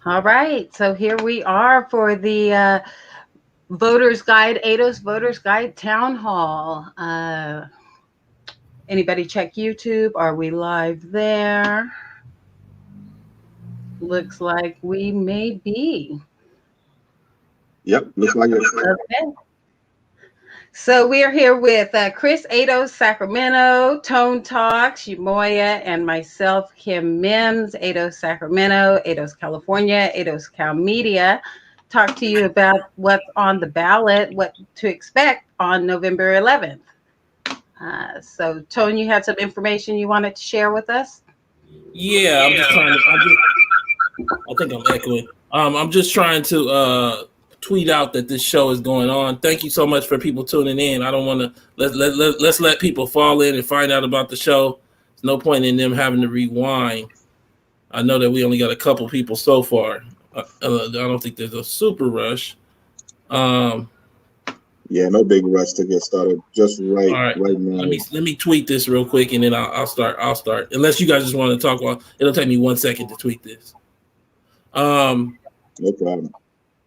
All right, so here we are for the Voters Guide, ADOS Voters Guide Town Hall. Anybody check YouTube? Are we live there? Looks like we may be. Yep, looks like it. Okay. So we are here with Chris Ados, Sacramento, Tone Talks, Umoya, and myself, Kim Mims, Ados, Sacramento, Ados, California, Ados Cal Media. Talk to you about what's on the ballot, what to expect on November 11th. So, Tone, you had some information you wanted to share with us? Yeah, I'm just trying to. I think I'm echoing. I'm just trying to tweet out that this show is going on. Thank you so much for people tuning in. I don't want to let's let people fall in and find out about the show. There's no point in them having to rewind. I know that we only got a couple people so far. I don't think there's a super rush. Yeah, no big rush to get started. Just right now. Let me tweet this real quick, and then I'll start. Unless you guys just want to talk. Well, it'll take me 1 second to tweet this. No problem.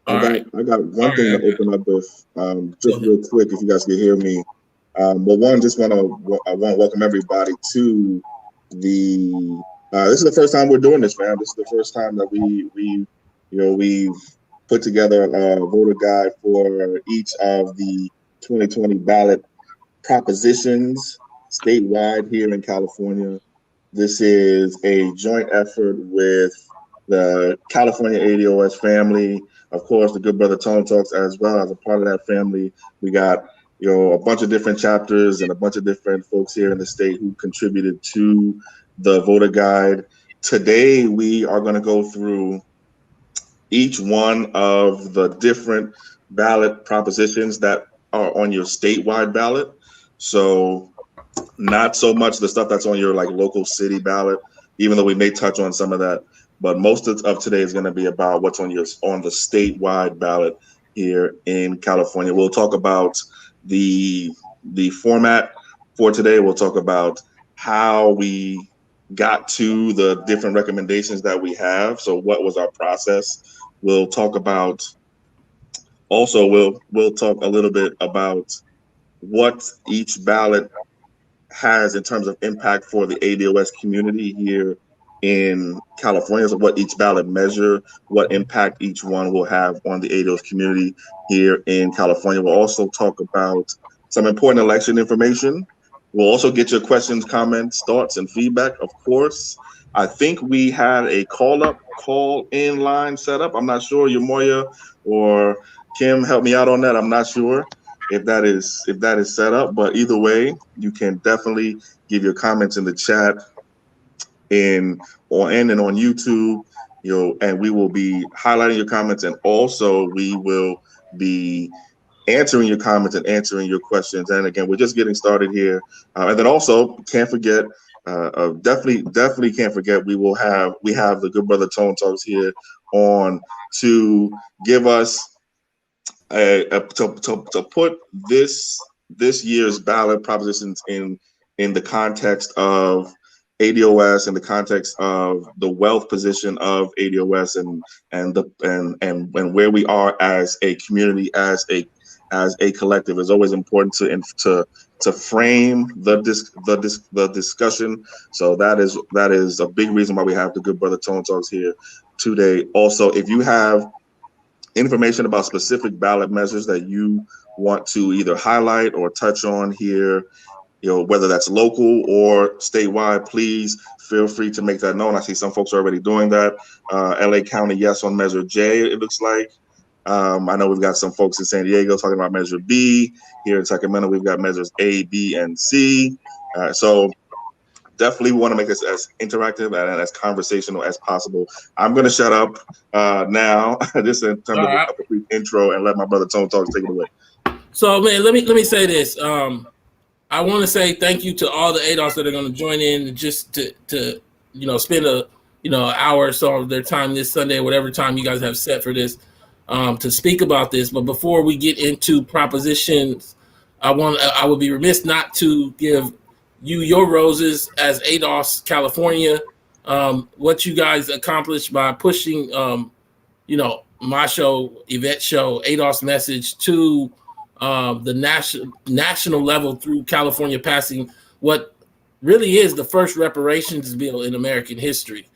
I got one thing to open up with, just real quick, if you guys can hear me. But one, just want to welcome everybody to the. This is the first time we're doing this, man. This is the first time that we've put together a voter guide for each of the 2020 ballot propositions statewide here in California. This is a joint effort with the California ADOS family, of course, the good brother Tone Talks, as well as a part of that family. We got a bunch of different chapters and a bunch of different folks here in the state who contributed to the voter guide. Today, we are going to go through each one of the different ballot propositions that are on your statewide ballot. So not so much the stuff that's on your local city ballot, even though we may touch on some of that. But most of today is going to be about what's on the statewide ballot here in California. We'll talk about the format for today. We'll talk about how we got to the different recommendations that we have. So what was our process? We'll talk about also we'll talk a little bit about what each ballot has in terms of impact for the ADOS community here in California. So what each ballot measure, what impact each one will have on the ADOS community here in California. We'll also talk about some important election information. We'll also get your questions, comments, thoughts, and feedback, of course. I think we had a call-in line set up. I'm not sure, Umoya or Kim, help me out on that. I'm not sure if that is set up, but either way, you can definitely give your comments in the chat and on YouTube, and we will be highlighting your comments, and also we will be answering your comments and answering your questions. And again, we're just getting started here. And then also can't forget, definitely can't forget, we have the good brother Tone Talks here on to give us to put this year's ballot propositions in the context of ADOS, in the context of the wealth position of ADOS, and where we are as a community, as a collective. It's always important to frame the discussion. So that is a big reason why we have the good brother Tone Talks here today. Also, if you have information about specific ballot measures that you want to either highlight or touch on here, whether that's local or statewide, please feel free to make that known. I see some folks are already doing that. LA County, yes, on Measure J, it looks like. I know we've got some folks in San Diego talking about Measure B. Here in Sacramento, we've got Measures A, B, and C. So definitely want to make this as interactive and as conversational as possible. I'm going to shut up now, just in terms of a brief intro, and let my brother Tone Talks take it away. So, man, let me say this. I want to say thank you to all the ADOS that are going to join in just to spend a hour or so of their time this Sunday, whatever time you guys have set for this, to speak about this. But before we get into propositions, I would be remiss not to give you your roses as ADOS California, what you guys accomplished by pushing my show, Yvette's show, ADOS message to the national level through California passing what really is the first reparations bill in American history.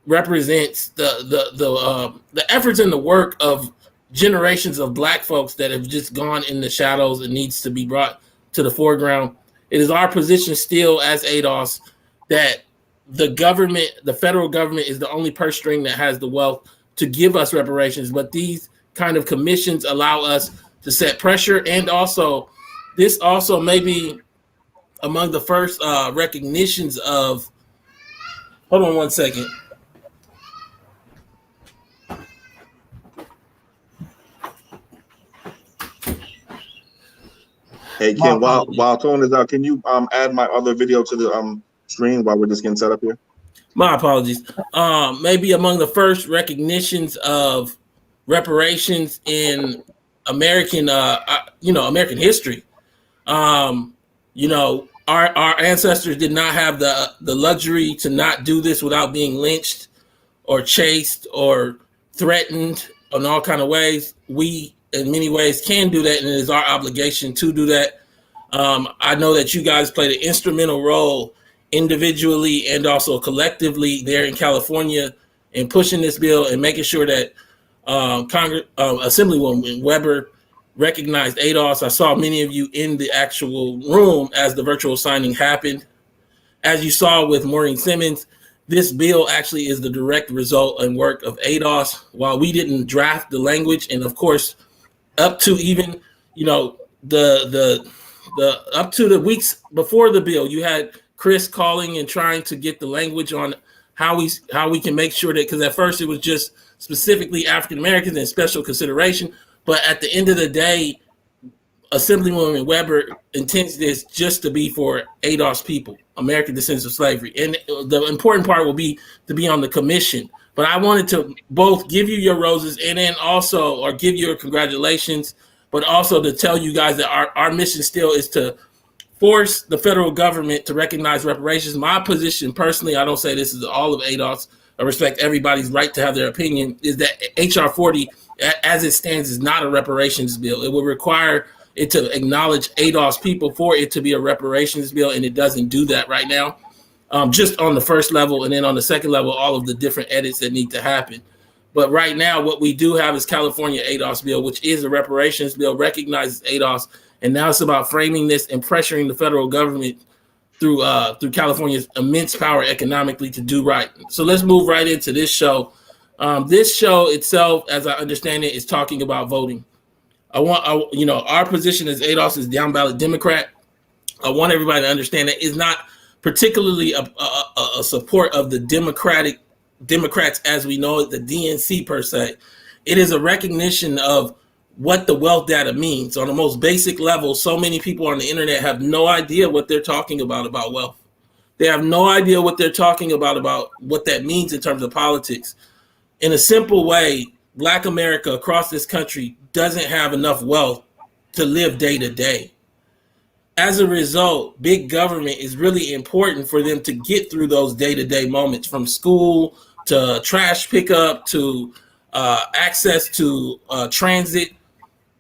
Represents the efforts and the work of generations of Black folks that have just gone in the shadows and needs to be brought to the foreground. It is our position still as ADOS that the federal government is the only purse string that has the wealth to give us reparations, but these kind of commissions allow us to set pressure, and also this also may be among the first recognitions of. Hold on one second. Hey Ken, while Tone is out, can you add my other video to the screen while we're just getting set up here? My apologies. Maybe among the first recognitions of reparations in American, American history. Our ancestors did not have the luxury to not do this without being lynched or chased or threatened in all kind of ways. We, in many ways, can do that, and it is our obligation to do that. I know that you guys played an instrumental role individually and also collectively there in California in pushing this bill and making sure that Assemblywoman Weber recognized ADOS. I saw many of you in the actual room as the virtual signing happened. As you saw with Maureen Simmons, this bill actually is the direct result and work of ADOS. While we didn't draft the language, and of course, up to even, the up to the weeks before the bill, you had Chris calling and trying to get the language on how we can make sure that, because at first it was just specifically African Americans and special consideration, but at the end of the day, Assemblywoman Weber intends this just to be for ADOS people, American descendants of slavery, and the important part will be to be on the commission. But I wanted to both give you your roses and then also, or give you your congratulations, but also to tell you guys that our mission still is to force the federal government to recognize reparations. My position personally, I don't say this is all of ADOS, I respect everybody's right to have their opinion, is that HR 40, as it stands, is not a reparations bill. It would require it to acknowledge ADOS people for it to be a reparations bill, and it doesn't do that right now. Just on the first level, and then on the second level, all of the different edits that need to happen. But right now, what we do have is California ADOS bill, which is a reparations bill, recognizes ADOS, and now it's about framing this and pressuring the federal government through California's immense power economically to do right. So let's move right into this show. This show itself, as I understand it, is talking about voting. Our position as ADOS is down ballot Democrat. I want everybody to understand that it's not particularly a support of the Democrats as we know it, the DNC per se. It is a recognition of what the wealth data means. On the most basic level, so many people on the internet have no idea what they're talking about wealth. They have no idea what they're talking about what that means in terms of politics. In a simple way, Black America across this country doesn't have enough wealth to live day to day. As a result, big government is really important for them to get through those day-to-day moments, from school to trash pickup to access to transit.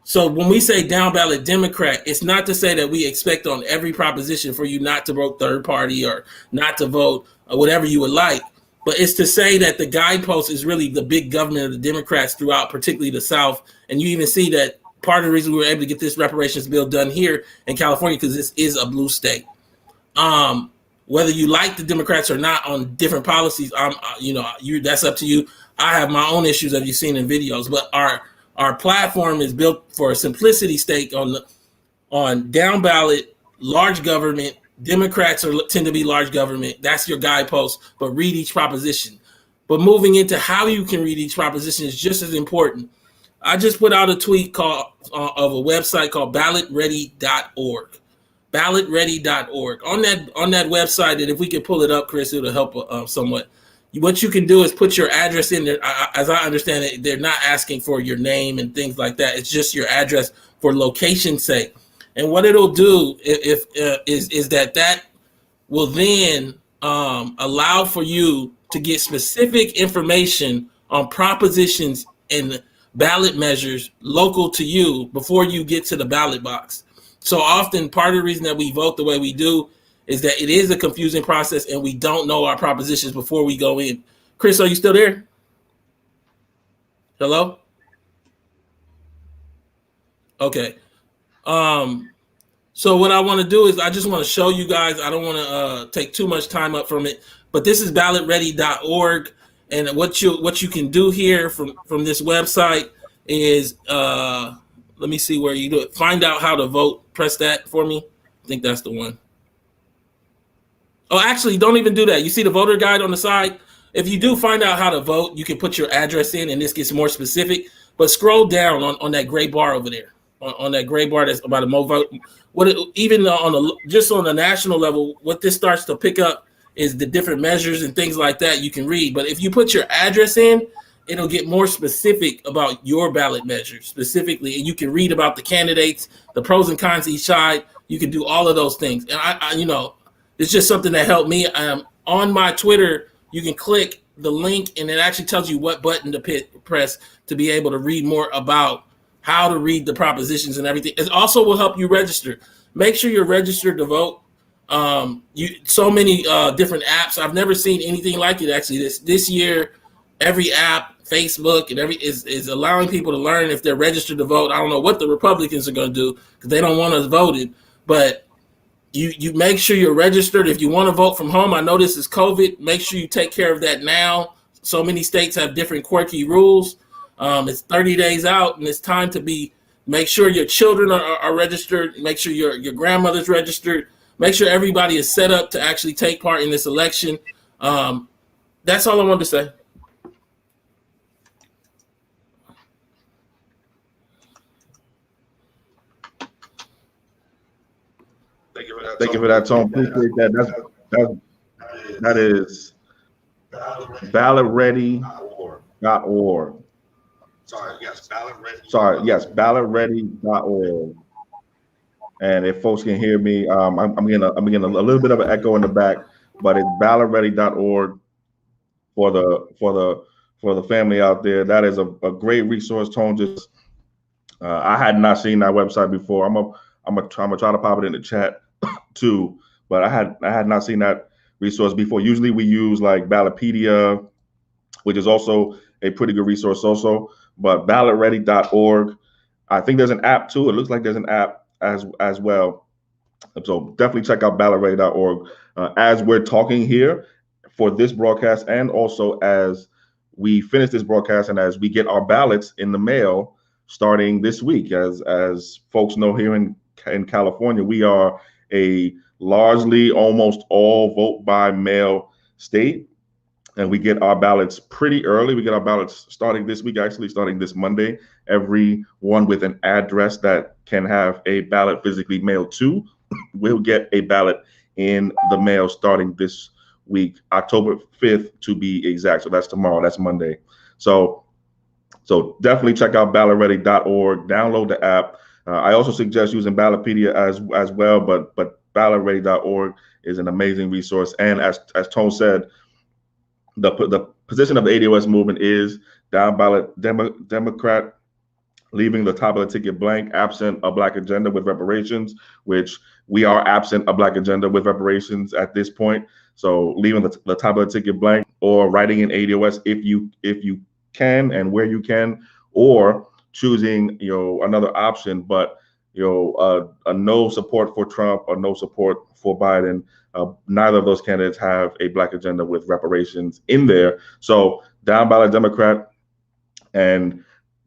So when we say down ballot Democrat, it's not to say that we expect on every proposition for you not to vote third party or not to vote whatever you would like. But it's to say that the guidepost is really the big government of the Democrats throughout, particularly the South. And you even see that part of the reason we were able to get this reparations bill done here in California, because this is a blue state. Whether you like the Democrats or not on different policies, that's up to you. I have my own issues, as you've seen in videos, but our platform is built for a simplicity stake on down ballot, large government. Democrats tend to be large government. That's your guidepost, but read each proposition. But moving into how you can read each proposition is just as important. I just put out a tweet of a website called ballotready.org. Ballotready.org. On that website, and if we can pull it up, Chris, it'll help somewhat. What you can do is put your address in there. As I understand it, they're not asking for your name and things like that. It's just your address for location's sake. And what it'll do is that will then allow for you to get specific information on propositions and ballot measures local to you before you get to the ballot box. So often part of the reason that we vote the way we do is that it is a confusing process and we don't know our propositions before we go in. Chris, are you still there? Hello? Okay. So what I want to do is I just want to show you guys. I don't want to take too much time up from it, but this is ballotready.org, and what you can do here from this website is let me see where you do it. Find out how to vote. Press that for me. I think that's the one. Oh, actually, don't even do that. You see the voter guide on the side? If you do find out how to vote, you can put your address in, and this gets more specific. But scroll down on that gray bar over there, on that gray bar that's about a mo vote. Even just on the national level, what this starts to pick up is the different measures and things like that you can read. But if you put your address in, it'll get more specific about your ballot measure specifically, and you can read about the candidates, the pros and cons each side. You can do all of those things, and I it's just something that helped me. On my Twitter, you can click the link, and it actually tells you what button to press to be able to read more about how to read the propositions and everything. It also will help you register. Make sure you're registered to vote. So many different apps. I've never seen anything like it. Actually, this year, every app, Facebook, and is allowing people to learn if they're registered to vote. I don't know what the Republicans are going to do because they don't want us voted, but you make sure you're registered. If you want to vote from home, I know this is COVID. Make sure you take care of that now. So many states have different quirky rules. It's 30 days out, and it's time to make sure your children are registered. Make sure your grandmother's registered. Make sure everybody is set up to actually take part in this election. That's all I wanted to say. Thank you for that, Tom. Appreciate that. That is ballotready.org. Ballotready.org. And if folks can hear me, I'm getting a little bit of an echo in the back, but it's ballotready.org for the family out there. That is a great resource. Tone just I had not seen that website before. I'm gonna try to pop it in the chat too, but I had not seen that resource before. Usually we use like Ballotpedia, which is also a pretty good resource also, but ballotready.org. I think there's an app too. It looks like there's an app as well. So definitely check out ballotready.org. As we're talking here for this broadcast, and also as we finish this broadcast and as we get our ballots in the mail starting this week, as folks know, here in California, we are a largely almost all vote by mail state, and we get our ballots pretty early. We get our ballots starting this week, actually starting this Monday. Everyone with an address that can have a ballot physically mailed to will get a ballot in the mail starting this week, October 5th to be exact. So that's tomorrow, that's Monday. So definitely check out ballotready.org, download the app. I also suggest using Ballotpedia as well, but ballotready.org is an amazing resource. And as Tone said, the position of the ADOS movement is down ballot Democrat, leaving the top of the ticket blank, absent a Black agenda with reparations, which we are absent a Black agenda with reparations at this point. So leaving the top of the ticket blank, or writing in ADOS if you can and where you can, or choosing another option, but a no support for Trump or no support for Biden. Neither of those candidates have a Black agenda with reparations in there. So down ballot Democrat. And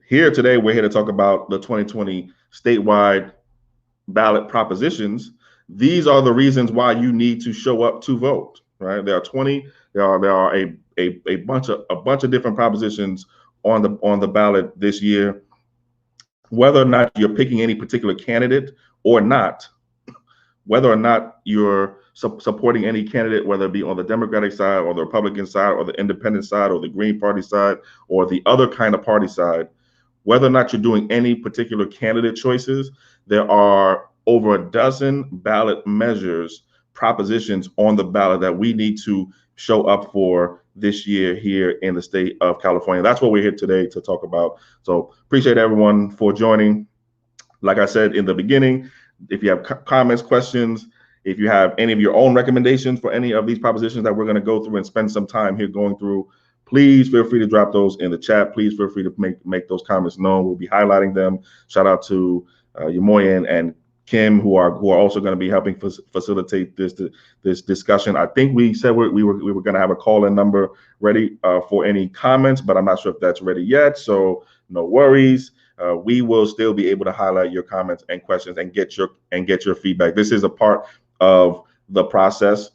here today, we're here to talk about the 2020 statewide ballot propositions. These are the reasons why you need to show up to vote, right? There are 20. There are a bunch of different propositions on the ballot this year. Whether or not you're picking any particular candidate or not, whether or not you're supporting any candidate, whether it be on the Democratic side or the Republican side or the independent side or the Green Party side or the other kind of party side, whether or not you're doing any particular candidate choices, there are over a dozen ballot measures propositions on the ballot that we need to show up for this year here in the state of California. That's what we're here today to talk about. So appreciate everyone for joining. Like I said in the beginning, if you have comments, questions, if you have any of your own recommendations for any of these propositions that we're going to go through and spend some time here going through, please feel free to drop those in the chat. Please feel free to make those comments known. We'll be highlighting them. Shout out to Yamoyan and Kim, who are also going to be helping facilitate this discussion. I think we said we were going to have a call-in number ready for any comments, but I'm not sure if that's ready yet. So no worries. We will still be able to highlight your comments and questions and get your feedback. This is a part of the process.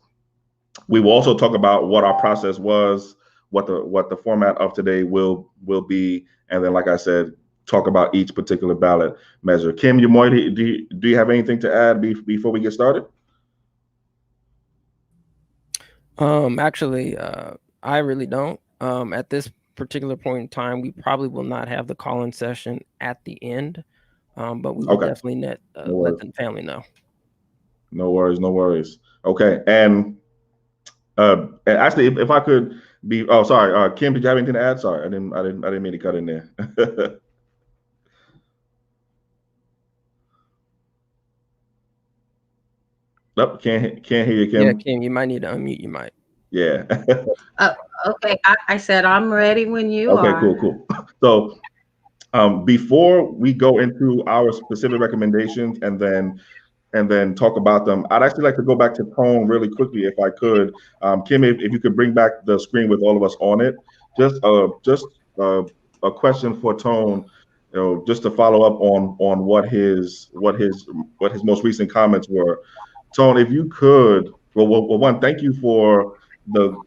We will also talk about what our process was, what the format of today will be, and then, like I said, talk about each particular ballot measure. Kim, do you have anything to add before we get started? Actually, I really don't. At this particular point in time, we probably will not have the call-in session at the end, but we will definitely let the family know. No worries. Okay, and actually, if I could be, sorry, Kim, did you have anything to add? Sorry, I didn't mean to cut in there. Nope, can't hear you, Kim. Yeah, Kim, you might need to unmute your mic. Yeah. Okay, I said I'm ready when you are. Okay, cool. So before we go into our specific recommendations and then talk about them, I'd actually like to go back to Tone really quickly, if I could. Kim, if you could bring back the screen with all of us on it. Just a question for Tone, just to follow up on what his most recent comments were. Tone, if you could, well, one, thank you for the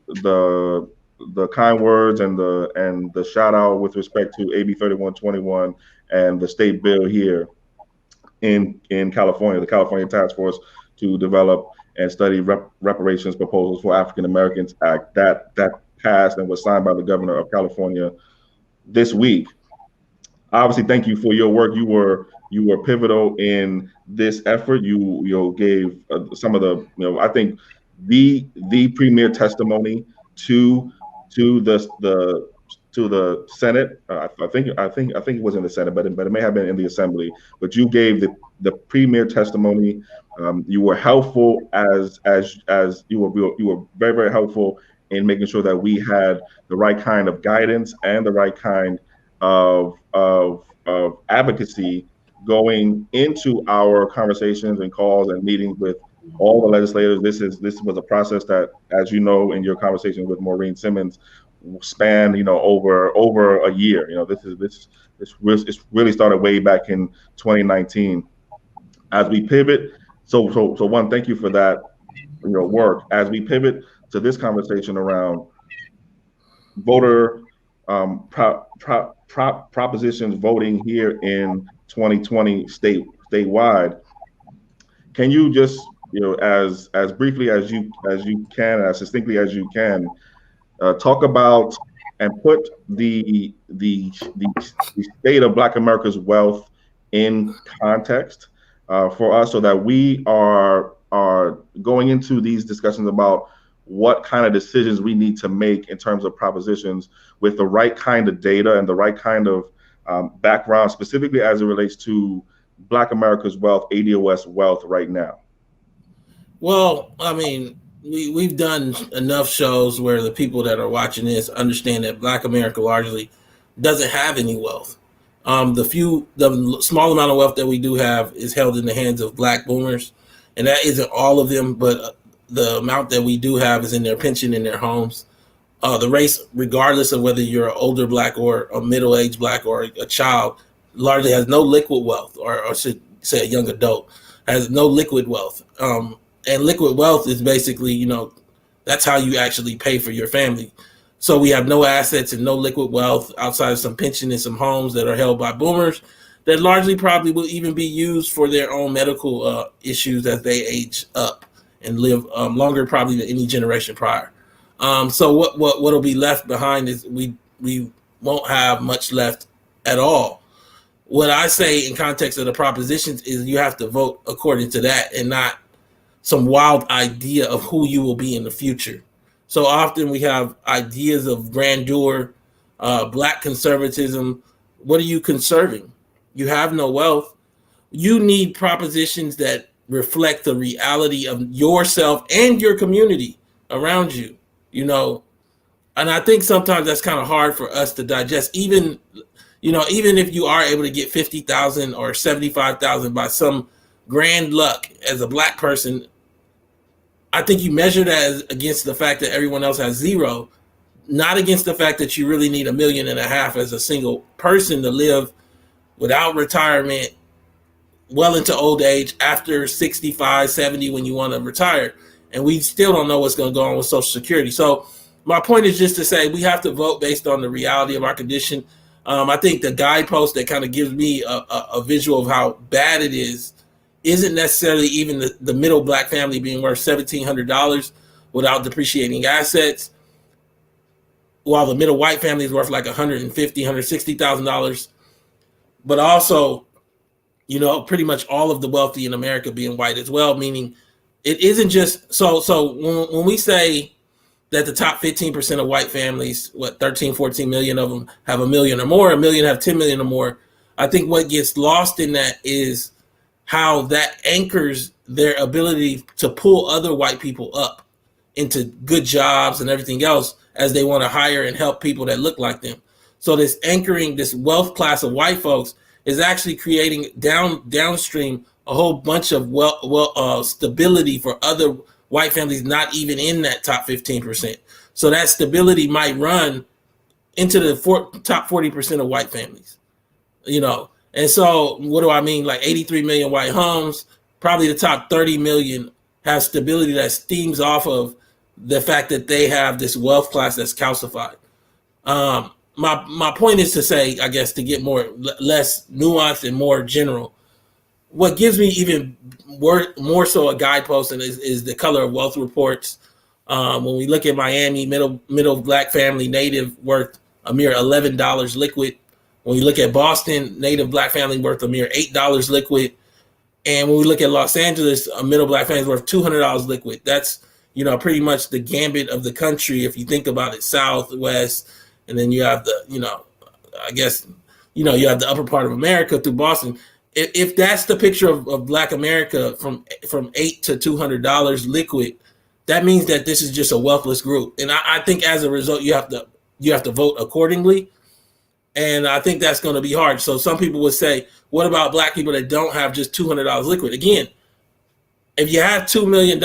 kind words and the shout out with respect to AB 3121 and the state bill here in California, the California Task Force to develop and study reparations proposals for African Americans Act that passed and was signed by the governor of California this week. Obviously, thank you for your work. You were pivotal in this effort. You gave some of the, I think the premier testimony to the Senate. I think it was in the Senate, but it may have been in the Assembly. But you gave the premier testimony. You were helpful as you were very, very helpful in making sure that we had the right kind of guidance and the right kind of advocacy going into our conversations and calls and meetings with all the legislators. This was a process that, as you know, in your conversation with Maureen Simmons, spanned over a year. This really started way back in 2019. As we pivot, so one, thank you for that work. As we pivot to this conversation around voter propositions voting here in 2020 statewide, can you just as briefly as you can, as succinctly as you can, talk about and put the state of Black America's wealth in context for us, so that we are going into these discussions about what kind of decisions we need to make in terms of propositions with the right kind of data and the right kind of background, specifically as it relates to Black America's wealth, ADOS wealth right now? Well, I mean, we've done enough shows where the people that are watching this understand that Black America largely doesn't have any wealth. The small amount of wealth that we do have is held in the hands of Black boomers, and that isn't all of them, but the amount that we do have is in their pension, in their homes. The race, regardless of whether you're an older Black or a middle-aged Black or a child, largely has no liquid wealth, or should say a young adult, has no liquid wealth. And liquid wealth is basically, that's how you actually pay for your family. So we have no assets and no liquid wealth outside of some pension and some homes that are held by boomers that largely probably will even be used for their own medical issues as they age up and live longer probably than any generation prior. So what'll be left behind is we won't have much left at all. What I say in context of the propositions is you have to vote according to that and not some wild idea of who you will be in the future. So often we have ideas of grandeur, Black conservatism. What are you conserving? You have no wealth. You need propositions that reflect the reality of yourself and your community around you, you know. And I think sometimes that's kind of hard for us to digest, even if you are able to get 50,000 or 75,000 by some grand luck as a Black person. I think you measure that against the fact that everyone else has zero, not against the fact that you really need $1.5 million as a single person to live without retirement, well into old age, after 65, 70, when you want to retire. And we still don't know what's going to go on with Social Security. So my point is just to say we have to vote based on the reality of our condition. I think the guidepost that kind of gives me a visual of how bad it is isn't necessarily even the middle Black family being worth $1,700 without depreciating assets, while the middle white family is worth like $150,000, $160,000. But also, pretty much all of the wealthy in America being white as well, meaning it isn't just so when we say that the top 15% of white families, 13, 14 million of them have $1 million or more, 1 million have 10 million or more. I think what gets lost in that is how that anchors their ability to pull other white people up into good jobs and everything else as they want to hire and help people that look like them. So this anchoring, this wealth class of white folks is actually creating downstream a whole bunch of stability for other white families not even in that top 15%. So that stability might run into the top 40% of white families, And so what do I mean? Like 83 million white homes, probably the top 30 million have stability that steams off of the fact that they have this wealth class that's calcified. My point is to say, I guess, to get less nuanced and more general, what gives me even more so a guidepost is the color of wealth reports. When we look at Miami, middle Black family, native, worth a mere $11 liquid. When we look at Boston, native Black family worth a mere $8 liquid. And when we look at Los Angeles, a middle Black family is worth $200 liquid. That's, pretty much the gambit of the country. If you think about it, Southwest, and then you have the, I guess, you have the upper part of America through Boston. If that's the picture of Black America from $8 to $200 liquid, that means that this is just a wealthless group. And I think as a result, you have to vote accordingly. And I think that's going to be hard. So some people would say, what about Black people that don't have just $200 liquid? Again, if you have $2 million,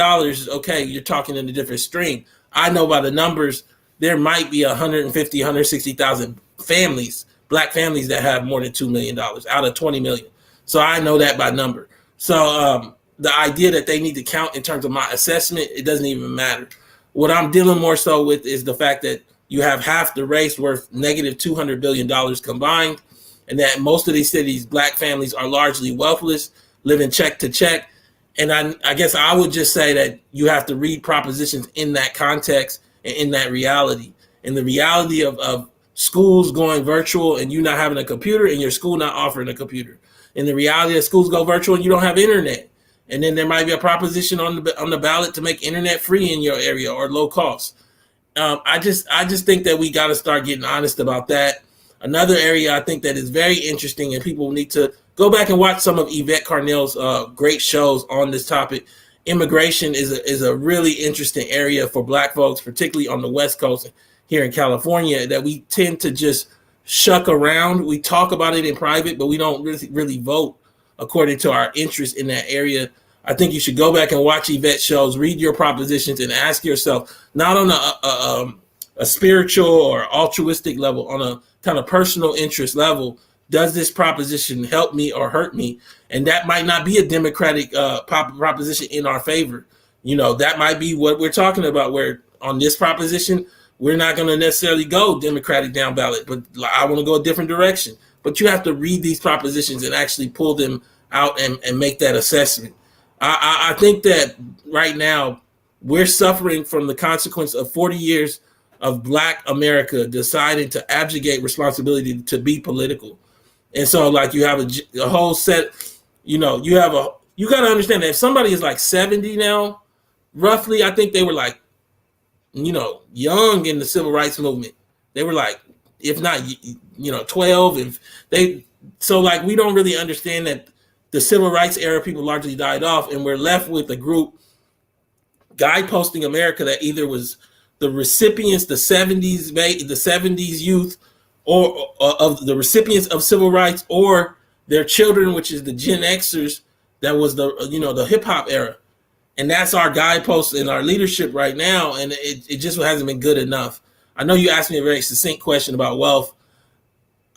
okay, you're talking in a different stream. I know by the numbers, there might be 150, 160,000 families, Black families that have more than $2 million out of 20 million. So I know that by number. So the idea that they need to count in terms of my assessment, it doesn't even matter. What I'm dealing more so with is the fact that you have half the race worth negative $200 billion combined, and that most of these cities, Black families are largely wealthless, living check to check. And I guess I would just say that you have to read propositions in that context and in that reality. And the reality of schools going virtual and you not having a computer and your school not offering a computer. And the reality of schools go virtual and you don't have internet. And then there might be a proposition on the ballot to make internet free in your area or low cost. I just think that we got to start getting honest about that. Another area I think that is very interesting, and people need to go back and watch some of Yvette Carnell's great shows on this topic. Immigration is a really interesting area for Black folks, particularly on the West Coast here in California, that we tend to just shuck around. We talk about it in private, but we don't really vote according to our interest in that area. I think you should go back and watch Yvette shows, read your propositions, and ask yourself, not on a spiritual or altruistic level, on a kind of personal interest level, does this proposition help me or hurt me? And that might not be a Democratic proposition in our favor. That might be what we're talking about, where on this proposition, we're not going to necessarily go Democratic down ballot, but I want to go a different direction. But you have to read these propositions and actually pull them out and make that assessment. I think that right now we're suffering from the consequence of 40 years of Black America deciding to abdicate responsibility to be political. And so, like, you have a whole set, you have you got to understand that if somebody is like 70 now, roughly, I think they were like, young in the civil rights movement. They were like, if not, 12. If they, so like, we don't really understand that the civil rights era people largely died off, and we're left with a group guideposting America that either was the recipients, the 70s youth, or of the recipients of civil rights, or their children, which is the Gen Xers. That was the hip hop era. And that's our guidepost in our leadership right now. And it just hasn't been good enough. I know you asked me a very succinct question about wealth.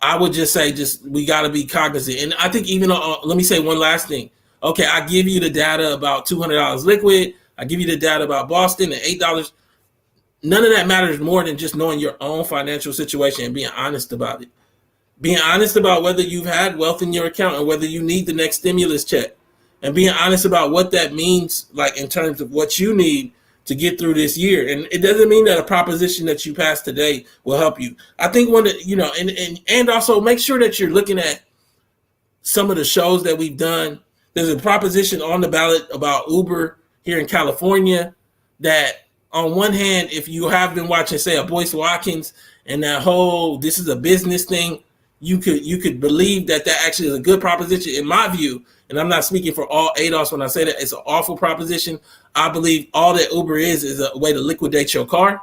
I would just say, we got to be cognizant. And I think even, let me say one last thing. Okay, I give you the data about $200 liquid. I give you the data about Boston and $8. None of that matters more than just knowing your own financial situation and being honest about it. Being honest about whether you've had wealth in your account and whether you need the next stimulus check. And being honest about what that means, like in terms of what you need to get through this year. And it doesn't mean that a proposition that you pass today will help you. I think and also make sure that you're looking at some of the shows that we've done. There's a proposition on the ballot about Uber here in California that, on one hand, if you have been watching, say, a Boyce Watkins and that whole this is a business thing, you could believe that actually is a good proposition. In my view, and I'm not speaking for all ADOS when I say that it's an awful proposition. I believe all that Uber is a way to liquidate your car.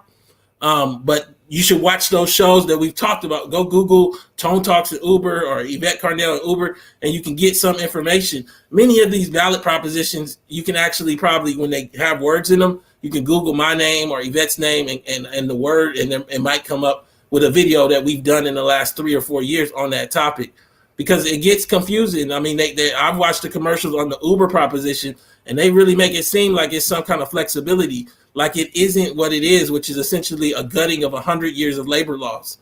But you should watch those shows that we've talked about. Go Google Tone Talks at Uber or Yvette Carnell at Uber, and you can get some information. Many of these ballot propositions, you can actually probably, when they have words in them, you can Google my name or Yvette's name and the word, and it might come up with a video that we've done in the last 3 or 4 years on that topic, because it gets confusing. I mean, I've watched the commercials on the Uber proposition, and they really make it seem like it's some kind of flexibility, like it isn't what it is, which is essentially a gutting of 100 years of labor laws.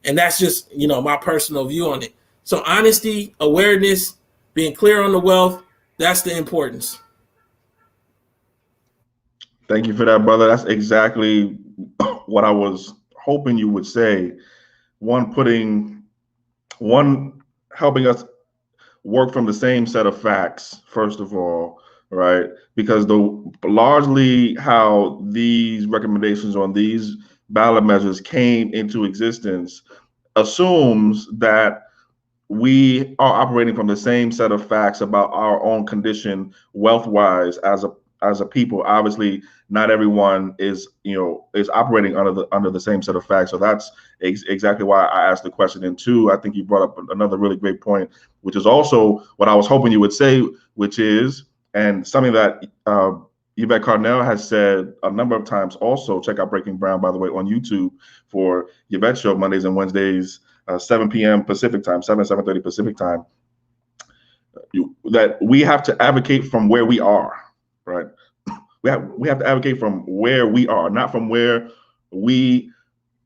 And that's just, my personal view on it. So honesty, awareness, being clear on the wealth, that's the importance. Thank you for that, brother. That's exactly what I was hoping you would say. One, helping us work from the same set of facts, first of all, right? Because largely how these recommendations on these ballot measures came into existence assumes that we are operating from the same set of facts about our own condition wealth-wise as a people. Obviously, not everyone is operating under the same set of facts. So that's exactly why I asked the question. And two, I think you brought up another really great point, which is also what I was hoping you would say, which is, and something that Yvette Carnell has said a number of times also. Check out Breaking Brown, by the way, on YouTube for Yvette's show, Mondays and Wednesdays, 7 p.m. Pacific time, 7:30 Pacific time. That we have to advocate from where we are, right? We have to advocate from where we are, not from where we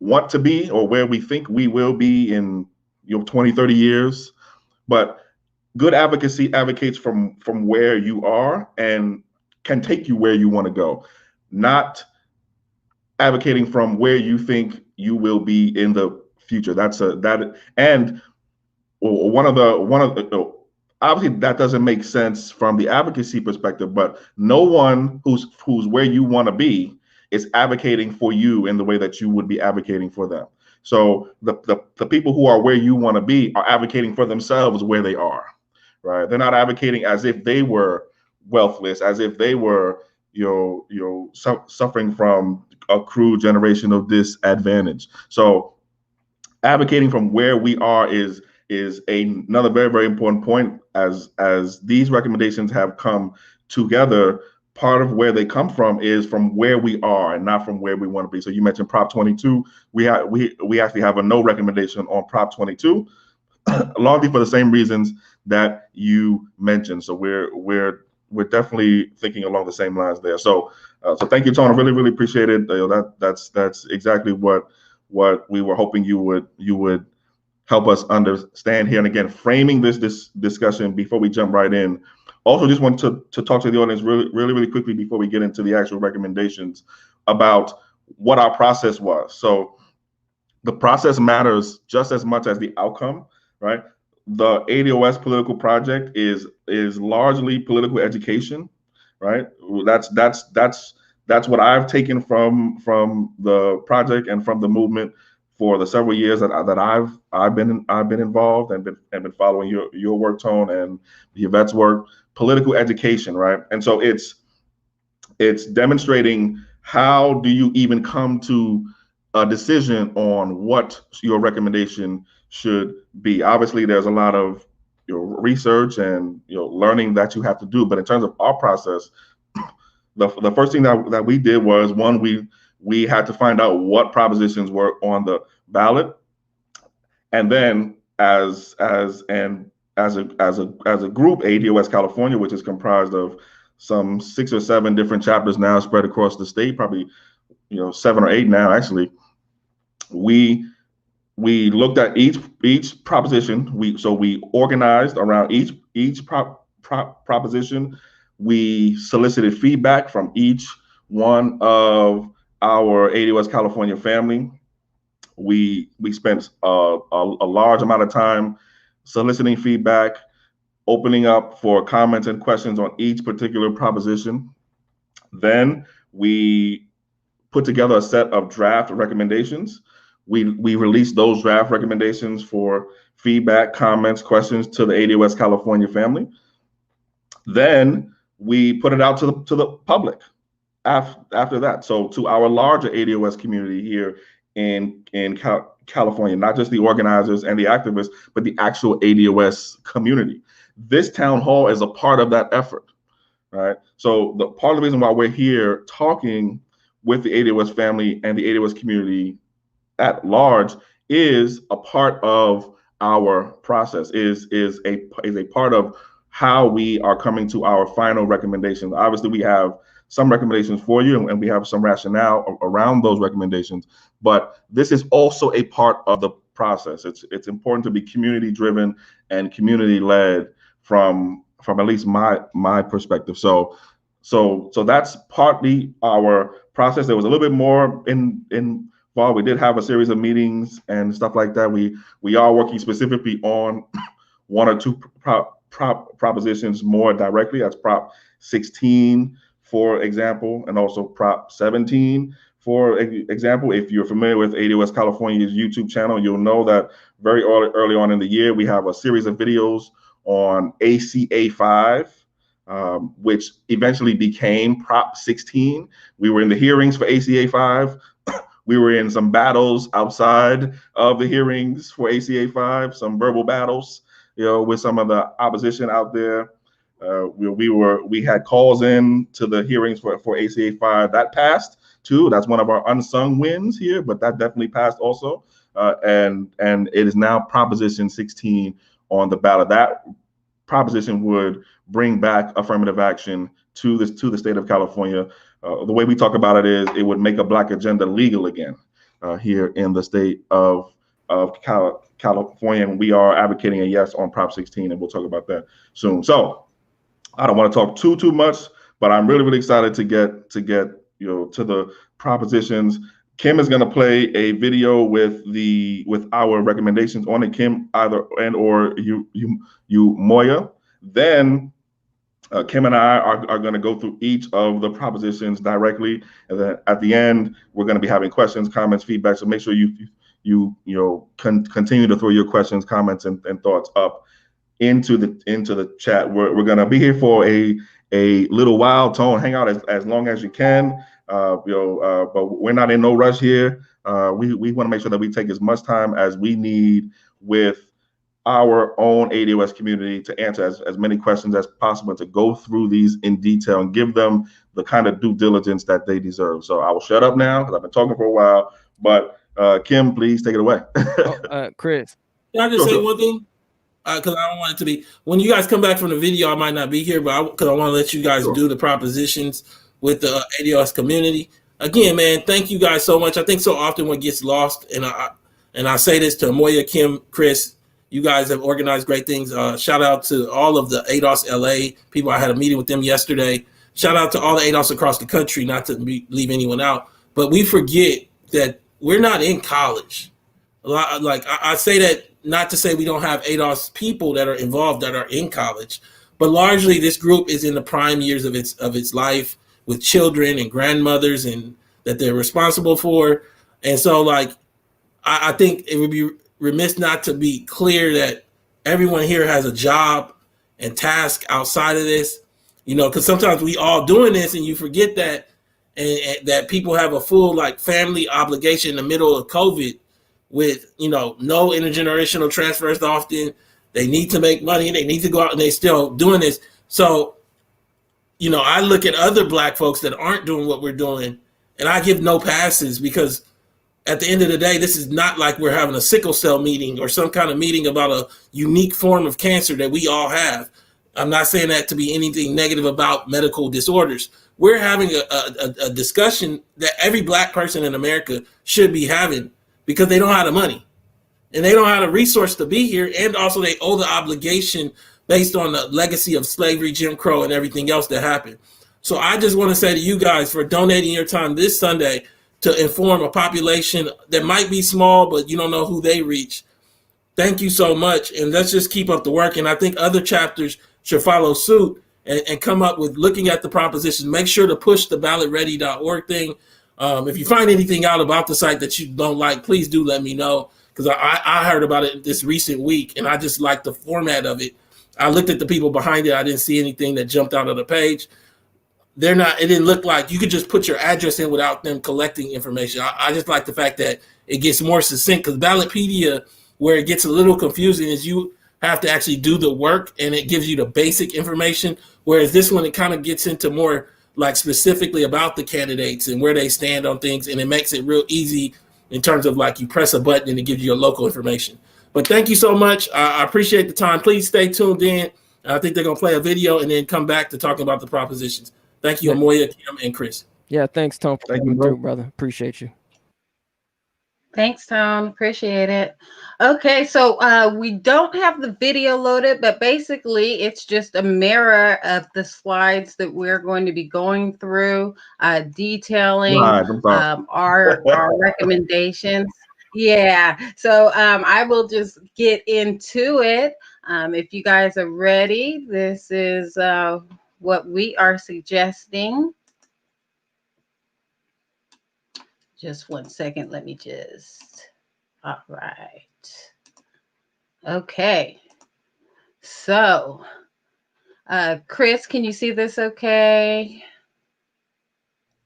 want to be or where we think we will be in 20, 30 years. But good advocacy advocates from where you are and can take you where you want to go, not advocating from where you think you will be in the future. Obviously that doesn't make sense from the advocacy perspective, but no one who's where you want to be is advocating for you in the way that you would be advocating for them. So the people who are where you want to be are advocating for themselves where they are, right? They're not advocating as if they were wealthless, as if they were suffering from a crude generational disadvantage. So advocating from where we are is another very, very important point. As these recommendations have come together, part of where they come from is from where we are and not from where we want to be. So you mentioned Prop 22. We actually have a no recommendation on Prop 22, largely for the same reasons that you mentioned. So we're definitely thinking along the same lines there. So thank you, Tone. I really, really appreciate it. That's exactly what we were hoping you would help us understand here. And again, framing this discussion before we jump right in. Also, just want to talk to the audience really, really, really quickly before we get into the actual recommendations about what our process was. So the process matters just as much as the outcome, right? the ADOS political project is largely political education, right? That's what I've taken from the project and from the movement for the several years that I've been involved and been following your work, Tone, and Yvette's work. Political education, right? And so it's demonstrating how do you even come to a decision on what your recommendation should be. Obviously, there's a lot of research and learning that you have to do, but in terms of our process, the first thing that we did was, one, we had to find out what propositions were on the ballot, and then as a group, ADOS California, which is comprised of some 6 or 7 different chapters now spread across the state, probably 7 or 8 now actually. We looked at each proposition. We organized around each proposition. We solicited feedback from each one of our ADOS California family. We spent a large amount of time soliciting feedback, opening up for comments and questions on each particular proposition. Then we put together a set of draft recommendations. We released those draft recommendations for feedback, comments, questions to the ADOS California family. Then we put it out to the public after that. So to our larger ADOS community here in California, not just the organizers and the activists, but the actual ADOS community. This town hall is a part of that effort, right? So the part of the reason why we're here talking with the ADOS family and the ADOS community at large is a part of our process, is a part of how we are coming to our final recommendations. Obviously, we have some recommendations for you, and we have some rationale around those recommendations, but this is also a part of the process. It's important to be community driven and community led from at least my perspective. So that's partly our process. There was a little bit more involved. We did have a series of meetings and stuff like that. We are working specifically on 1 or 2 propositions more directly. That's Prop 16, for example, and also Prop 17, for example. If you're familiar with ADOS California's YouTube channel, you'll know that very early on in the year, we have a series of videos on ACA 5, which eventually became Prop 16. We were in the hearings for ACA 5. We were in some battles outside of the hearings for ACA 5, some verbal battles, with some of the opposition out there. We had calls in to the hearings for ACA 5. That passed too. That's one of our unsung wins here, but that definitely passed also. And it is now Proposition 16 on the ballot. That proposition would bring back affirmative action to the state of California. The way we talk about it is it would make a Black agenda legal again here in the state of California. And we are advocating a yes on Prop 16, and we'll talk about that soon. So I don't want to talk too much, but I'm really excited to get to the propositions. Kim is going to play a video with our recommendations on it. Kim, either or you Moya. Then Kim and I are going to go through each of the propositions directly, and then at the end we're going to be having questions, comments, feedback. So make sure you continue to throw your questions, comments, and thoughts up into the chat. We're going to be here for a little while. Tone, hang out as long as you can. But we're not in no rush here. We want to make sure that we take as much time as we need with our own ADOS community to answer as many questions as possible, and to go through these in detail and give them the kind of due diligence that they deserve. So I will shut up now because I've been talking for a while. But Kim, please take it away. Chris. Can I just say one thing? Because I don't want it to be, when you guys come back from the video, I might not be here, but because I want to let you guys do the propositions with the ADOS community. Again, man, thank you guys so much. I think so often what gets lost, and I say this to Moya, Kim, Chris, you guys have organized great things. Shout out to all of the ADOS LA people. I had a meeting with them yesterday. Shout out to all the ADOS across the country, not to leave anyone out. But we forget that we're not in college. A lot, like I say that not to say we don't have ADOS people that are involved that are in college, but largely this group is in the prime years of its life with children and grandmothers and that they're responsible for. And so like I think it would be remiss not to be clear that everyone here has a job and task outside of this, because sometimes we all doing this and you forget that, and that people have a full like family obligation in the middle of COVID with, no intergenerational transfers often. They need to make money. They need to go out and they still doing this. So, I look at other Black folks that aren't doing what we're doing and I give no passes because at the end of the day, this is not like we're having a sickle cell meeting or some kind of meeting about a unique form of cancer that we all have. I'm not saying that to be anything negative about medical disorders. We're having a discussion that every Black person in America should be having because they don't have the money and they don't have the resource to be here. And also they owe the obligation based on the legacy of slavery, Jim Crow, and everything else that happened. So I just want to say to you guys for donating your time this Sunday to inform a population that might be small, but you don't know who they reach. Thank you so much. And let's just keep up the work. And I think other chapters should follow suit and come up with looking at the propositions. Make sure to push the ballotready.org thing. If you find anything out about the site that you don't like, please do let me know. Because I heard about it this recent week and I just like the format of it. I looked at the people behind it. I didn't see anything that jumped out of the page. It didn't look like you could just put your address in without them collecting information. I just like the fact that it gets more succinct because Ballotpedia, where it gets a little confusing is you have to actually do the work and it gives you the basic information. Whereas this one, it kind of gets into more like specifically about the candidates and where they stand on things. And it makes it real easy in terms of like you press a button and it gives you your local information. But thank you so much. I appreciate the time. Please stay tuned in. I think they're going to play a video and then come back to talking about the propositions. Thank you, Amoya, Kim, and Chris. Yeah, thanks, Tom, for coming through, brother. Appreciate you. Thanks, Tom. Appreciate it. Okay, so we don't have the video loaded, but basically it's just a mirror of the slides that we're going to be going through, detailing our recommendations. Yeah, so I will just get into it. If you guys are ready, this is what we are suggesting. Just 1 second. Let me all right. Okay. So, Chris, can you see this okay?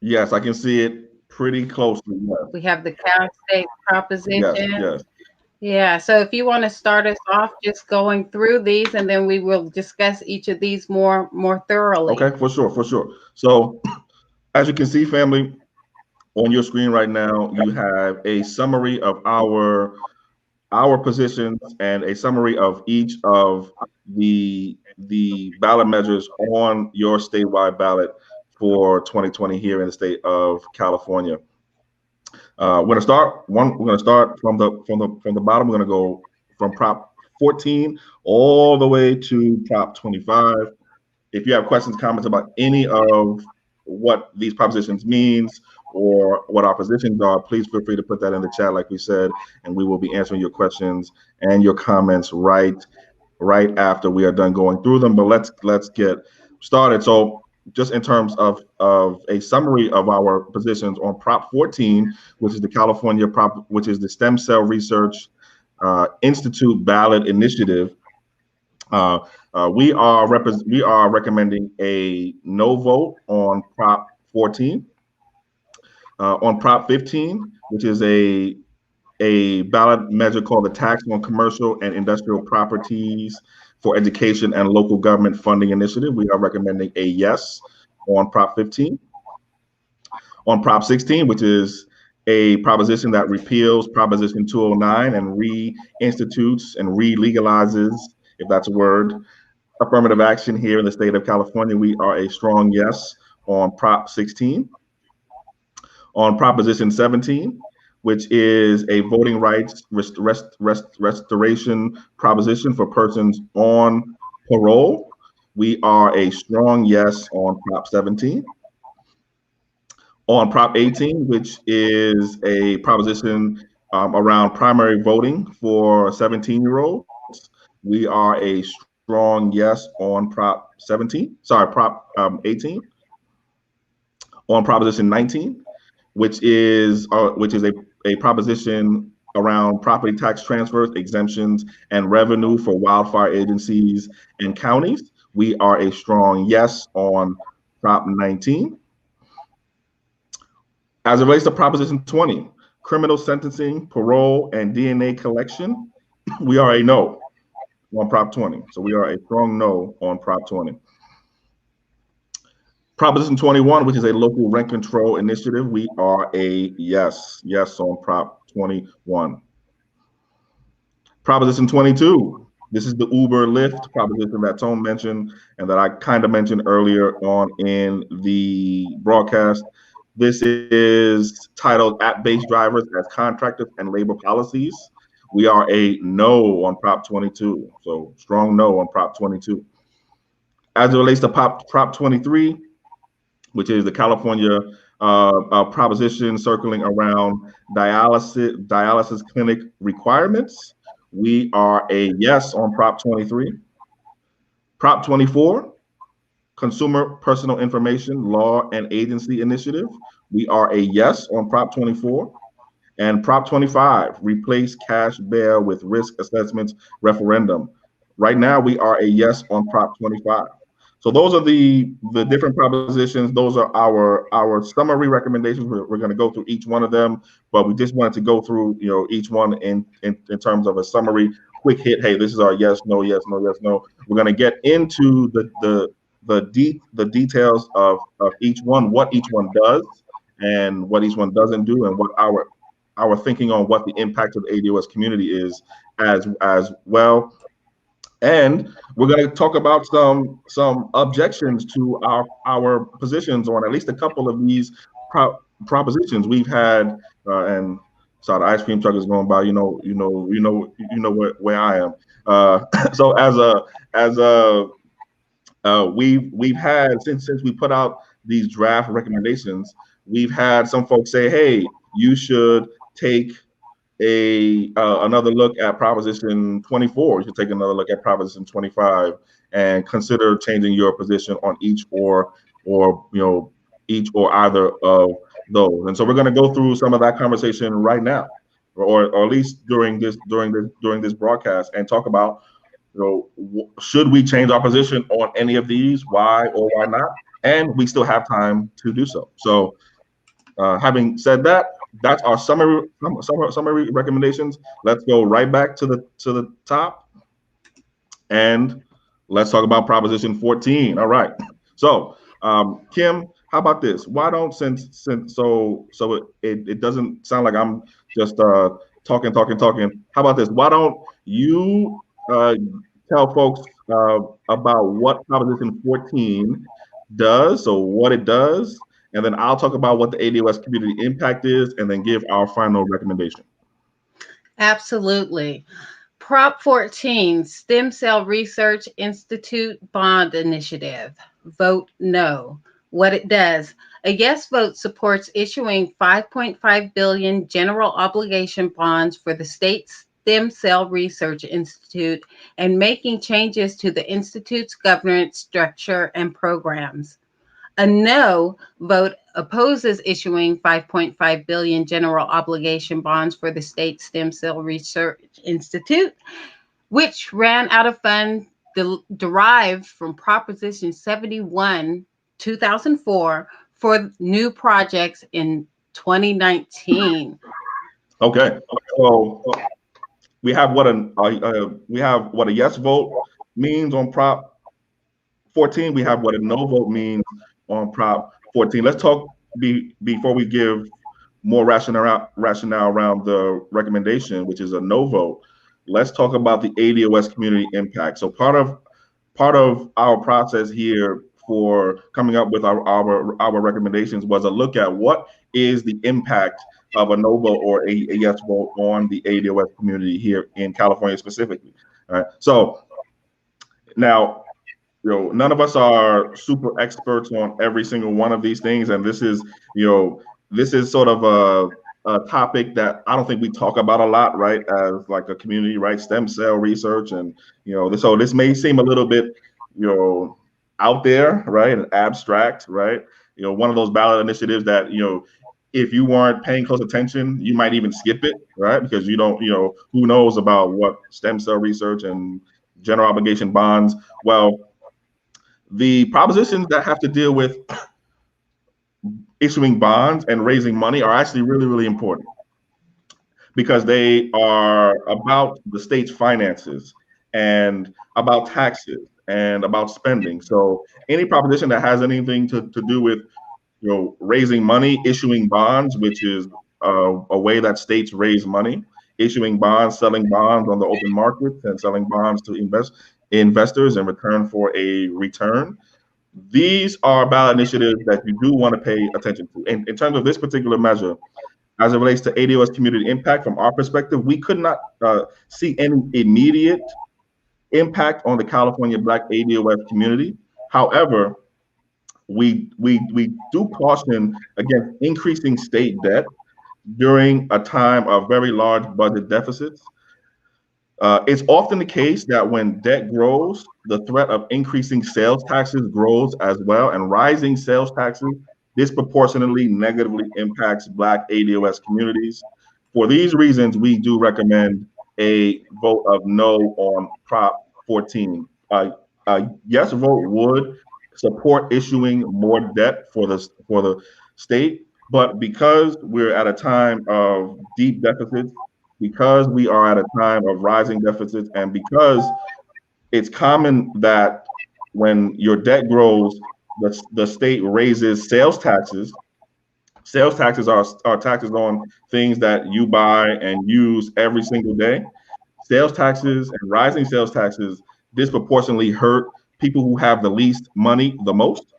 Yes, I can see it pretty closely. Yes. We have the Cal State proposition. Yes. Yeah, so if you want to start us off just going through these and then we will discuss each of these more thoroughly. Okay, for sure. So, as you can see, family, on your screen right now, you have a summary of our positions and a summary of each of the ballot measures on your statewide ballot for 2020 here in the state of California. We're going to start from the bottom. We're going to go from Prop 14 all the way to Prop 25. If you have questions, comments about any of what these propositions means or what our positions are, please feel free to put that in the chat, like we said, and we will be answering your questions and your comments right after we are done going through them. But let's get started. So just in terms of a summary of our positions on Prop 14, which is the California which is the Stem Cell Research Institute ballot initiative. We are recommending a no vote on Prop 14. On Prop 15, which is a ballot measure called the Tax on Commercial and Industrial Properties for Education and Local Government Funding Initiative, we are recommending a yes on Prop 15. On Prop 16, which is a proposition that repeals Proposition 209 and reinstitutes and re-legalizes, if that's a word, affirmative action here in the state of California, we are a strong yes on Prop 16. On Proposition 17, which is a voting rights restoration proposition for persons on parole, we are a strong yes on Prop 17. On Prop 18, which is a proposition around primary voting for 17-year-olds. We are a strong yes on Prop 17. Sorry, Prop 18. On Proposition 19, which is a proposition around property tax transfers, exemptions, and revenue for wildfire agencies and counties. We are a strong yes on Prop 19. As it relates to Proposition 20, criminal sentencing, parole, and DNA collection, we are a no on Prop 20. So we are a strong no on Prop 20. Proposition 21, which is a local rent control initiative, we are a yes on Prop 21. Proposition 22, this is the Uber Lyft proposition that Tone mentioned and that I kind of mentioned earlier on in the broadcast. This is titled App-Based Drivers as Contractors and Labor Policies. We are a no on Prop 22, so strong no on Prop 22. As it relates to Prop 23, which is the California proposition circling around dialysis clinic requirements, we are a yes on Prop 23. Prop 24, Consumer Personal Information Law and Agency Initiative, we are a yes on Prop 24. And Prop 25, Replace Cash Bail with Risk Assessments Referendum. Right now, we are a yes on Prop 25. So those are the different propositions. Those are our summary recommendations. We're going to go through each one of them, but we just wanted to go through each one in terms of a summary, quick hit. Hey, this is our yes, no, yes, no, yes, no. We're going to get into the details of each one, what each one does, and what each one doesn't do, and what our thinking on what the impact of the ADOS community is as well. And we're going to talk about some objections to our positions on at least a couple of these propositions. We've had and sorry, the ice cream truck is going by. You know where I am. So we've had since we put out these draft recommendations, we've had some folks say, hey, you should take another look at Proposition 24. You should take another look at Proposition 25 and consider changing your position on each or either of those. And so we're going to go through some of that conversation right now, or at least during this broadcast, and talk about should we change our position on any of these, why or why not, and we still have time to do so. So having said that, that's our summary recommendations. Let's go right back to the top, and let's talk about Proposition 14. All right. So Kim, how about this? Why don't since it doesn't sound like I'm just talking. How about this? Why don't you tell folks about what Proposition 14 does, so what it does, and then I'll talk about what the ADOS community impact is, and then give our final recommendation. Absolutely. Prop 14, Stem Cell Research Institute Bond Initiative. Vote no. What it does: a yes vote supports issuing $5.5 billion general obligation bonds for the state's Stem Cell Research Institute and making changes to the institute's governance structure and programs. A no vote opposes issuing $5.5 billion general obligation bonds for the state Stem Cell Research Institute, which ran out of funds derived from Proposition 71, 2004, for new projects in 2019. Okay, so we have what a yes vote means on Prop 14. We have what a no vote means on Prop 14. Let's talk before we give more rationale around the recommendation, which is a no vote. Let's talk about the ADOS community impact. So part of our process here for coming up with our recommendations was a look at what is the impact of a no vote or a yes vote on the ADOS community here in California specifically. All right. So now, none of us are super experts on every single one of these things, and this is sort of a topic that I don't think we talk about a lot, right? As like a community, right? Stem cell research, and so this may seem a little bit, out there, right, and abstract, right? One of those ballot initiatives that if you weren't paying close attention, you might even skip it, right? Because you don't, who knows about what stem cell research and general obligation bonds. Well, the propositions that have to deal with issuing bonds and raising money are actually really, really important because they are about the state's finances and about taxes and about spending. So any proposition that has anything to do with raising money, issuing bonds, which is a way that states raise money, issuing bonds, selling bonds on the open market, and selling bonds to investors in return for a return. These are ballot initiatives that you do want to pay attention to. And in terms of this particular measure, as it relates to ADOS community impact, from our perspective, we could not see any immediate impact on the California Black ADOS community. However, we do caution against increasing state debt during a time of very large budget deficits. It's often the case that when debt grows, the threat of increasing sales taxes grows as well, and rising sales taxes disproportionately negatively impacts Black ADOS communities. For these reasons, we do recommend a vote of no on Prop 14. Yes vote would support issuing more debt for the state, but because we're at a time of deep deficits, because we are at a time of rising deficits, and because it's common that when your debt grows, the state raises sales taxes. Sales taxes are taxes on things that you buy and use every single day. Sales taxes and rising sales taxes disproportionately hurt people who have the least money the most.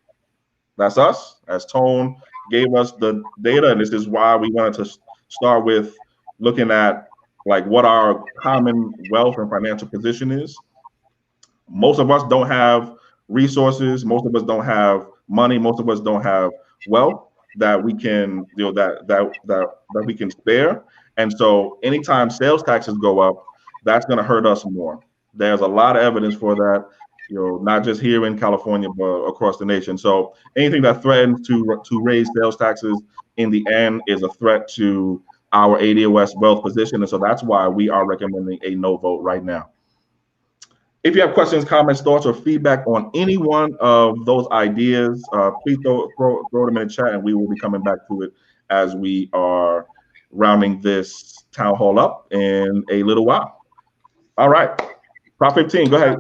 That's us, as Tone gave us the data, and this is why we wanted to start with looking at like what our common wealth and financial position is. Most of us don't have resources. Most of us don't have money. Most of us don't have wealth that we can, that we can spare. And so, anytime sales taxes go up, that's going to hurt us more. There's a lot of evidence for that, not just here in California, but across the nation. So, anything that threatens to raise sales taxes in the end is a threat to our ADOS wealth position. And so that's why we are recommending a no vote right now. If you have questions, comments, thoughts, or feedback on any one of those ideas, please throw them in the chat, and we will be coming back to it as we are rounding this town hall up in a little while. All right, Prop 15, go ahead,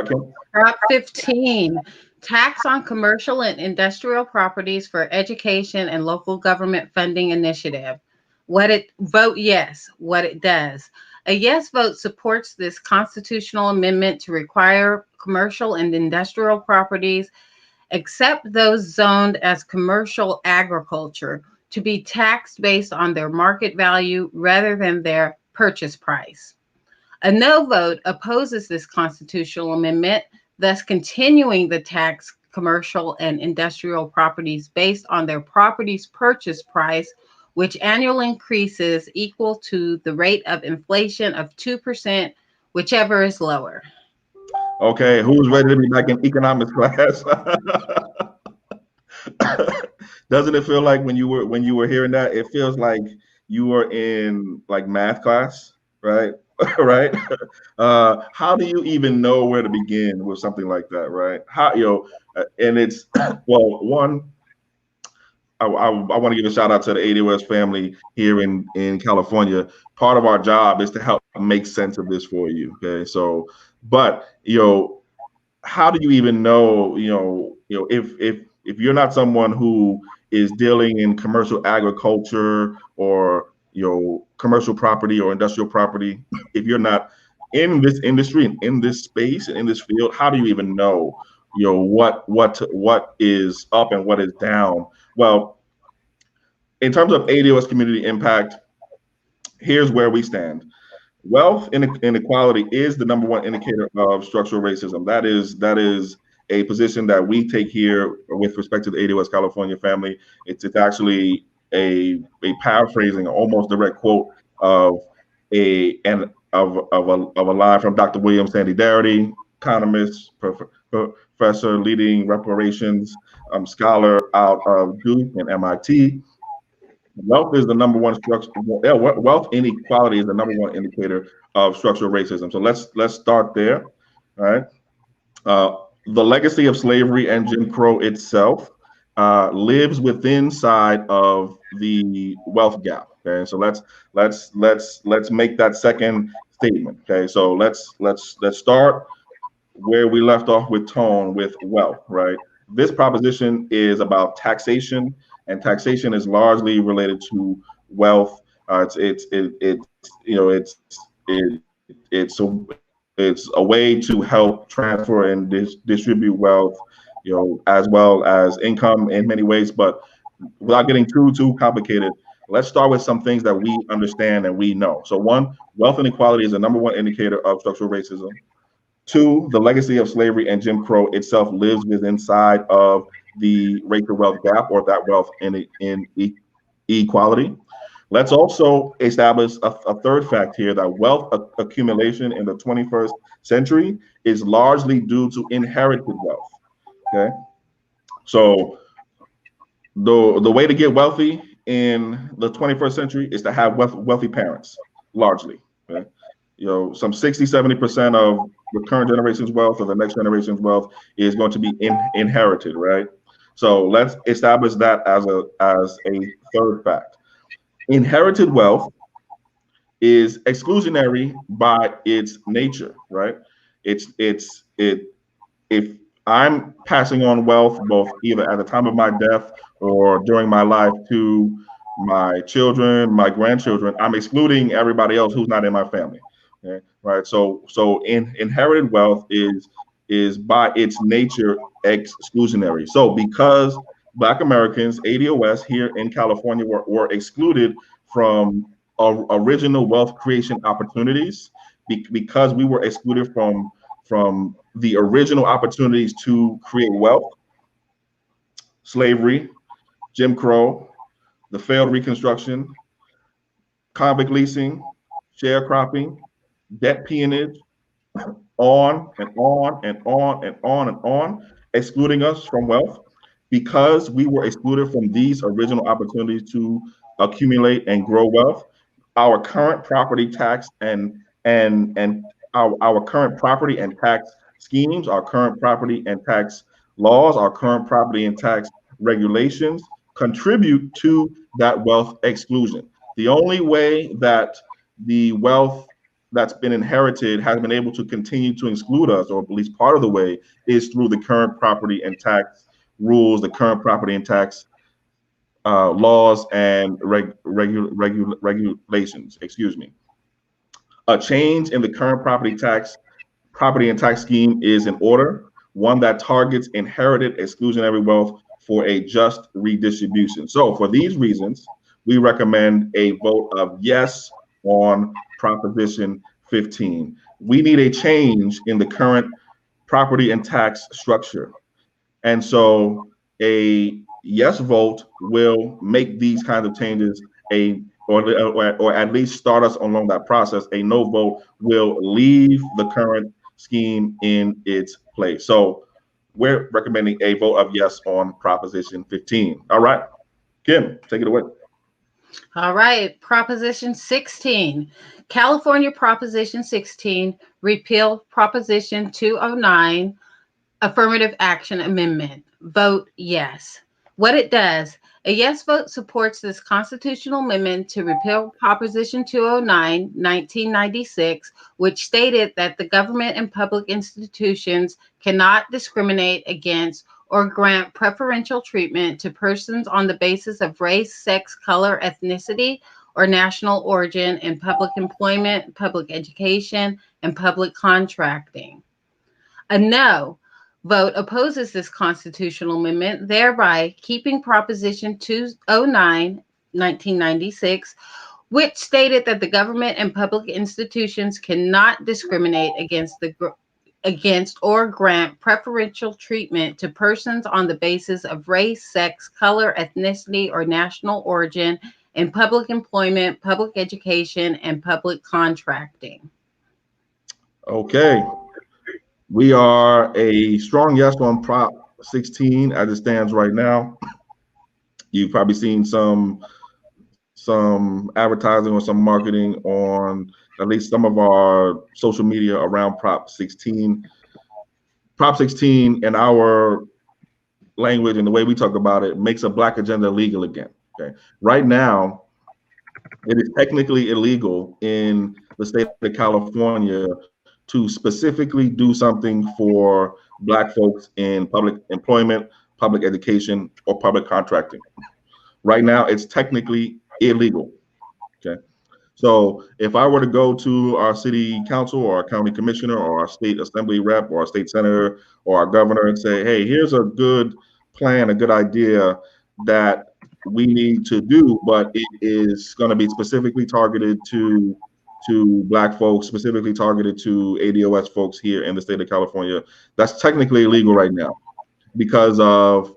Kim. Prop 15, tax on commercial and industrial properties for education and local government funding initiative. Vote yes, what it does. A yes vote supports this constitutional amendment to require commercial and industrial properties, except those zoned as commercial agriculture, to be taxed based on their market value rather than their purchase price. A no vote opposes this constitutional amendment, thus continuing the tax commercial and industrial properties based on their property's purchase price, which annual increases equal to the rate of inflation of 2%, whichever is lower. Okay, who's ready to be back in economics class? Doesn't it feel like when you were hearing that, it feels like you were in like math class, right? Right? How do you even know where to begin with something like that, right? How, and it's, well, one, I want to give a shout out to the ADOS family here in California. Part of our job is to help make sense of this for you. Okay, so, but how do you even know? If you're not someone who is dealing in commercial agriculture or commercial property or industrial property, if you're not in this industry and in this space and in this field, how do you even know what is up and what is down? Well, in terms of ADOS community impact, here's where we stand. Wealth inequality is the number one indicator of structural racism. That is a position that we take here with respect to the ADOS California family. It's actually a paraphrasing, almost direct quote of a line from Dr. William Sandy Darity, economist, professor, leading reparations scholar out of Duke and MIT. Wealth is the number one structure. Wealth inequality is the number one indicator of structural racism. So let's start there. All right. The legacy of slavery and Jim Crow itself lives within side of the wealth gap. Okay, so let's make that second statement. Okay, so let's start where we left off with Tone with wealth. Right, this proposition is about taxation, and taxation is largely related to wealth. It's a way to help transfer and distribute wealth, as well as income in many ways. But without getting too complicated, let's start with some things that we understand and we know. So one, wealth inequality is the number one indicator of structural racism. Two, the legacy of slavery and Jim Crow itself lives within inside of the racial wealth gap, or that wealth inequality. Let's also establish a third fact here, that wealth accumulation in the 21st century is largely due to inherited wealth. Okay, so the way to get wealthy in the 21st century is to have wealthy parents, largely. Okay? Some 60-70% of the current generation's wealth or the next generation's wealth is going to be inherited, right? So let's establish that as a third fact. Inherited wealth is exclusionary by its nature, right? If I'm passing on wealth both either at the time of my death or during my life to my children, my grandchildren, I'm excluding everybody else who's not in my family. Okay? Right. So inherited wealth is by its nature exclusionary. So because Black Americans, ADOS here in California, were excluded from original wealth creation opportunities, because we were excluded from the original opportunities to create wealth. Slavery, Jim Crow, the failed Reconstruction, convict leasing, sharecropping, debt peonage, on and on and on and on and on, excluding us from wealth. Because we were excluded from these original opportunities to accumulate and grow wealth, our current property tax and our current property and tax schemes, our current property and tax laws, our current property and tax regulations contribute to that wealth exclusion. The only way that the wealth that's been inherited has been able to continue to exclude us, or at least part of the way, is through the current property and tax rules, the current property and tax laws and regulations. Excuse me. A change in the current property and tax scheme is in order, one that targets inherited exclusionary wealth for a just redistribution. So for these reasons, we recommend a vote of yes on Proposition 15. We need a change in the current property and tax structure. And so a yes vote will make these kinds of changes, or at least start us along that process. A no vote will leave the current scheme in its place. So we're recommending a vote of yes on Proposition 15. All right, Kim, take it away. All right, Proposition 16. California Proposition 16 repealed Proposition 209 Affirmative Action Amendment. Vote yes. What it does, a yes vote supports this constitutional amendment to repeal Proposition 209, 1996, which stated that the government and public institutions cannot discriminate against or grant preferential treatment to persons on the basis of race, sex, color, ethnicity, or national origin in public employment, public education, and public contracting. A no vote opposes this constitutional amendment, thereby keeping Proposition 209, 1996, which stated that the government and public institutions cannot discriminate against the against or grant preferential treatment to persons on the basis of race, sex, color, ethnicity, or national origin in public employment, public education, and public contracting. Okay. We are a strong yes on Prop 16 as it stands right now. You've probably seen some advertising or some marketing on at least some of our social media around Prop 16. Prop 16 in our language and the way we talk about it makes a Black agenda legal again. Okay. Right now, it is technically illegal in the state of California to specifically do something for Black folks in public employment, public education, or public contracting. Right now, it's technically illegal. Okay. So if I were to go to our city council or our county commissioner or our state assembly rep or our state senator or our governor and say, hey, here's a good plan, a good idea that we need to do, but it is going to be specifically targeted to Black folks, specifically targeted to ADOS folks here in the state of California, that's technically illegal right now because of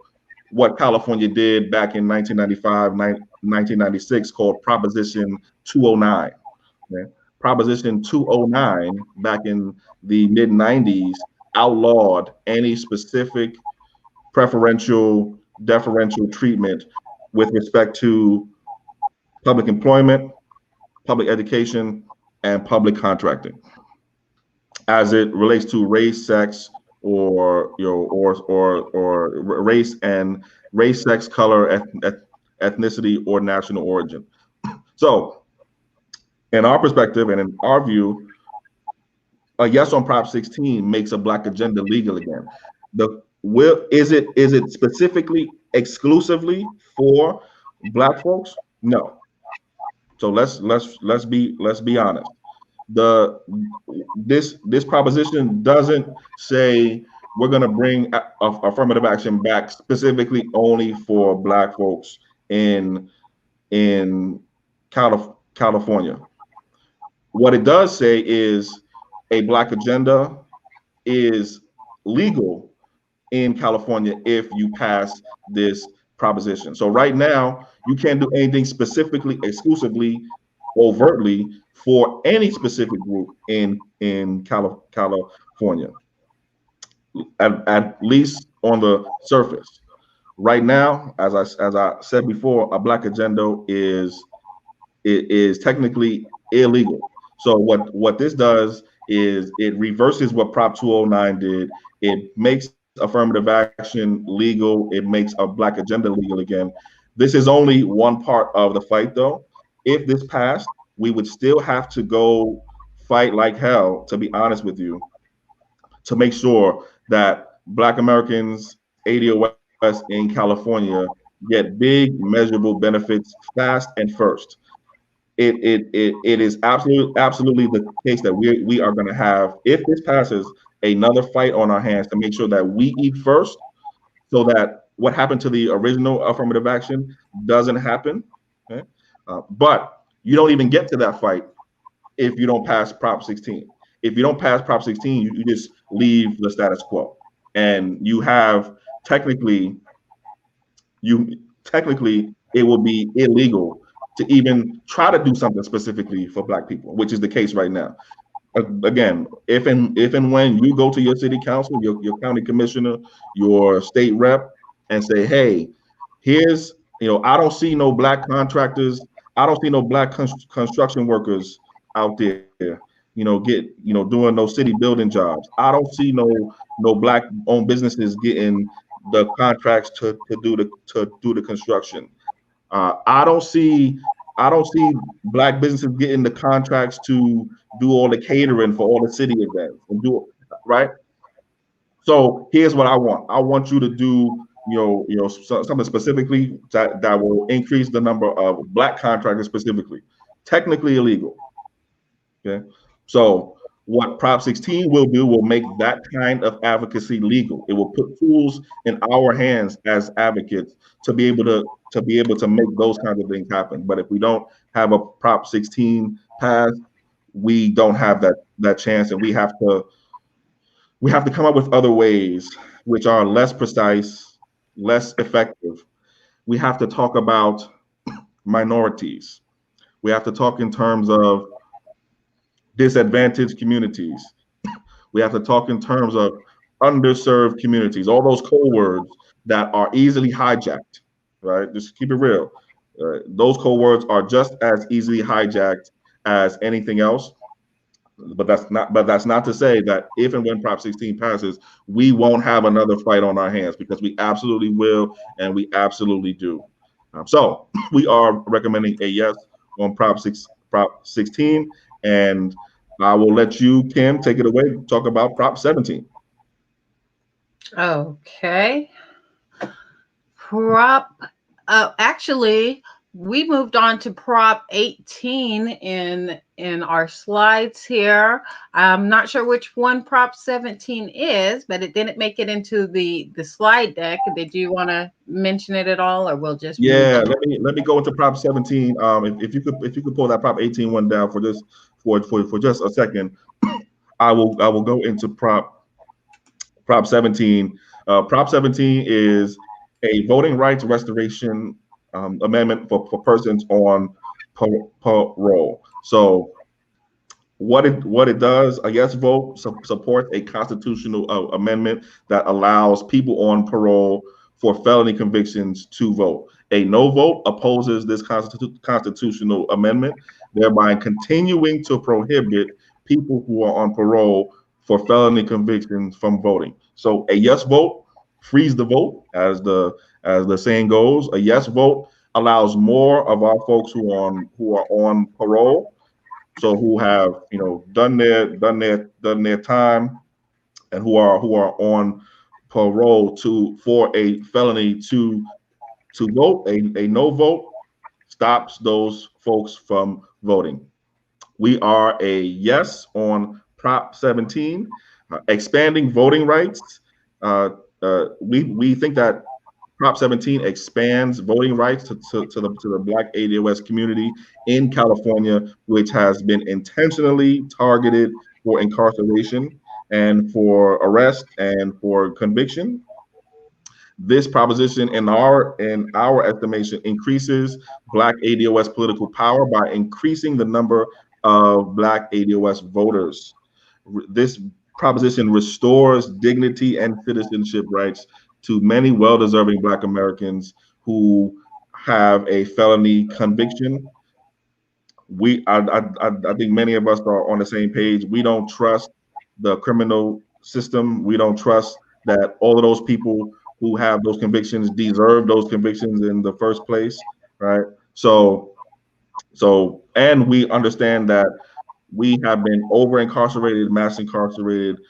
what California did back in 1995, 1996 called Proposition 209. Okay? Proposition 209 back in the mid 90s outlawed any specific preferential, deferential treatment with respect to public employment, public education, and public contracting as it relates to race, sex, or race and race, sex, color, ethnicity, or national origin. So, in our perspective and in our view, a yes on Prop 16 makes a Black agenda legal again. Is it specifically exclusively for Black folks? No. So let's be honest. This proposition doesn't say we're going to bring affirmative action back specifically only for Black folks in California. What it does say is a Black agenda is legal in California if you pass this proposition. So right now, you can't do anything specifically, exclusively, overtly for any specific group in California, at least on the surface. Right now, as I said before, a Black agenda is technically illegal. So what this does is it reverses what Prop 209 did. It makes affirmative action legal. It makes a Black agenda legal again. This is only one part of the fight, though. If this passed, we would still have to go fight like hell, to be honest with you, to make sure that Black Americans, ADOS in California, get big, measurable benefits fast and first. It is absolutely the case that we are going to have, if this passes, another fight on our hands to make sure that we eat first, so that what happened to the original affirmative action doesn't happen. Okay? But you don't even get to that fight if you don't pass Prop 16. If you don't pass Prop 16, you just leave the status quo, and you have technically it will be illegal to even try to do something specifically for Black people, which is the case right now. Again, if and when you go to your city council, your county commissioner, your state rep, and say, hey, here's, I don't see no Black contractors, I don't see no Black construction workers out there, doing those city building jobs. I don't see no Black owned businesses getting the contracts to do the construction. I don't see Black businesses getting the contracts to do all the catering for all the city events and do it, right. So here's what I want. I want you to do, something specifically that will increase the number of Black contractors specifically. Technically illegal. Okay. So what Prop 16 will do will make that kind of advocacy legal. It will put tools in our hands as advocates to be able to make those kinds of things happen. But if we don't have a Prop 16 passed, we don't have that chance, and we have to we have to come up with other ways which are less precise, less effective. We have to talk about minorities. We have to talk in terms of disadvantaged communities. We have to talk in terms of underserved communities, all those code words that are easily hijacked, right? Just keep it real. Those code words are just as easily hijacked as anything else. But that's not to say that if and when Prop 16 passes, we won't have another fight on our hands, because we absolutely will, and we absolutely do. So we are recommending a yes on Prop 16, and I will let you, Kim, take it away. Talk about Prop 17. Okay. Prop, actually, we moved on to Prop 18 in our slides here. I'm not sure which one Prop 17 is, but it didn't make it into the slide deck. Did you want to mention it at all, or we'll just move Yeah, on? let me go into Prop 17. If you could pull that Prop 18 one down for just a second, I will go into Prop 17. Prop 17 is a voting rights restoration amendment for persons on parole. So what it does, a yes vote supports a constitutional amendment that allows people on parole for felony convictions to vote. A no vote opposes this constitutional amendment, thereby continuing to prohibit people who are on parole for felony convictions from voting. So a yes vote frees the vote, as the saying goes. A yes vote allows more of our folks who are on parole, so who have done their time, and who are on parole for a felony to vote. A no vote stops those folks from voting. We are a yes on Prop 17, expanding voting rights. We think that Prop 17 expands voting rights to the Black ADOS community in California, which has been intentionally targeted for incarceration and for arrest and for conviction. This proposition, in our estimation, increases Black ADOS political power by increasing the number of Black ADOS voters. This proposition restores dignity and citizenship rights to many well-deserving Black Americans who have a felony conviction. I think many of us are on the same page. We don't trust the criminal system. We don't trust that all of those people who have those convictions deserve those convictions in the first place, right? And we understand that we have been over incarcerated, mass incarcerated,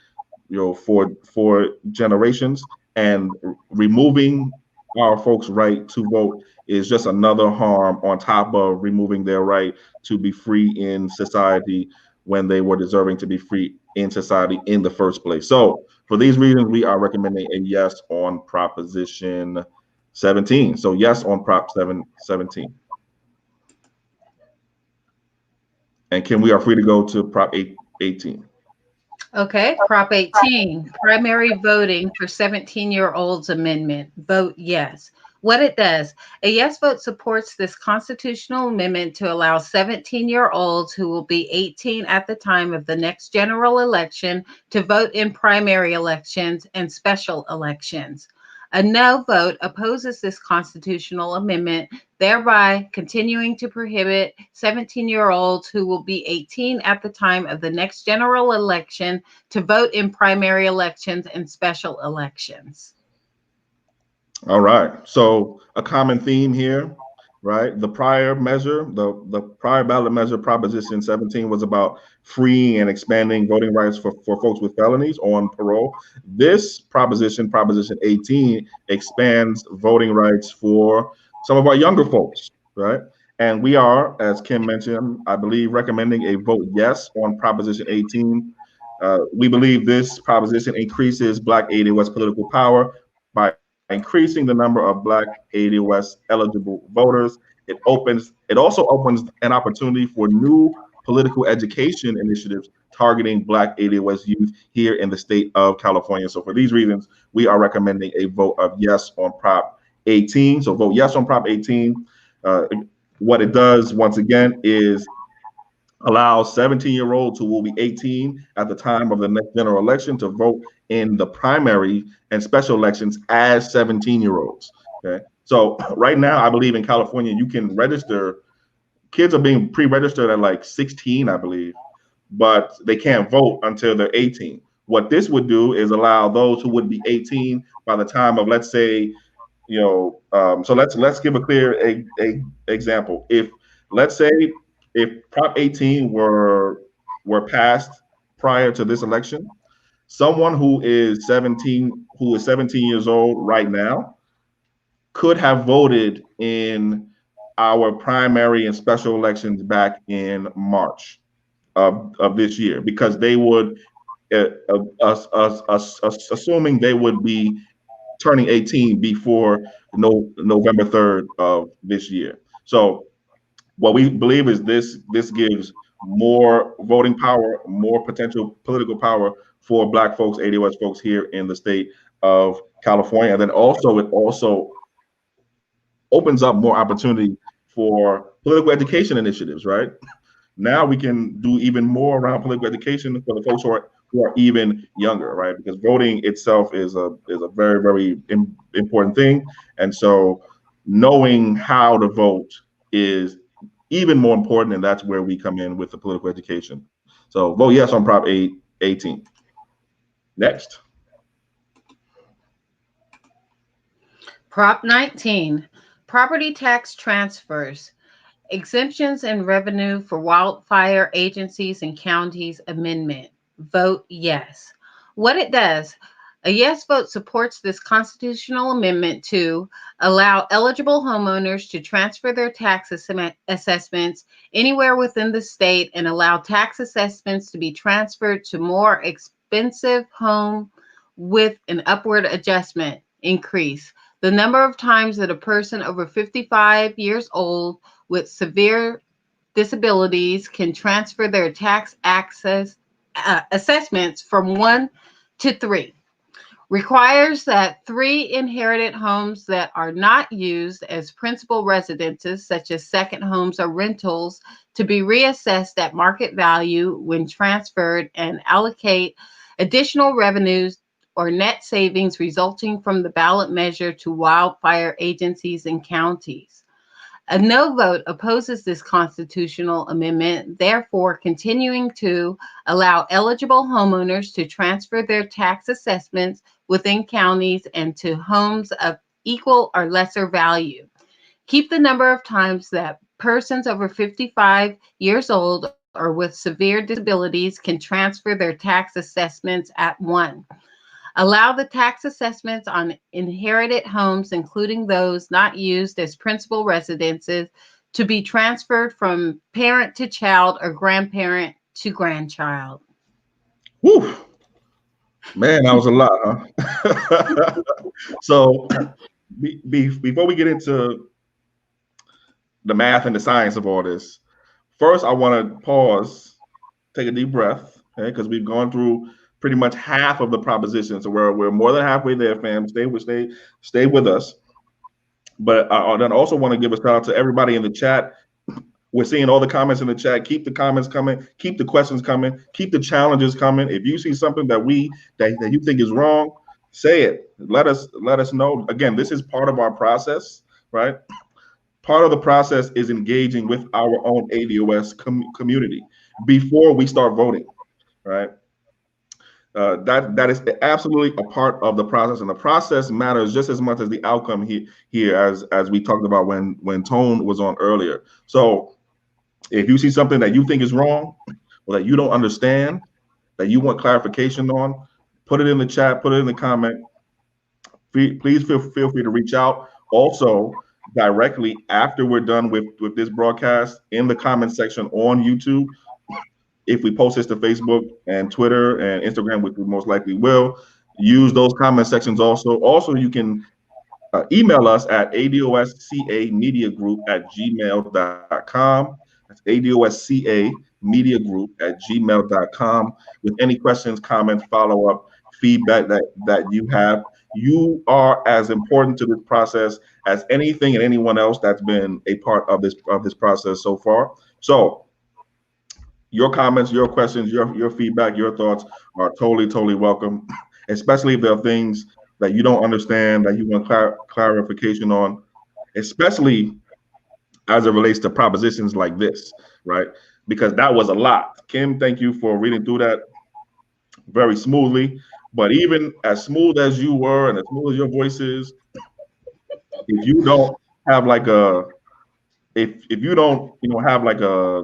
for generations, and removing our folks' right to vote is just another harm on top of removing their right to be free in society when they were deserving to be free in society in the first place. So for these reasons, we are recommending a yes on Proposition 17. So yes on Prop 17. And Kim, we are free to go to Prop 18. Okay, Prop 18, primary voting for 17-year-olds amendment. Vote yes. What it does, a yes vote supports this constitutional amendment to allow 17-year-olds who will be 18 at the time of the next general election to vote in primary elections and special elections. A no vote opposes this constitutional amendment, thereby continuing to prohibit 17-year-olds who will be 18 at the time of the next general election to vote in primary elections and special elections. All right. So a common theme here, right? The prior measure, the prior ballot measure, Proposition 17, was about freeing and expanding voting rights for folks with felonies on parole. This Proposition 18, expands voting rights for some of our younger folks, right? And we are, as Kim mentioned, I believe, recommending a vote yes on Proposition 18. We believe this proposition increases Black ADOS political power by increasing the number of Black ADOS eligible voters. It also opens an opportunity for new political education initiatives targeting Black ADOS youth here in the state of California. So for these reasons, we are recommending a vote of yes on Prop 18. So vote yes on Prop 18. What it does, once again, is allows 17-year-olds who will be 18 at the time of the next general election to vote in the primary and special elections as 17-year-olds. Okay, so right now, I believe in California, you can register. Kids are being pre-registered at like 16, I believe, but they can't vote until they're 18. What this would do is allow those who would be 18 by the time of, let's say, so let's give a clear example. If, let's say, if Prop 18 were passed prior to this election, someone who is 17 years old right now could have voted in our primary and special elections back in March of this year, because they would, assuming they would be turning 18 before November 3rd of this year. So what we believe is this gives more voting power, more potential political power for Black folks, ADOS folks here in the state of California. And then also it also opens up more opportunity for political education initiatives, right? Now we can do even more around political education for the folks who are even younger, right? Because voting itself is a very, very important thing. And so knowing how to vote is even more important, and that's where we come in with the political education. So vote yes on Prop 18. Next. Prop 19, property tax transfers, exemptions and revenue for wildfire agencies and counties amendment. Vote yes. What it does, a yes vote supports this constitutional amendment to allow eligible homeowners to transfer their tax assessments anywhere within the state and allow tax assessments to be transferred to more expensive home with an upward adjustment increase. The number of times that a person over 55 years old with severe disabilities can transfer their tax assessments from 1 to 3. Requires that 3 inherited homes that are not used as principal residences, such as second homes or rentals, to be reassessed at market value when transferred and allocate additional revenues or net savings resulting from the ballot measure to wildfire agencies and counties. A no vote opposes this constitutional amendment, therefore continuing to allow eligible homeowners to transfer their tax assessments within counties and to homes of equal or lesser value. Keep the number of times that persons over 55 years old or with severe disabilities can transfer their tax assessments at 1. Allow the tax assessments on inherited homes, including those not used as principal residences, to be transferred from parent to child or grandparent to grandchild. Whew. Man, that was a lot, huh? So before we get into the math and the science of all this, first I want to pause, take a deep breath, okay? Because we've gone through pretty much half of the proposition, so we're more than halfway there, fam. Stay with us. But I then also want to give a shout out to everybody in the chat. We're seeing all the comments in the chat. Keep the comments coming. Keep the questions coming. Keep the challenges coming. If you see something that you think is wrong, say it. Let us know. Again, this is part of our process, right? Part of the process is engaging with our own ADOS community before we start voting, right? That is absolutely a part of the process, and the process matters just as much as the outcome here as we talked about when Tone was on earlier. So if you see something that you think is wrong or that you don't understand, that you want clarification on, put it in the chat, put it in the comment. Please feel free to reach out. Also, directly after we're done with this broadcast, in the comment section on YouTube, if we post this to Facebook and Twitter and Instagram, which we most likely will, use those comment sections also. Also, you can email us at adoscamediagroup@gmail.com. ADOSCA Media Group at gmail.com with any questions, comments, follow-up, feedback that you have. You are as important to this process as anything and anyone else that's been a part of this process so far. So your comments, your questions, your feedback, your thoughts are totally welcome, especially if there are things that you don't understand that you want clarification on, especially as it relates to propositions like this, right? Because that was a lot. Kim, thank you for reading through that very smoothly. But even as smooth as you were and as smooth as your voice is, if you don't have like if you don't have like a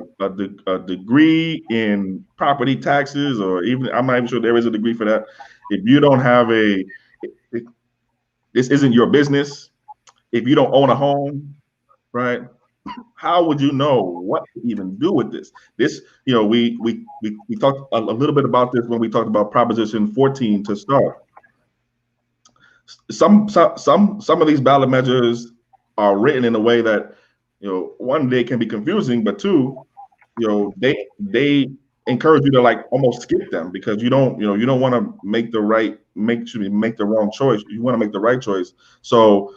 degree in property taxes, or even, I'm not even sure there is a degree for that. If you don't have this isn't your business. If you don't own a home, right? How would you know what to even do with this? This, we talked a little bit about this when we talked about Proposition 14 to start. Some of these ballot measures are written in a way that, one, they can be confusing, but two, they encourage you to like almost skip them because you don't want to make the wrong choice. You want to make the right choice. So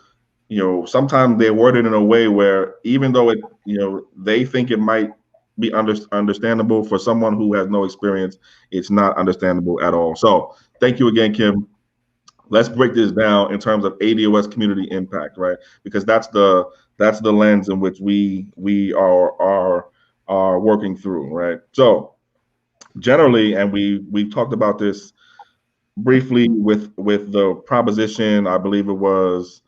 sometimes they're worded in a way where even though they think it might be understandable for someone who has no experience, it's not understandable at all. So thank you again, Kim. Let's break this down in terms of ADOS community impact, right? Because that's the lens in which we are working through, right? So generally, and we talked about this briefly with the proposition, I believe it was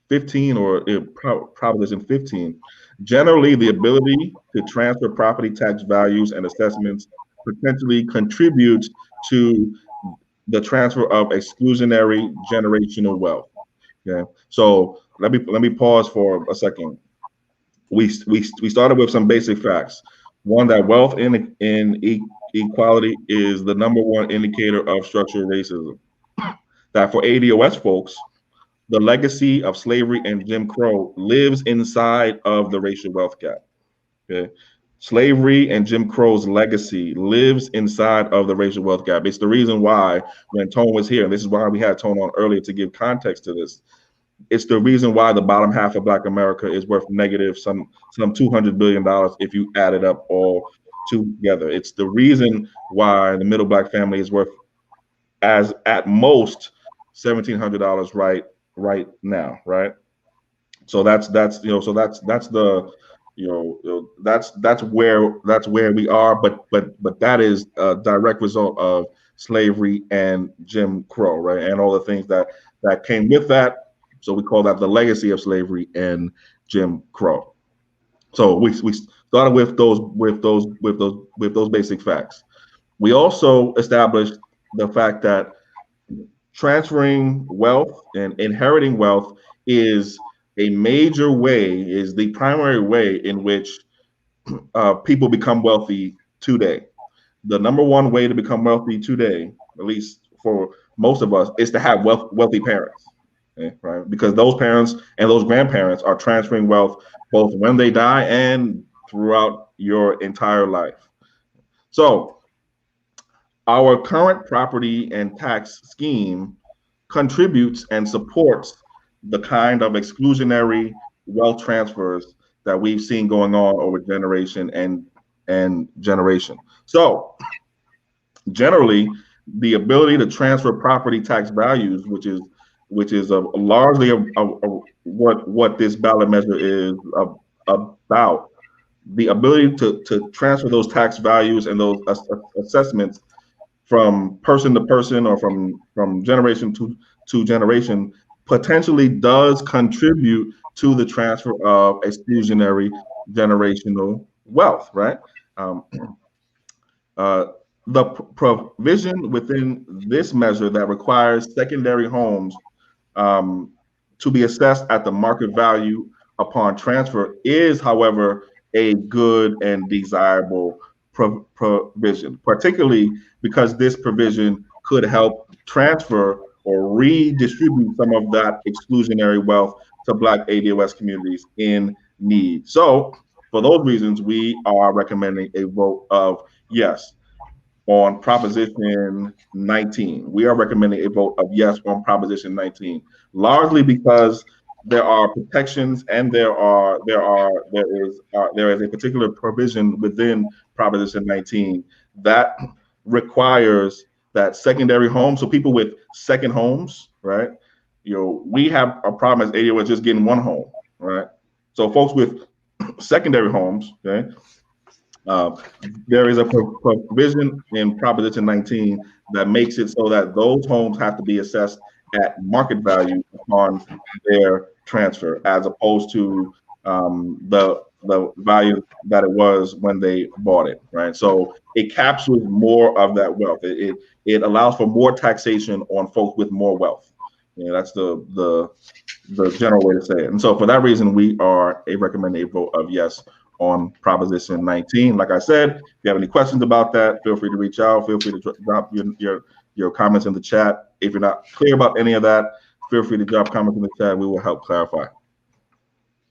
15 or Proposition 15. Generally, the ability to transfer property tax values and assessments potentially contributes to the transfer of exclusionary generational wealth. Okay, so let me pause for a second. We started with some basic facts. One, that wealth inequality is the #1 indicator of structural racism. That for ADOS folks, the legacy of slavery and Jim Crow lives inside of the racial wealth gap. Okay. Slavery and Jim Crow's legacy lives inside of the racial wealth gap. It's the reason why when Tone was here, and this is why we had Tone on earlier to give context to this, it's the reason why the bottom half of Black America is worth negative some $200 billion if you add it up all together. It's the reason why the middle Black family is worth as at most $1,700 right now, right? So that's the that's where we are, but that is a direct result of slavery and Jim Crow, right? And all the things that came with that. So we call that the legacy of slavery and Jim Crow. So we started with those basic facts. We also established the fact that transferring wealth and inheriting wealth is the primary way in which people become wealthy today. The #1 way to become wealthy today, at least for most of us, is to have wealthy parents, okay, right? Because those parents and those grandparents are transferring wealth both when they die and throughout your entire life. So our current property and tax scheme contributes and supports the kind of exclusionary wealth transfers that we've seen going on over generation and generation. So generally, the ability to transfer property tax values, which is largely what this ballot measure is about, the ability to transfer those tax values and those assessments from person to person or from generation to generation potentially does contribute to the transfer of exclusionary generational wealth, right? The provision within this measure that requires secondary homes to be assessed at the market value upon transfer is, however, a good and desirable provision, particularly because this provision could help transfer or redistribute some of that exclusionary wealth to Black ADOS communities in need. So for those reasons, we are recommending a vote of yes on Proposition 19. We are recommending a vote of yes on Proposition 19, largely because there are protections and there is a particular provision within Proposition 19 that requires that secondary homes, so people with second homes, right? We have a problem as ADOS just getting one home, right? So folks with secondary homes, okay, there is a provision in Proposition 19 that makes it so that those homes have to be assessed at market value upon their transfer, as opposed to the value that it was when they bought it, right? So it captures more of that wealth. It allows for more taxation on folks with more wealth. That's the general way to say it. And so for that reason, we are recommending a vote of yes on Proposition 19. Like I said, if you have any questions about that, feel free to reach out. Feel free to drop your comments in the chat. If you're not clear about any of that, feel free to drop comments in the chat. We will help clarify.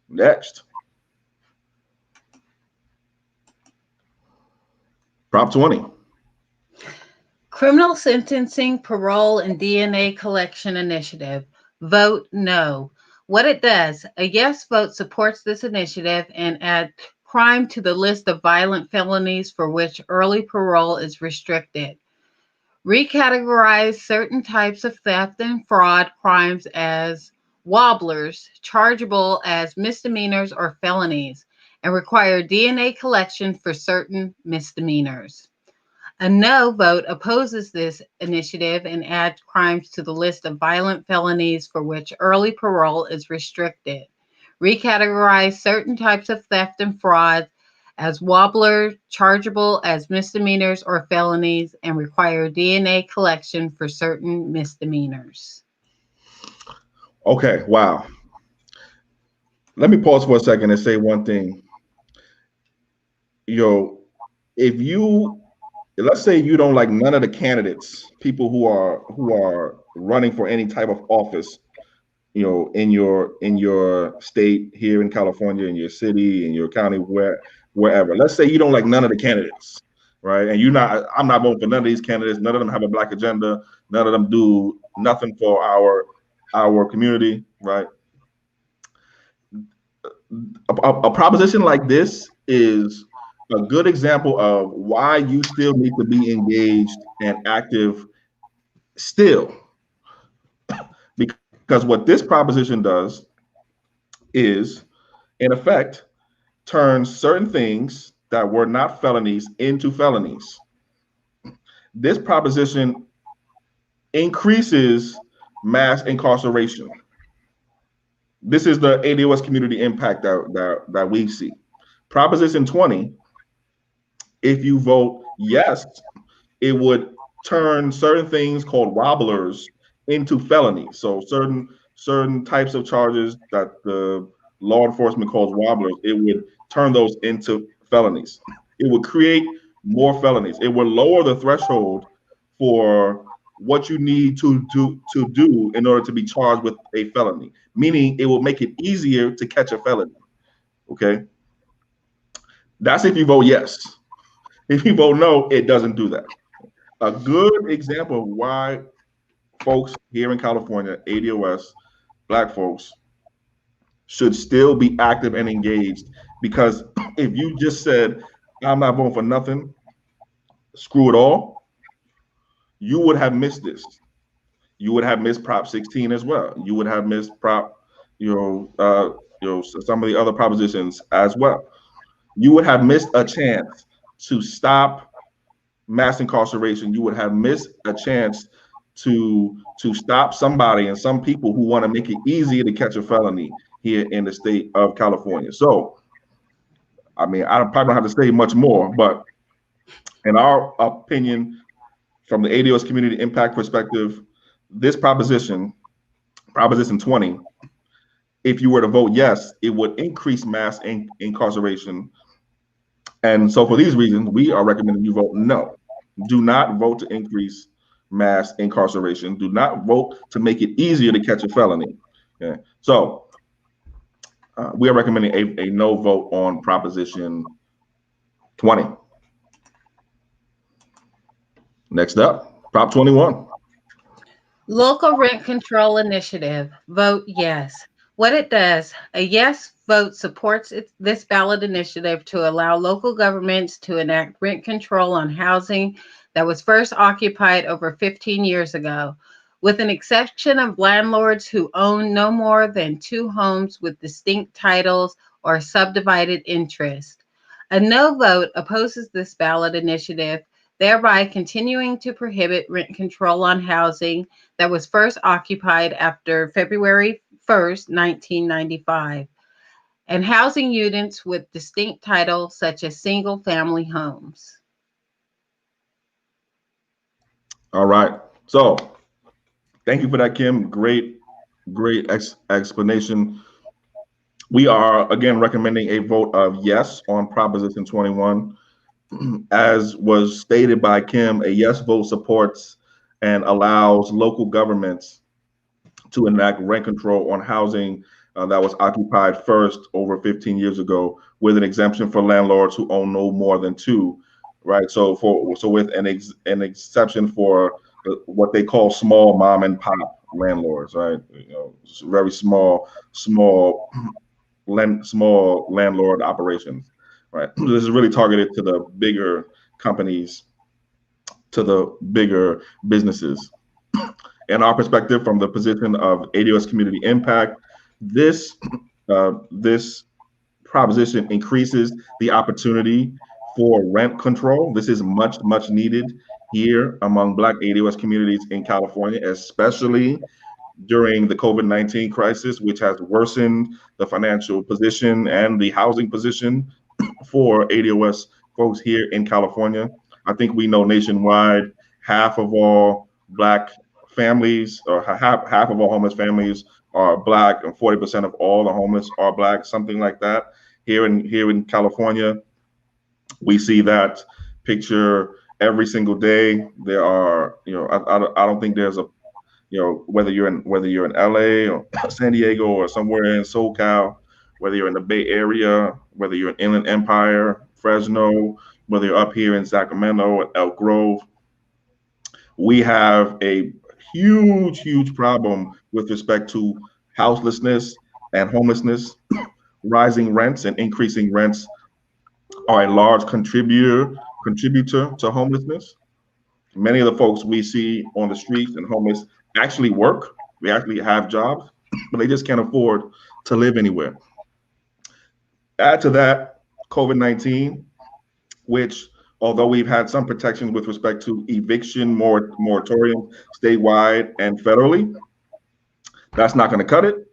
Next. Prop 20. Criminal Sentencing, Parole, and DNA Collection Initiative. Vote no. What it does, a yes vote supports this initiative and adds crime to the list of violent felonies for which early parole is restricted. Recategorize certain types of theft and fraud crimes as wobblers, chargeable as misdemeanors or felonies, and require DNA collection for certain misdemeanors. A no vote opposes this initiative and adds crimes to the list of violent felonies for which early parole is restricted. Recategorize certain types of theft and fraud as wobbler, chargeable as misdemeanors or felonies, and require DNA collection for certain misdemeanors. Okay, wow. Let me pause for a second and say one thing. Let's say you don't like none of the candidates, people who are running for any type of office, in your state here in California, in your city, in your county, wherever. Let's say you don't like none of the candidates, right? And I'm not voting for none of these candidates. None of them have a black agenda. None of them do nothing for our community, right? A proposition like this is a good example of why you still need to be engaged and active still. Because what this proposition does is, in effect, turn certain things that were not felonies into felonies. This proposition increases mass incarceration. This is the ADOS community impact that we see. Proposition 20, if you vote yes, it would turn certain things called wobblers into felonies. So certain types of charges that the law enforcement calls wobblers, it would turn those into felonies. It would create more felonies. It would lower the threshold for what you need to do in order to be charged with a felony, meaning it will make it easier to catch a felony. Okay, that's if you vote yes. If you vote no, it doesn't do that. A good example of why folks here in California, ADOS, Black folks, should still be active and engaged, because if you just said, I'm not voting for nothing, screw it all, you would have missed this. You would have missed Prop 16 as well. You would have missed some of the other propositions as well. You would have missed a chance to stop mass incarceration. You would have missed a chance to stop somebody and some people who want to make it easier to catch a felony here in the state of California. So, I mean, I probably don't have to say much more, but in our opinion, from the ADOS community impact perspective, this proposition 20, if you were to vote yes, it would increase mass incarceration. And so for these reasons, we are recommending you vote no. Do not vote to increase mass incarceration. Do not vote to make it easier to catch a felony. Okay. So We are recommending a no vote on Proposition 20. Next up, Prop 21. Local Rent Control Initiative. Vote yes. What it does, a yes vote supports this ballot initiative to allow local governments to enact rent control on housing that was first occupied over 15 years ago, with an exception of landlords who own no more than 2 homes with distinct titles or subdivided interest. A no vote opposes this ballot initiative, thereby continuing to prohibit rent control on housing that was first occupied after February 1st, 1995, and housing units with distinct titles such as single family homes. All right. So thank you for that, Kim. Great explanation. We are again recommending a vote of yes on Proposition 21. As was stated by Kim, a yes vote supports and allows local governments to enact rent control on housing that was occupied first over 15 years ago, with an exemption for landlords who own no more than 2, right? So with an exception for what they call small mom and pop landlords, right? Very small landlord operations, right? This is really targeted to the bigger companies, to the bigger businesses. In our perspective, from the position of ADOS community impact, this proposition increases the opportunity for rent control. This is much needed here among Black ADOS communities in California, especially during the COVID-19 crisis, which has worsened the financial position and the housing position for ADOS folks here in California. I think we know nationwide, half of all Black families, or half of all homeless families are Black, and 40% of all the homeless are Black, something like that. Here in California, we see that picture every single day. There are, I don't think there's a, whether you're in LA or San Diego or somewhere in SoCal, whether you're in the Bay Area, whether you're in Inland Empire, Fresno, whether you're up here in Sacramento, Elk Grove, we have a huge problem with respect to houselessness and homelessness. Rising rents and increasing rents are a large contributor to homelessness. Many of the folks we see on the streets and homeless actually work. They actually have jobs, but they just can't afford to live anywhere. Add to that COVID-19, which, although we've had some protections with respect to eviction moratorium statewide and federally, that's not going to cut it.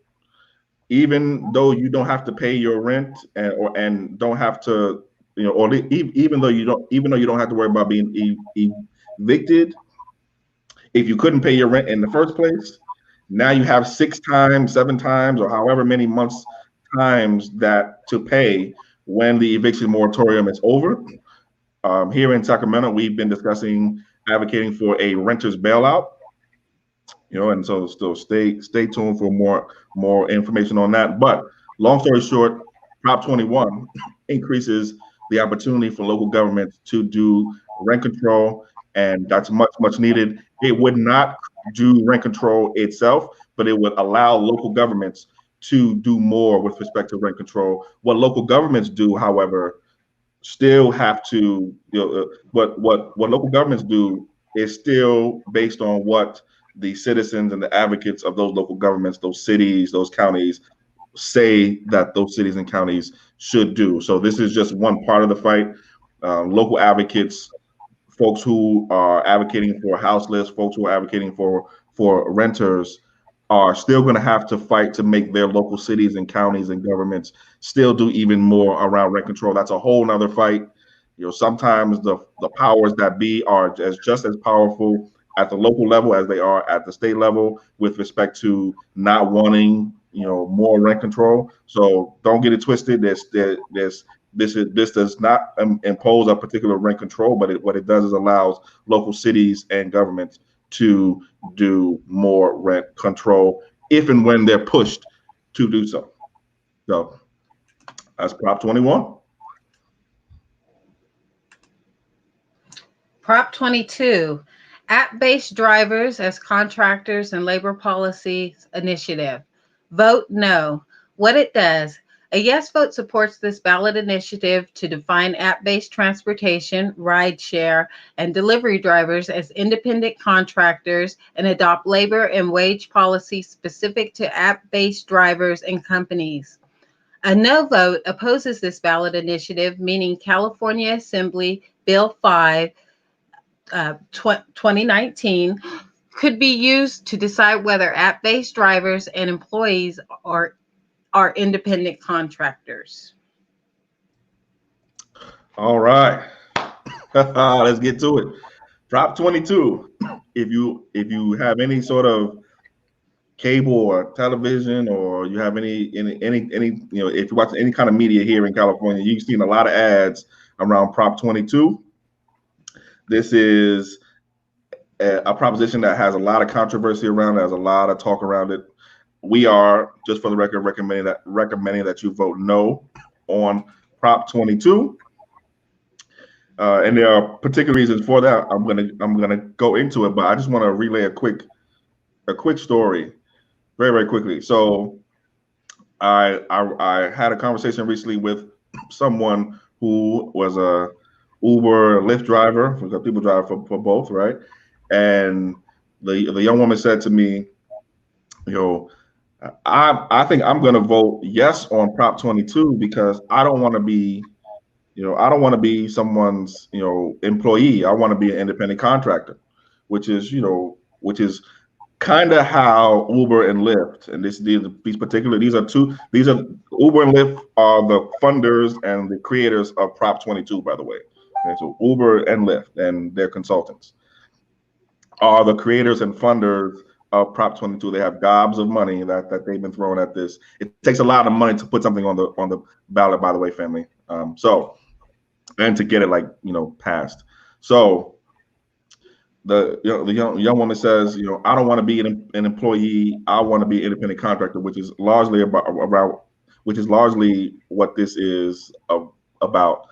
Even though you don't have to pay your rent and don't have to, or even though you don't have to worry about being evicted, if you couldn't pay your rent in the first place, now you have 6 times, 7 times, or however many months times that to pay when the eviction moratorium is over. Here in Sacramento, we've been advocating for a renter's bailout. And so still stay tuned for more information on that. But long story short, Prop 21 increases the opportunity for local governments to do rent control, and that's much needed. It would not do rent control itself, but it would allow local governments to do more with respect to rent control. What local governments do, however, still have to, what local governments do is still based on what the citizens and the advocates of those local governments, those cities, those counties, say that those cities and counties should do. So this is just one part of the fight. Local advocates, folks who are advocating for houseless, folks who are advocating for renters, are still going to have to fight to make their local cities and counties and governments still do even more around rent control. That's a whole nother fight. Sometimes the powers that be are just as powerful at the local level as they are at the state level with respect to not wanting, more rent control. So don't get it twisted. This does not impose a particular rent control, but what it does is allows local cities and governments to do more rent control if and when they're pushed to do so. So that's Prop 21. Prop 22, app-based drivers as contractors and labor policy initiative. Vote no. What it does. A yes vote supports this ballot initiative to define app-based transportation, rideshare, and delivery drivers as independent contractors and adopt labor and wage policies specific to app-based drivers and companies. A no vote opposes this ballot initiative, meaning California Assembly Bill 5 2019 could be used to decide whether app-based drivers and employees are independent contractors. All right. Let's get to it. Prop 22. If you have any sort of cable or television, or you have any if you watch any kind of media here in California, you've seen a lot of ads around Prop 22. This is a proposition that has a lot of controversy around it, has a lot of talk around it. We are, just for the record, recommending that you vote no on Prop 22. And there are particular reasons for that. I'm gonna go into it, but I just want to relay a quick story, very, very quickly. So I had a conversation recently with someone who was a Uber, Lyft driver, because people drive for both, right? And the young woman said to me, I think I'm going to vote yes on Prop 22 because I don't want to be, I don't want to be someone's, employee. I want to be an independent contractor, which is kind of how Uber and Lyft, and these are Uber and Lyft are the funders and the creators of Prop 22, by the way. Okay, so Uber and Lyft and their consultants are the creators and funders of Prop 22. They have gobs of money that they've been throwing at this. It takes a lot of money to put something on the ballot, by the way, family. And to get it passed. So the young woman says, I don't want to be an employee. I want to be an independent contractor, which is largely what this is about.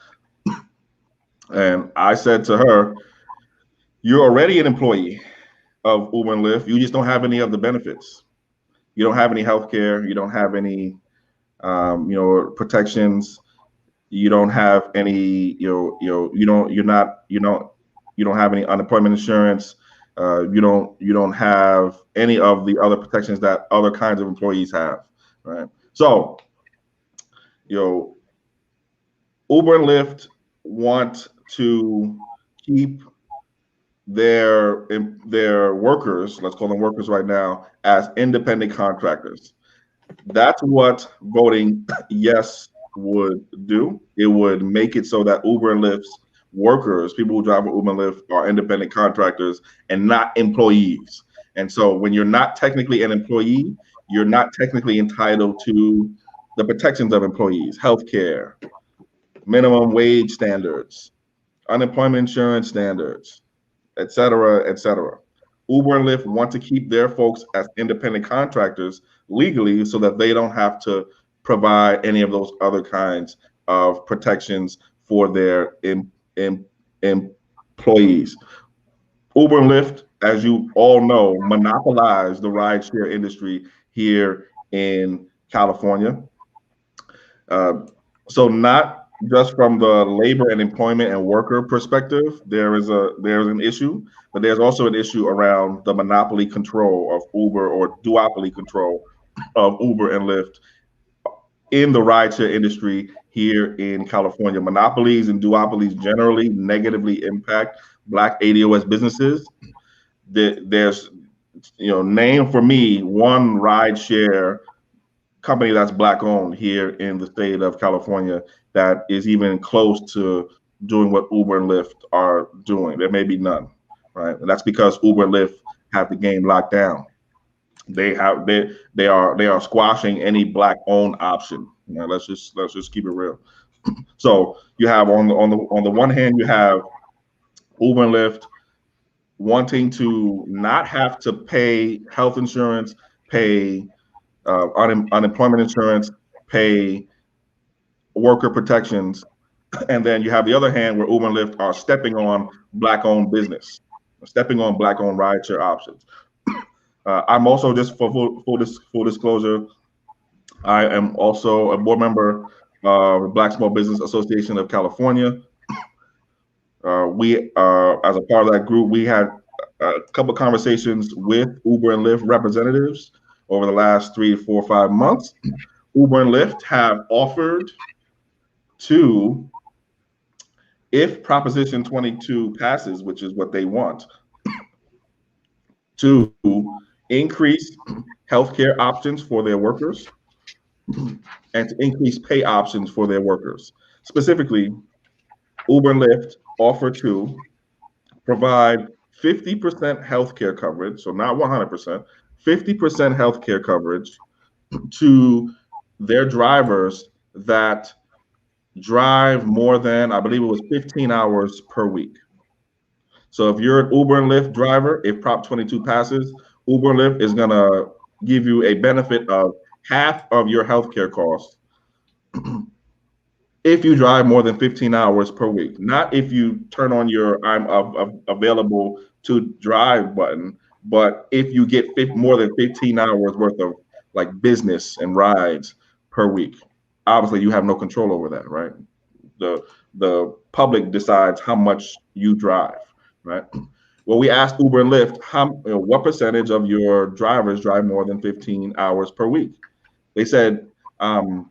And I said to her, you're already an employee of Uber and Lyft. You just don't have any of the benefits. You don't have any health care. You don't have any, protections. You don't have any, you don't have any unemployment insurance. You don't have any of the other protections that other kinds of employees have, right? So, Uber and Lyft want to keep their workers, let's call them workers right now, as independent contractors. That's what voting yes would do. It would make it so that Uber and Lyft's workers, people who drive for Uber and Lyft, are independent contractors and not employees. And so when you're not technically an employee, you're not technically entitled to the protections of employees, healthcare, minimum wage standards, unemployment insurance standards, et cetera, et cetera. Uber and Lyft want to keep their folks as independent contractors legally so that they don't have to provide any of those other kinds of protections for their employees. Uber and Lyft, as you all know, monopolize the rideshare industry here in California. So not just from the labor and employment and worker perspective, there's an issue, but there's also an issue around the monopoly control of Uber, or duopoly control of Uber and Lyft in the rideshare industry here in California. Monopolies and duopolies generally negatively impact Black ADOS businesses. There's, name for me one rideshare company that's Black owned here in the state of California that is even close to doing what Uber and Lyft are doing. There may be none, right? And that's because Uber and Lyft have the game locked down. They are squashing any Black owned option. Let's just keep it real. So you have on the one hand, you have Uber and Lyft wanting to not have to pay health insurance, pay unemployment insurance, pay worker protections. And then you have the other hand where Uber and Lyft are stepping on Black-owned business, stepping on Black-owned rideshare options. I'm also, just for full disclosure, I am also a board member of Black Small Business Association of California. We, as a part of that group, we had a couple of conversations with Uber and Lyft representatives over the last 3 to 4 or 5 months. Uber and Lyft have offered to, if Proposition 22 passes, which is what they want, to increase healthcare options for their workers and to increase pay options for their workers. Specifically, Uber and Lyft offer to provide 50% healthcare coverage, so not 100%, 50% healthcare coverage to their drivers that drive more than, I believe it was 15 hours per week. So if you're an Uber and Lyft driver, if Prop 22 passes, Uber and Lyft is going to give you a benefit of half of your healthcare costs if you drive more than 15 hours per week. Not if you turn on your I'm available to drive button, but if you get more than 15 hours worth of like business and rides per week. Obviously, you have no control over that, right? The public decides how much you drive, right? Well, we asked Uber and Lyft, what percentage of your drivers drive more than 15 hours per week? They said 40%.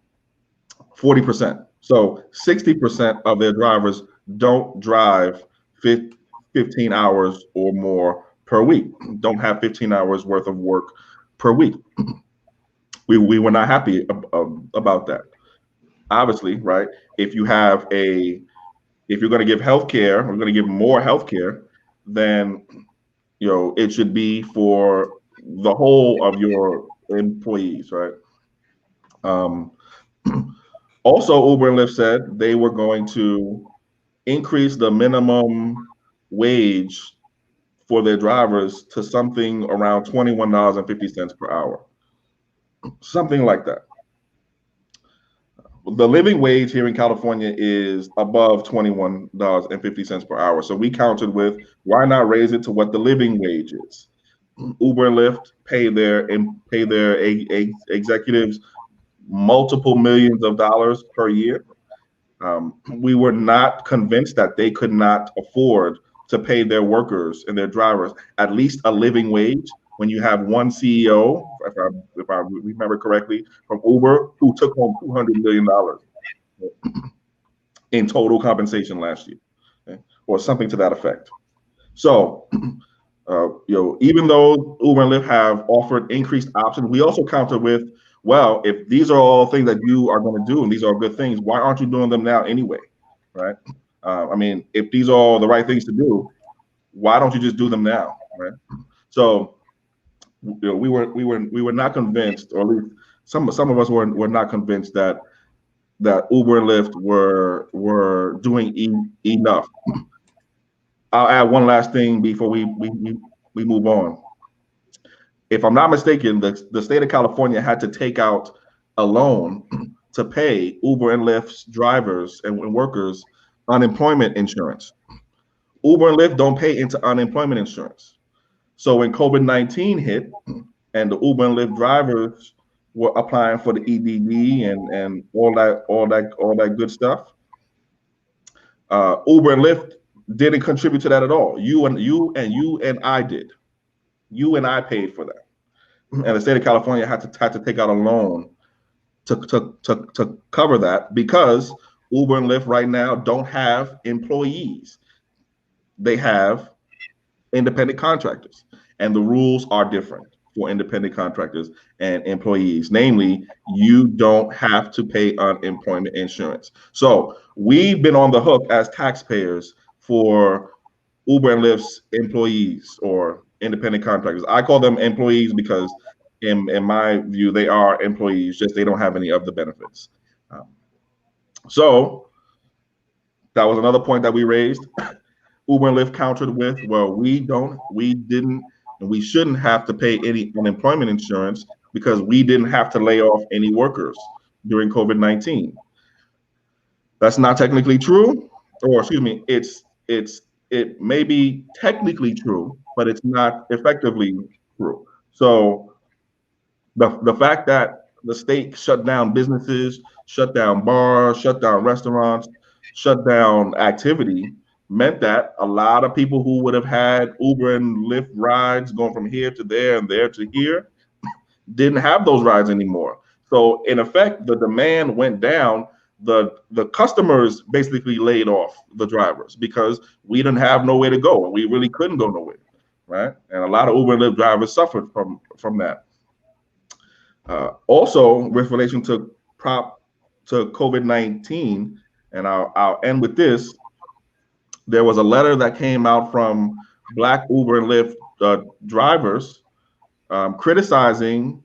So 60% of their drivers don't drive 15 hours or more per week, don't have 15 hours worth of work per week. We were not happy about that. Obviously, right? If you're going to give healthcare, we're going to give more healthcare, then it should be for the whole of your employees, right? Also, Uber and Lyft said they were going to increase the minimum wage for their drivers to something around $21.50 per hour, something like that. The living wage here in California is above $21.50 per hour. So we countered with, why not raise it to what the living wage is? Uber and Lyft pay their executives multiple millions of dollars per year. We were not convinced that they could not afford to pay their workers and their drivers at least a living wage when you have one CEO, if I remember correctly, from Uber, who took home $200 million in total compensation last year, okay? Or something to that effect. So, even though Uber and Lyft have offered increased options, we also counter with, well, if these are all things that you are going to do and these are good things, why aren't you doing them now anyway, right? If these are all the right things to do, why don't you just do them now, right? So, we were not convinced, or at least some of us were not convinced that Uber and Lyft were doing enough. I'll add one last thing before we move on. If I'm not mistaken, the state of California had to take out a loan to pay Uber and Lyft's drivers and workers unemployment insurance. Uber and Lyft don't pay into unemployment insurance. So when COVID-19 hit and the Uber and Lyft drivers were applying for the EDD and all that good stuff, Uber and Lyft didn't contribute to that at all. You and I did. You and I paid for that. And the state of California had to take out a loan to cover that, because Uber and Lyft right now don't have employees. They have independent contractors, and the rules are different for independent contractors and employees. Namely, you don't have to pay unemployment insurance. So we've been on the hook as taxpayers for Uber and Lyft's employees or independent contractors. I call them employees because in my view, they are employees, just they don't have any of the benefits. So that was another point that we raised. Uber and Lyft countered with, well, we didn't, and we shouldn't have to pay any unemployment insurance because we didn't have to lay off any workers during COVID-19. That's not technically true, or excuse me, it may be technically true, but it's not effectively true. So the fact that the state shut down businesses, shut down bars, shut down restaurants, shut down activity meant that a lot of people who would have had Uber and Lyft rides going from here to there and there to here didn't have those rides anymore. So in effect, the demand went down. The customers basically laid off the drivers because we didn't have nowhere to go and we really couldn't go nowhere, right? And a lot of Uber and Lyft drivers suffered from that. Also, with relation to COVID-19, and I'll end with this. There was a letter that came out from Black Uber and Lyft drivers criticizing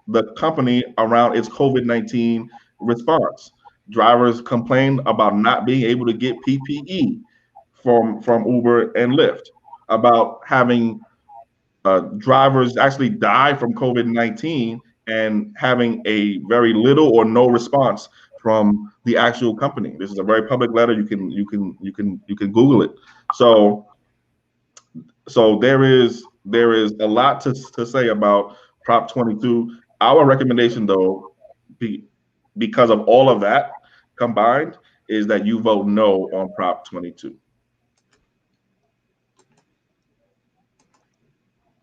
the company around its COVID-19 response. Drivers complained about not being able to get PPE from Uber and Lyft, about having drivers actually die from COVID-19 and having a very little or no response from the actual company. This is a very public letter. You can Google it. So there is a lot to say about Prop 22. Our recommendation, though, because of all of that combined, is that you vote no on Prop 22.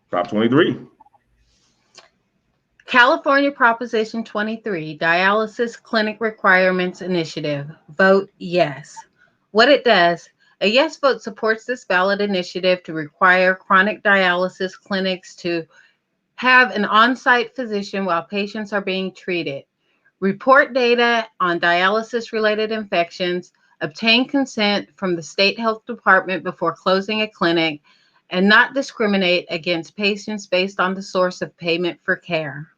Prop 23. California Proposition 23, Dialysis Clinic Requirements Initiative. Vote yes. What it does, a yes vote supports this ballot initiative to require chronic dialysis clinics to have an on-site physician while patients are being treated, report data on dialysis-related infections, obtain consent from the state health department before closing a clinic, and not discriminate against patients based on the source of payment for care.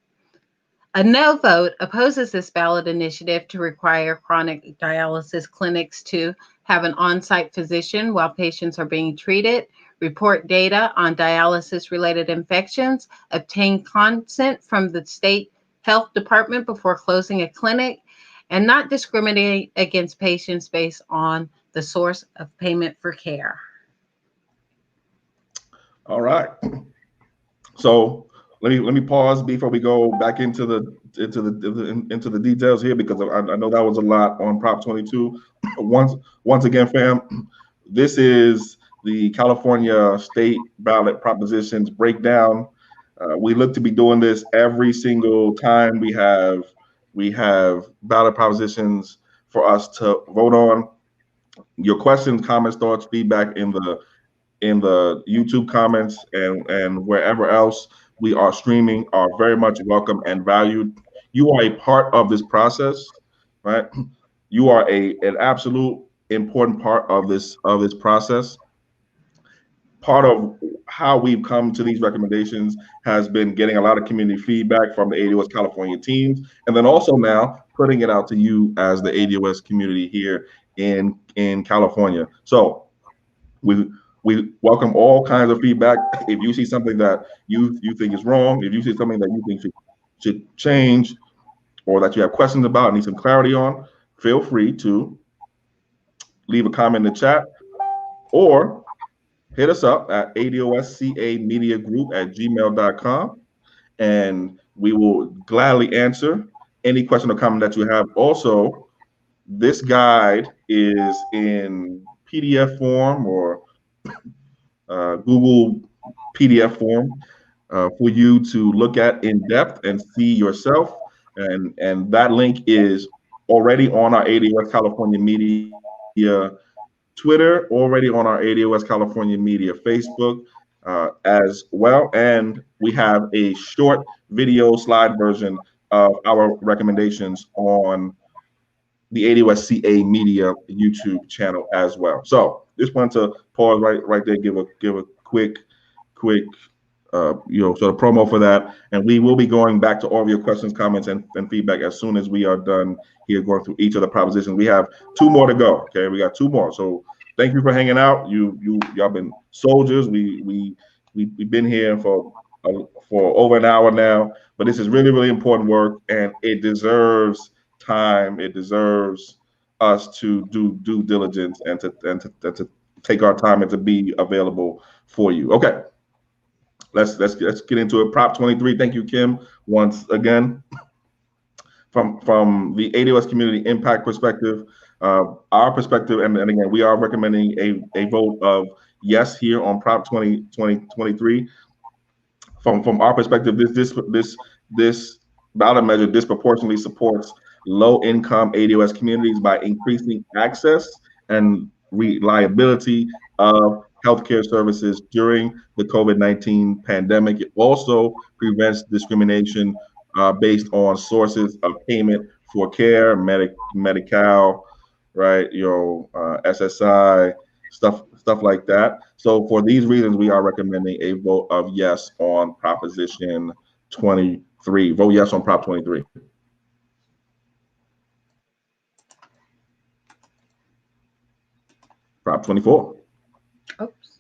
A no vote opposes this ballot initiative to require chronic dialysis clinics to have an on-site physician while patients are being treated, report data on dialysis-related infections, obtain consent from the state health department before closing a clinic, and not discriminate against patients based on the source of payment for care. All right. So let me pause before we go back into the details here, because I know that was a lot on Prop 22. Once again, fam, this is the California state ballot propositions breakdown. We look to be doing this every single time we have ballot propositions for us to vote on. Your questions, comments, thoughts, feedback in the YouTube comments and wherever else we are streaming are very much welcome and valued. You are a part of this process, right? You are an absolute important part of this process. Part of how we've come to these recommendations has been getting a lot of community feedback from the ADOS California teams, and then also now putting it out to you as the ADOS community here in California. So we welcome all kinds of feedback. If you see something that you think is wrong, if you see something that you think should change, or that you have questions about, need some clarity on, feel free to leave a comment in the chat or hit us up at adoscamediagroup@gmail.com, and we will gladly answer any question or comment that you have. Also, this guide is in PDF form or Google PDF form for you to look at in depth and see yourself. And that link is already on our ADOS California Media Twitter, already on our ADOS California Media Facebook as well. And we have a short video slide version of our recommendations on the ADOSCA Media YouTube channel as well. So just want to pause right there, give a quick sort of promo for that, and we will be going back to all of your questions, comments, and feedback as soon as we are done here going through each of the propositions. We have 2 more to go. Okay, we got 2 more. So thank you for hanging out. Y'all been soldiers. We've been here for over an hour now, but this is really important work, and it deserves time it deserves us to do due diligence and to take our time and to be available for you. Okay, let's get into it. Prop 23. Thank you, Kim, once again. From the ADOS community impact perspective, our perspective, and again, we are recommending a vote of yes here on Prop 2023. From our perspective, this ballot measure disproportionately supports low-income ADOS communities by increasing access and reliability of healthcare services during the COVID-19 pandemic. It also prevents discrimination based on sources of payment for care, Medi-Cal, right? SSI, stuff like that. So for these reasons, we are recommending a vote of yes on Proposition 23. Vote yes on Prop 23. Prop 24. Oops.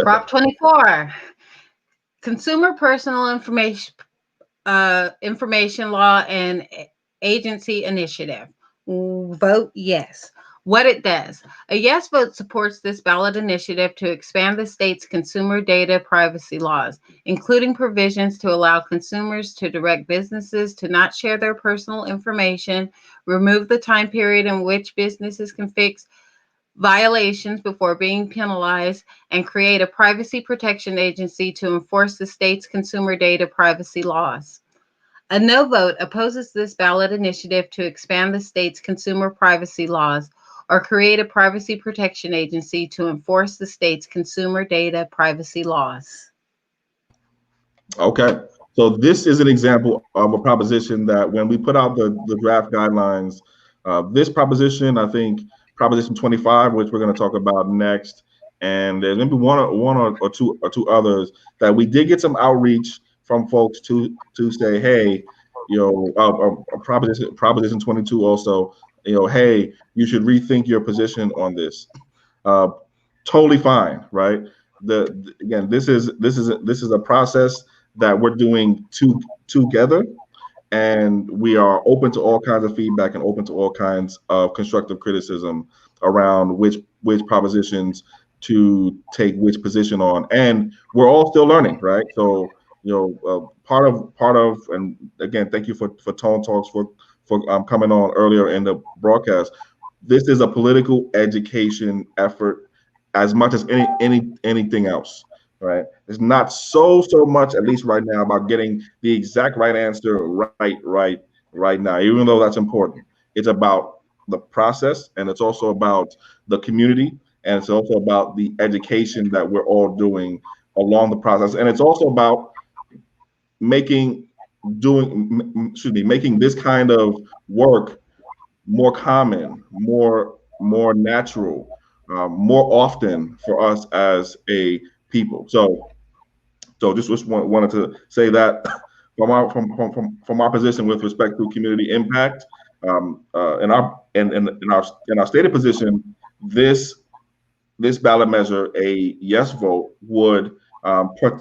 Prop 24. Consumer Personal Information Law and Agency Initiative. Vote yes. What it does. A yes vote supports this ballot initiative to expand the state's consumer data privacy laws, including provisions to allow consumers to direct businesses to not share their personal information, remove the time period in which businesses can fix violations before being penalized, and create a privacy protection agency to enforce the state's consumer data privacy laws. A no vote opposes this ballot initiative to expand the state's consumer privacy laws or create a privacy protection agency to enforce the state's consumer data privacy laws. Okay, so this is an example of a proposition that when we put out the draft guidelines, this proposition, I think Proposition 25, which we're going to talk about next, and there's maybe one or two others that we did get some outreach from folks to say, hey, Proposition 22 also, hey, you should rethink your position on this. Totally fine, right? Again, this is a process that we're doing together, and we are open to all kinds of feedback and open to all kinds of constructive criticism around which propositions to take which position on, and we're all still learning, right? So part of, and again, thank you for Tone Talks for coming on earlier in the broadcast. This is a political education effort as much as anything else, right? It's not so much, at least right now, about getting the exact right answer right now, even though that's important. It's about the process, and it's also about the community, and it's also about the education that we're all doing along the process, and it's also about making this kind of work more common, more natural, more often for us as a people. So just wanted to say that from our position with respect to community impact, in our stated position, this ballot measure, a yes vote, would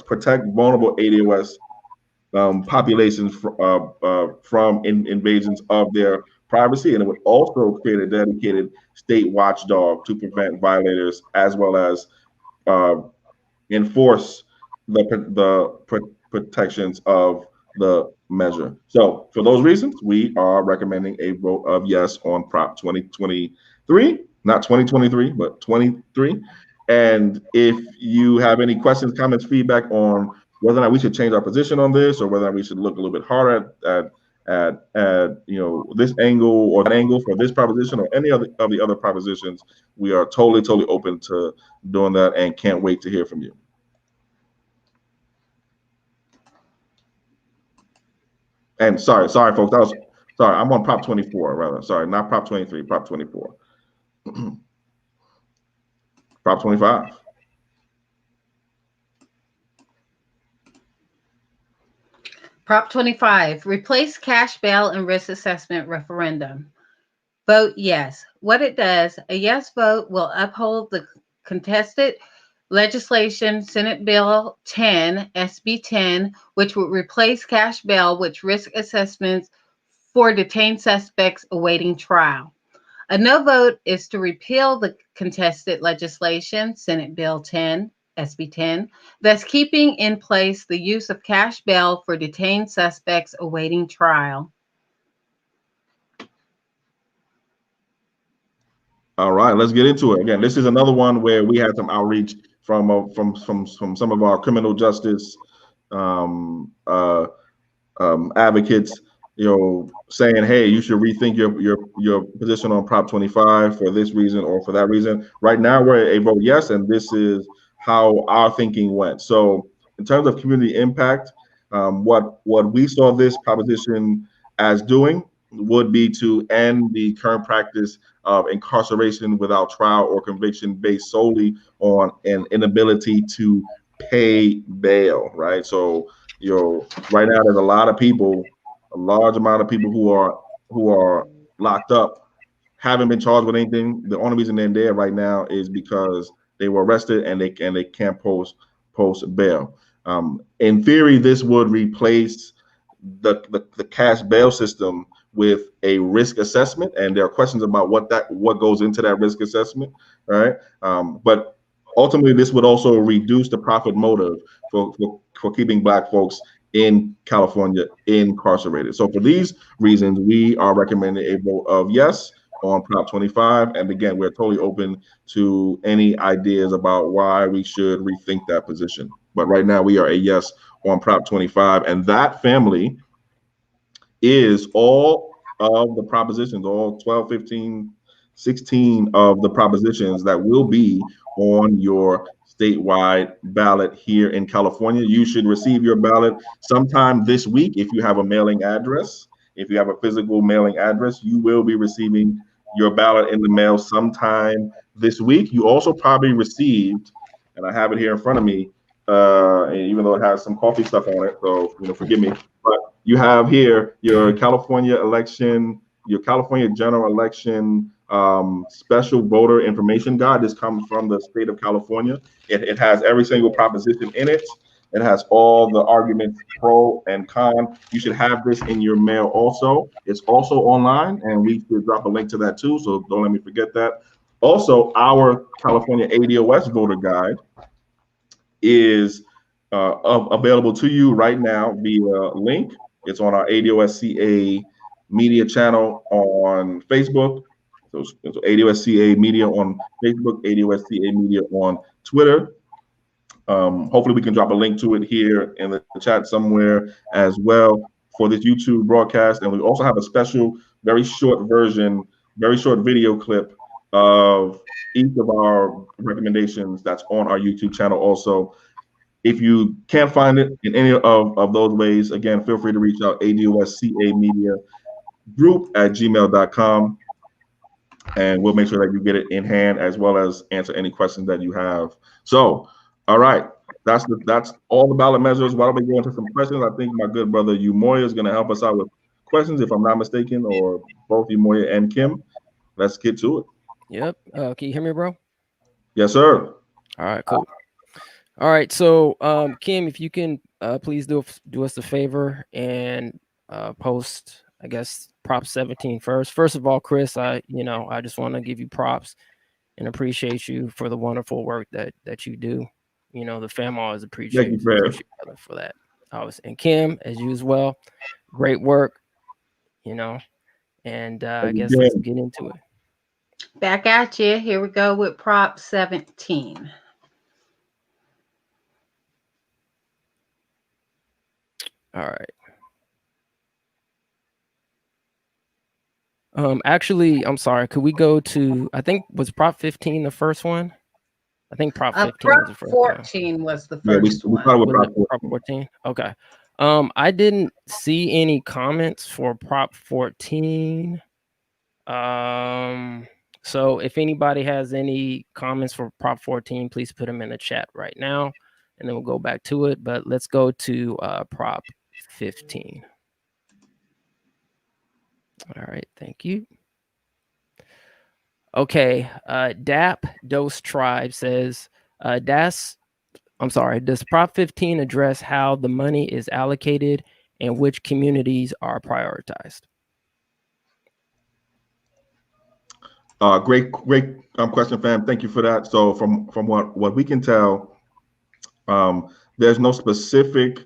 protect vulnerable ADOS populations from invasions of their privacy, and it would also create a dedicated state watchdog to prevent violators, as well as enforce the protections of the measure. So for those reasons, we are recommending a vote of yes on Prop 2023, not 2023, but 23. And if you have any questions, comments, feedback on whether or not we should change our position on this, or whether or not we should look a little bit harder at this angle or that angle for this proposition or any of the other propositions, we are totally open to doing that and can't wait to hear from you. And sorry, folks, I'm on Prop 24 rather. Sorry, not Prop 23, Prop 24. Prop 25. Prop 25, replace cash bail and risk assessment referendum. Vote yes. What it does, a yes vote will uphold the contested legislation, Senate Bill 10, SB 10, which would replace cash bail with risk assessments for detained suspects awaiting trial. A no vote is to repeal the contested legislation, Senate Bill 10, SB 10, that's keeping in place the use of cash bail for detained suspects awaiting trial. All right, let's get into it. Again, this is another one where we had some outreach from some of our criminal justice advocates, saying, hey, you should rethink your position on Prop 25 for this reason or for that reason. Right now, we're a vote yes, and this is how our thinking went. So, in terms of community impact, what we saw this proposition as doing would be to end the current practice of incarceration without trial or conviction based solely on an inability to pay bail, right? So, right now there's a lot of people, a large amount of people who are locked up, haven't been charged with anything. The only reason they're there right now is because they were arrested and they can't post bail. In theory, this would replace the cash bail system with a risk assessment, and there are questions about what goes into that risk assessment, right? But ultimately, this would also reduce the profit motive for keeping Black folks in California incarcerated. So for these reasons, we are recommending a vote of yes on Prop 25. And again, we're totally open to any ideas about why we should rethink that position. But right now, we are a yes on Prop 25. And that, family, is all of the propositions, all 12, 15, 16 of the propositions that will be on your statewide ballot here in California. You should receive your ballot sometime this week if you have a mailing address. If you have a physical mailing address, you will be receiving your ballot in the mail sometime this week. You also probably received, and I have it here in front of me, and even though it has some coffee stuff on it, so forgive me, but you have here your California election, your California general election special voter information guide. This comes from the state of California. It has every single proposition in it. It has all the arguments pro and con. You should have this in your mail also. It's also online, and we should drop a link to that too, so don't let me forget that. Also, our California ADOS voter guide is available to you right now via link. It's on our ADOSCA media channel on Facebook. So ADOSCA media on Facebook, ADOSCA media on Twitter. Hopefully we can drop a link to it here in the chat somewhere as well for this YouTube broadcast. And we also have a special, very short version, very short video clip of each of our recommendations that's on our YouTube channel also. If you can't find it in any of those ways, again, feel free to reach out, ADOSCA Media Group at gmail.com, and we'll make sure that you get it in hand as well as answer any questions that you have. So, all right, that's all the ballot measures. Why don't we go into some questions? I think my good brother Umoya is going to help us out with questions, if I'm not mistaken, or both Umoya and Kim. Let's get to it. Yep. Can you hear me, bro? Yes, sir. All right, cool. All right, so Kim, if you can please do us a favor and post, I guess, Prop 17 first. First of all, Chris, I just want to give you props and appreciate you for the wonderful work that you do. The family always appreciate you for that. And Kim, as you as well, great work. And I guess let's get into it. Back at you. Here we go with Prop 17. All right. Actually, I'm sorry. Could we go to, I think, was Prop 15 the first one? I think Prop 15 was the first 14 was the first one. Prop 14? Okay. I didn't see any comments for Prop 14. So if anybody has any comments for Prop 14, please put them in the chat right now, and then we'll go back to it. But let's go to Prop 15. All right, thank you. Okay, DAP Dose Tribe says, does Prop 15 address how the money is allocated and which communities are prioritized? Great question, fam. Thank you for that. So from what we can tell, there's no specific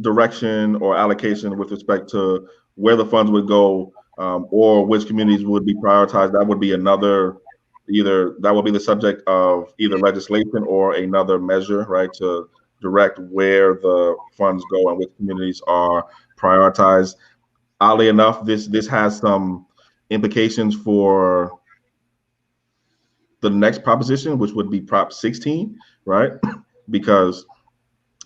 direction or allocation with respect to where the funds would go, or which communities would be prioritized. That would be that would be the subject of either legislation or another measure, right, to direct where the funds go and which communities are prioritized. Oddly enough, this has some implications for the next proposition, which would be Prop 16, right? Because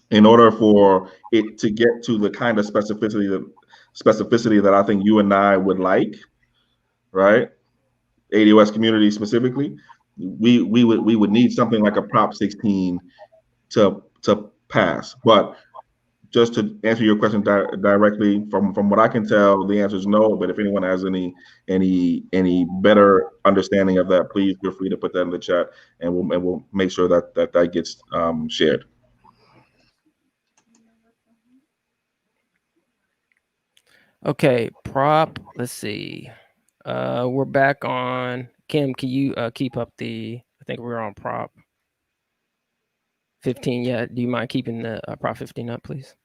in order for it to get to the kind of specificity that I think you and I would like, right? ADOS community specifically, we would need something like a Prop 16 to pass. But just to answer your question directly, from what I can tell, the answer is no. But if anyone has any better understanding of that, please feel free to put that in the chat, and we'll make sure that gets shared. Okay, let's see. We're back on. Kim, can you keep up I think we're on prop 15. Yeah, do you mind keeping the prop 15 up, please?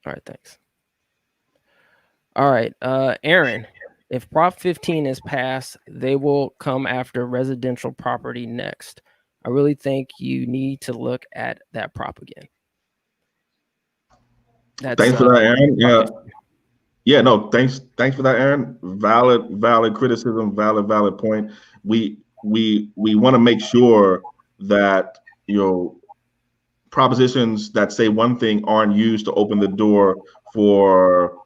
All right, thanks. All right, Aaron, if prop 15 is passed, they will come after residential property next. I really think you need to look at that prop again. Thanks for that, Aaron. Yeah, no, thanks for that, Aaron. Valid criticism, valid point. We want to make sure that propositions that say one thing aren't used to open the door for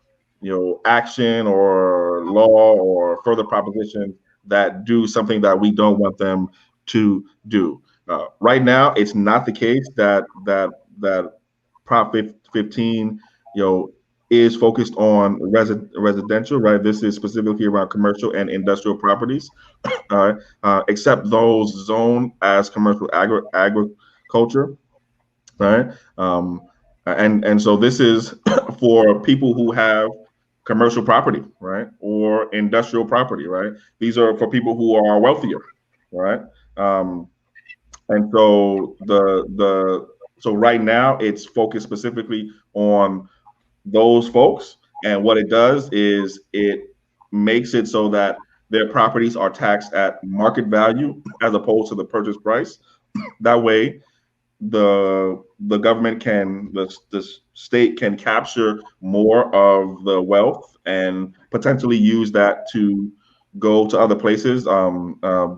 action or law or further propositions that do something that we don't want them to do. Right now, it's not the case that Prop 15 is focused on residential, right? This is specifically around commercial and industrial properties, except those zoned as commercial agriculture, right? And so this is for people who have commercial property, right, or industrial property, right? These are for people who are wealthier, right? And so so right now it's focused specifically on those folks, and what it does is it makes it so that their properties are taxed at market value as opposed to the purchase price. That way, the government the state can capture more of the wealth and potentially use that to go to other places,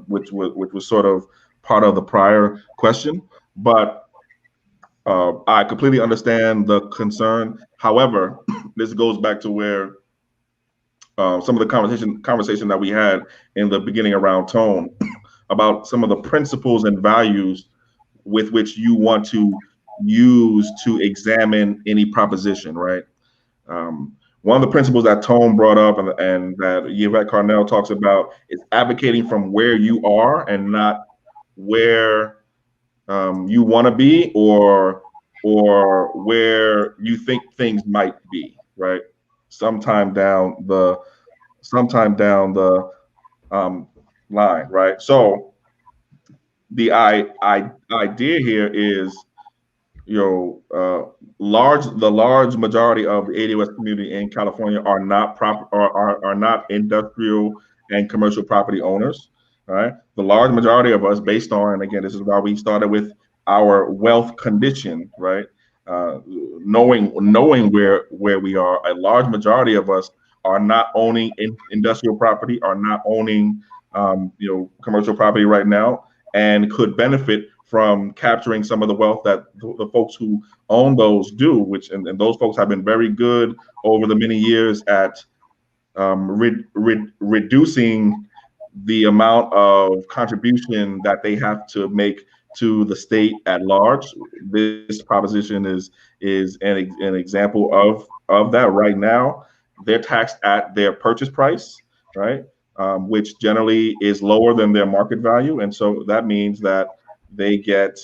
which was sort of part of the prior question. But I completely understand the concern. However, this goes back to where some of the conversation that we had in the beginning around tone about some of the principles and values with which you want to use to examine any proposition, right? One of the principles that Tone brought up and that Yvette Carnell talks about is advocating from where you are and not where you want to be or where you think things might be, right? Sometime down the line, right? So the idea here is, the large majority of the ADOS community in California are not industrial and commercial property owners, right? The large majority of us, based on, and again, this is why we started with our wealth condition, right? Knowing where we are, a large majority of us are not owning industrial property, are not owning commercial property right now, and could benefit from capturing some of the wealth that the folks who own those do, and those folks have been very good over the many years at reducing the amount of contribution that they have to make to the state at large. This proposition is an example of that. Right now, they're taxed at their purchase price, right? Which generally is lower than their market value, and so that means that they get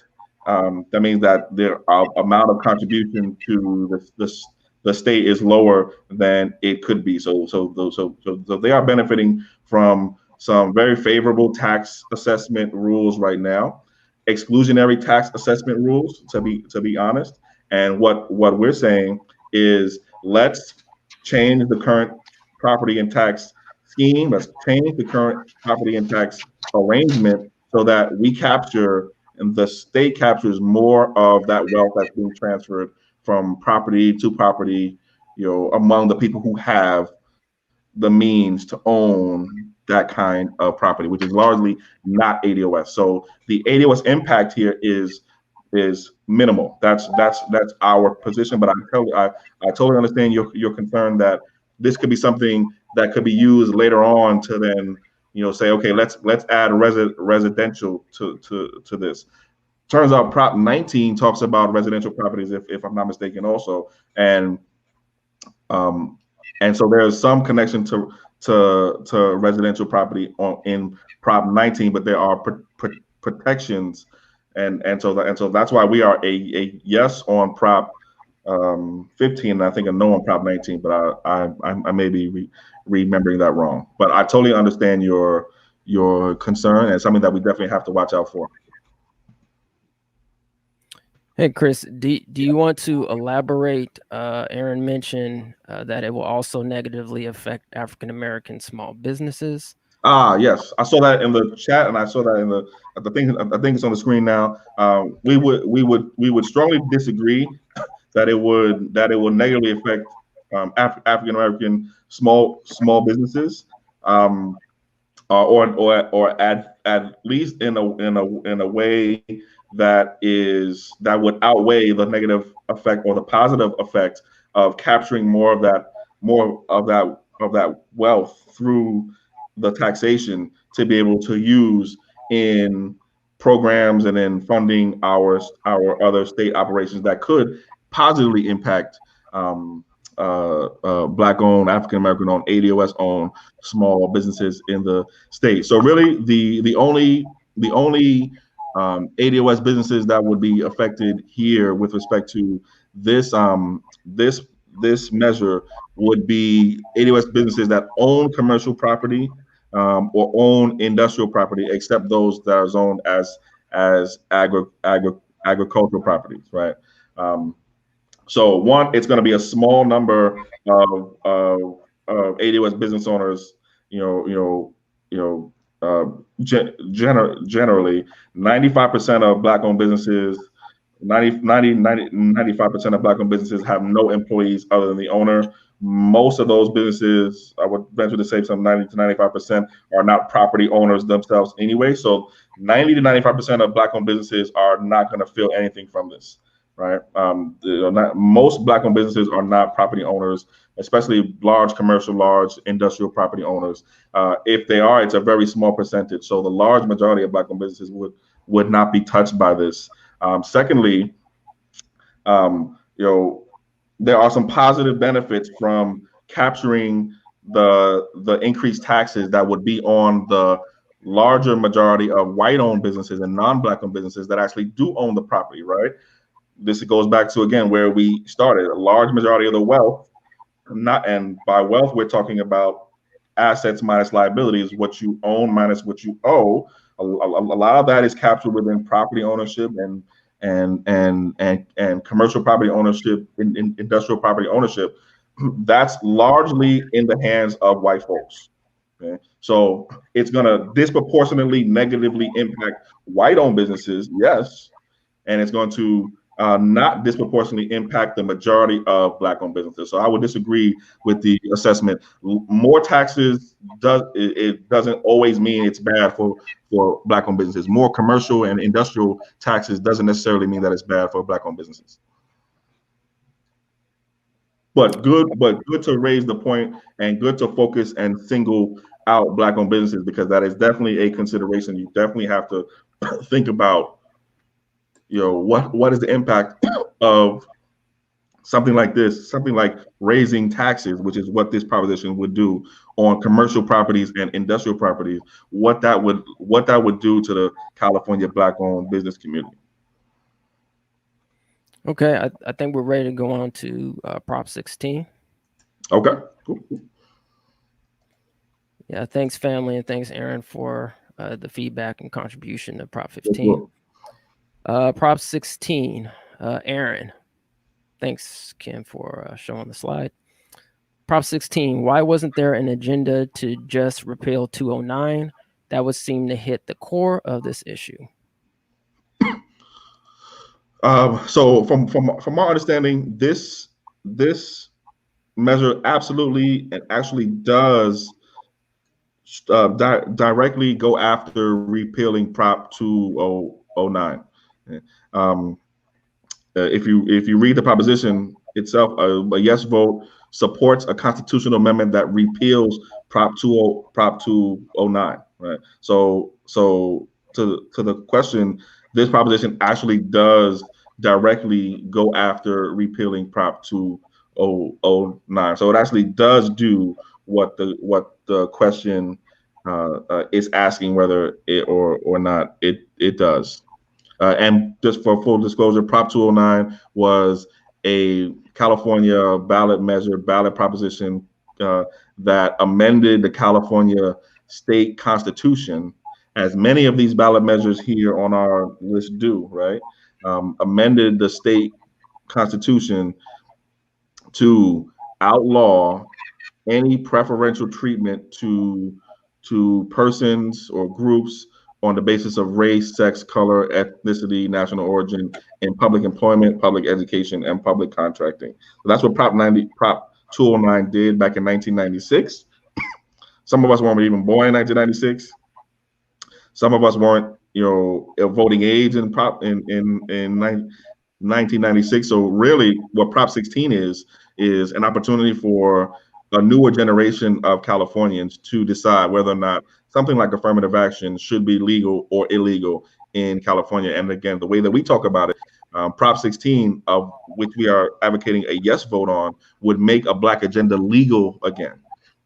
their amount of contribution to the the state is lower than it could be. So they are benefiting from some very favorable tax assessment rules right now, exclusionary tax assessment rules, to be honest. And what we're saying is, let's change the current property and tax scheme. Let's change the current property and tax arrangement so that we capture, and the state captures more of that wealth that's being transferred from property to property, among the people who have the means to own that kind of property, which is largely not ADOS. So the ADOS impact here is minimal. That's our position. But I totally understand your concern that this could be something that could be used later on to then say, okay, let's add residential to this. Turns out Prop 19 talks about residential properties, if I'm not mistaken, also, and so there's some connection to residential property in Prop 19, but there are protections, and so that's why we are a yes on Prop 15, and I think a no on Prop 19, but I may be remembering that wrong. But I totally understand your concern, and something that we definitely have to watch out for. Hey, Chris, do you want to elaborate? Aaron mentioned that it will also negatively affect African American small businesses. Yes, I saw that in the chat, and I saw that in the thing. I think it's on the screen now. We would strongly disagree that it will negatively affect African American small businesses, or at least in a way that would outweigh the negative effect or the positive effect of capturing more of that wealth through the taxation to be able to use in programs and in funding our other state operations that could positively impact Black-owned, African-American-owned, ADOS-owned small businesses in the state. So really, the only ADOS businesses that would be affected here with respect to this measure would be ADOS businesses that own commercial property or own industrial property, except those that are zoned as agricultural properties, right? So one, it's going to be a small number of ADOS business owners, generally 95% of Black-owned businesses, 95% of Black-owned businesses have no employees other than the owner. Most of those businesses, I would venture to say some 90 to 95%, are not property owners themselves anyway. So 90 to 95% of Black-owned businesses are not going to feel anything from this, right? Most Black-owned businesses are not property owners, especially large commercial, large industrial property owners. If they are, it's a very small percentage. So the large majority of Black-owned businesses would not be touched by this. Secondly, there are some positive benefits from capturing the increased taxes that would be on the larger majority of white-owned businesses and non-Black-owned businesses that actually do own the property, right? This goes back to, again, where we started. A large majority of the wealth, and by wealth, we're talking about assets minus liabilities, what you own minus what you owe. A lot of that is captured within property ownership and commercial property ownership, in industrial property ownership. That's largely in the hands of white folks. Okay? So it's going to disproportionately negatively impact white-owned businesses, yes, and it's going to not disproportionately impact the majority of Black-owned businesses. So I would disagree with the assessment. More taxes doesn't always mean it's bad for Black-owned businesses. More commercial and industrial taxes doesn't necessarily mean that it's bad for Black-owned businesses. But good to raise the point, and good to focus and single out Black-owned businesses, because that is definitely a consideration. You definitely have to think about, what is the impact of something like this, something like raising taxes, which is what this proposition would do on commercial properties and industrial properties, what that would do to the California Black-owned business community. Okay, I think we're ready to go on to Prop 16. Okay. Cool. Yeah, thanks, family, and thanks, Aaron, for the feedback and contribution to Prop 15. Prop 16, Aaron. Thanks, Kim, for showing the slide. Prop 16, why wasn't there an agenda to just repeal 209? That would seem to hit the core of this issue. So from my understanding, this measure absolutely and actually does directly go after repealing Prop 2009. Um, if you read the proposition itself, a yes vote supports a constitutional amendment that repeals Prop 209. Right. So to the question, this proposition actually does directly go after repealing Prop 2009. So it actually does do what the question is asking, whether it or not it does. And just for full disclosure, Prop 209 was a California ballot proposition that amended the California state constitution, as many of these ballot measures here on our list do, right? Amended the state constitution to outlaw any preferential treatment to persons or groups on the basis of race, sex, color, ethnicity, national origin in public employment, public education, and public contracting. So that's what Prop 209 did back in 1996. Some of us weren't even born in 1996. Some of us weren't, voting age in 1996. So really, what Prop 16 is an opportunity for a newer generation of Californians to decide whether or not something like affirmative action should be legal or illegal in California. And again, the way that we talk about it, Prop 16, of which we are advocating a yes vote on, would make a Black agenda legal again.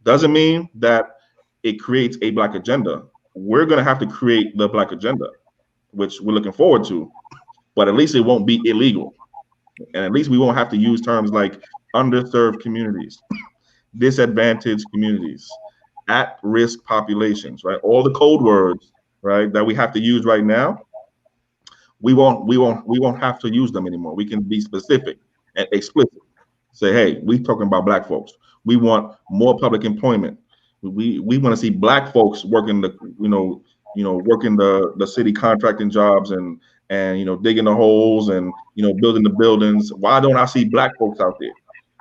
Doesn't mean that it creates a Black agenda. We're going to have to create the Black agenda, which we're looking forward to, but at least it won't be illegal. And at least we won't have to use terms like underserved communities, disadvantaged communities, at-risk populations, right? All the code words, right, that we have to use right now, we won't have to use them anymore. We can be specific and explicit. Say, hey, we talking about Black folks. We want more public employment. We want to see Black folks working working the city contracting jobs and digging the holes and building the buildings. Why don't I see Black folks out there?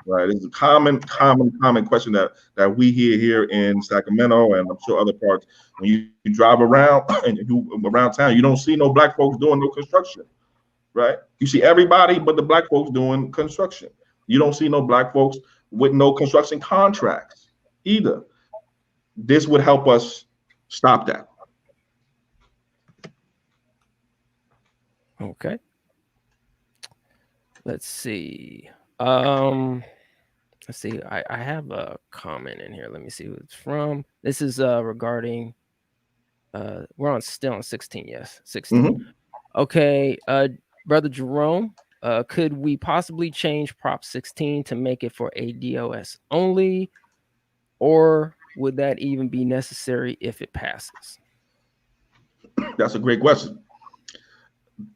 Right, it's a common question that we hear here in Sacramento, and I'm sure other parts. When you drive around around town, you don't see no Black folks doing no construction. Right, you see everybody but the Black folks doing construction. You don't see no Black folks with no construction contracts either. This would help us stop that. Okay. Let's see. Let's see. I have a comment in here. Let me see who it's from. This is regarding. We're still on 16. Yes, 16. Mm-hmm. Okay, Brother Jerome. Could we possibly change Prop 16 to make it for ADOS only, or would that even be necessary if it passes? That's a great question.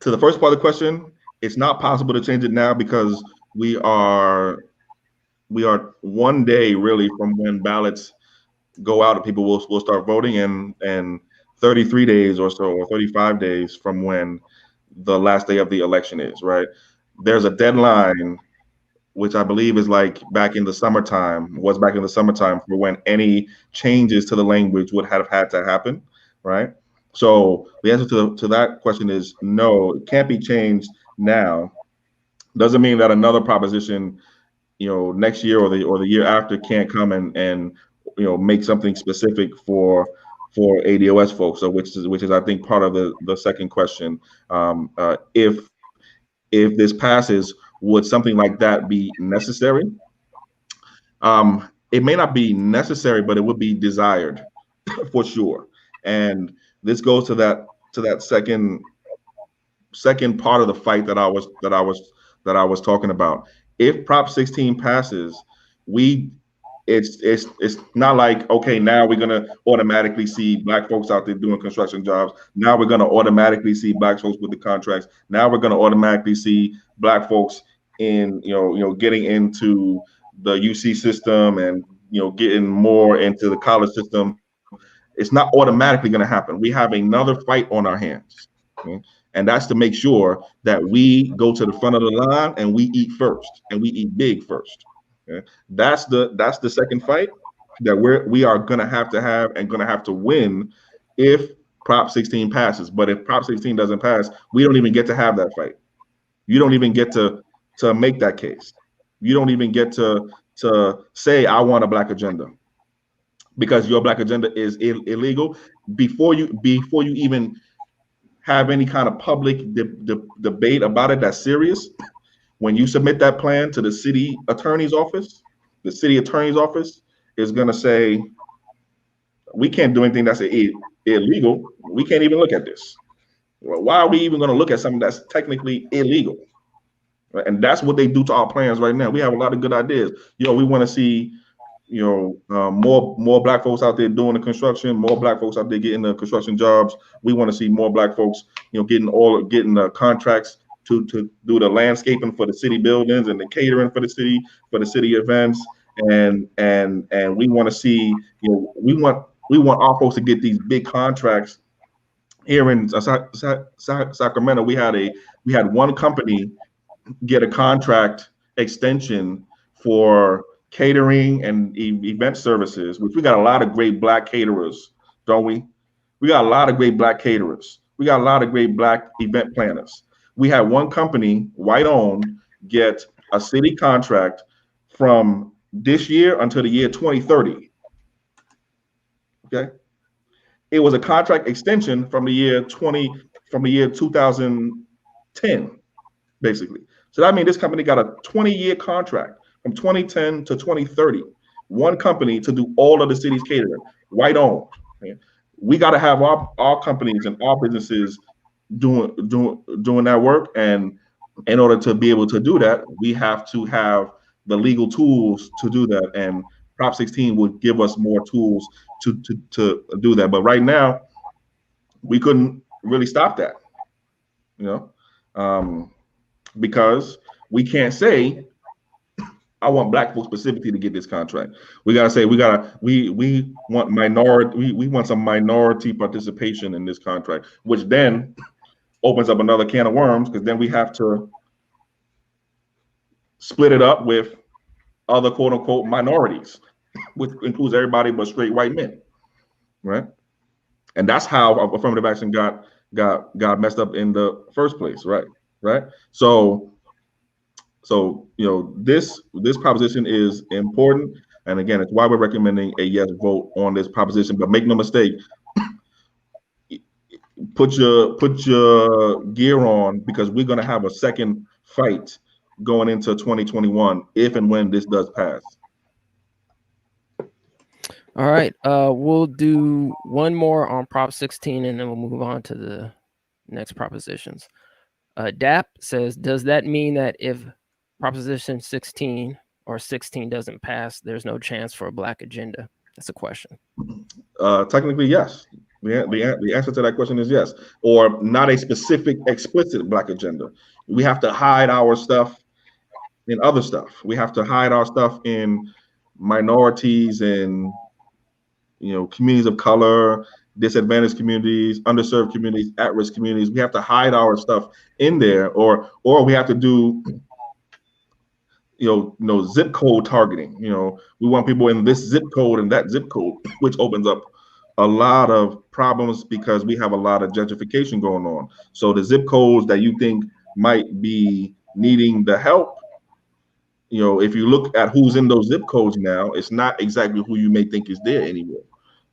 To the first part of the question, it's not possible to change it now because we are one day really from when ballots go out and people will start voting, and 33 days or so, or 35 days from when the last day of the election is, right? There's a deadline, which I believe is back in the summertime for when any changes to the language would have had to happen, right? So the answer to that question is no, it can't be changed now. Doesn't mean that another proposition, next year or the year after can't come and make something specific for ADOS folks. So which is I think part of the second question. If this passes, would something like that be necessary? It may not be necessary, but it would be desired for sure. And this goes to that second part of the fight that I was that I was talking about. If Prop 16 passes, it's not like, okay, now we're gonna automatically see black folks out there doing construction jobs. Now we're gonna automatically see black folks with the contracts. Now we're gonna automatically see black folks in getting into the UC system and getting more into the college system. It's not automatically going to happen. We have another fight on our hands, okay? And that's to make sure that we go to the front of the line and we eat first, and we eat big first. Okay? That's the second fight that we are going to have and going to have to win if Prop 16 passes. But if Prop 16 doesn't pass, we don't even get to have that fight. You don't even get to make that case. You don't even get to say I want a black agenda, because your black agenda is illegal before you even have any kind of public debate about it that's serious. When you submit that plan to the city attorney's office, the city attorney's office is going to say, we can't do anything that's illegal. We can't even look at this. Well, why are we even going to look at something that's technically illegal? Right? And that's what they do to our plans right now. We have a lot of good ideas. We want to see more black folks out there doing the construction, more black folks out there getting the construction jobs. We want to see more black folks, getting the contracts to do the landscaping for the city buildings and the catering for the city events. And we want to see, we want our folks to get these big contracts. Here in Sacramento, we had one company get a contract extension for catering and event services, which we got a lot of great black caterers, don't we? We got a lot of great black caterers. We got a lot of great black event planners. We had one company, white owned, get a city contract from this year until the year 2030. Okay. It was a contract extension from the year 2010, basically. So that means this company got a 20-year contract from 2010 to 2030. One company to do all of the city's catering, white owned. Okay? We got to have our companies and our businesses doing that work. And in order to be able to do that, we have to have the legal tools to do that. And Prop 16 would give us more tools to do that. But right now, we couldn't really stop that, because we can't say, I want black folks specifically to get this contract. We gotta say we want we want some minority participation in this contract, which then opens up another can of worms, because then we have to split it up with other quote unquote minorities, which includes everybody but straight white men, right? And that's how affirmative action got messed up in the first place, right? So this proposition is important, and again, it's why we're recommending a yes vote on this proposition. But make no mistake, put your gear on, because we're going to have a second fight going into 2021 if and when this does pass. All right, we'll do one more on Prop 16, and then we'll move on to the next propositions. DAP says, does that mean that if Proposition 16 or 16 doesn't pass, there's no chance for a black agenda? That's a question. Technically, yes. The answer to that question is yes, or not a specific explicit black agenda. We have to hide our stuff in other stuff. We have to hide our stuff in minorities and communities of color, disadvantaged communities, underserved communities, at-risk communities. We have to hide our stuff in there, or we have to do zip code targeting. We want people in this zip code and that zip code, which opens up a lot of problems because we have a lot of gentrification going on. So the zip codes that you think might be needing the help, if you look at who's in those zip codes now, it's not exactly who you may think is there anymore,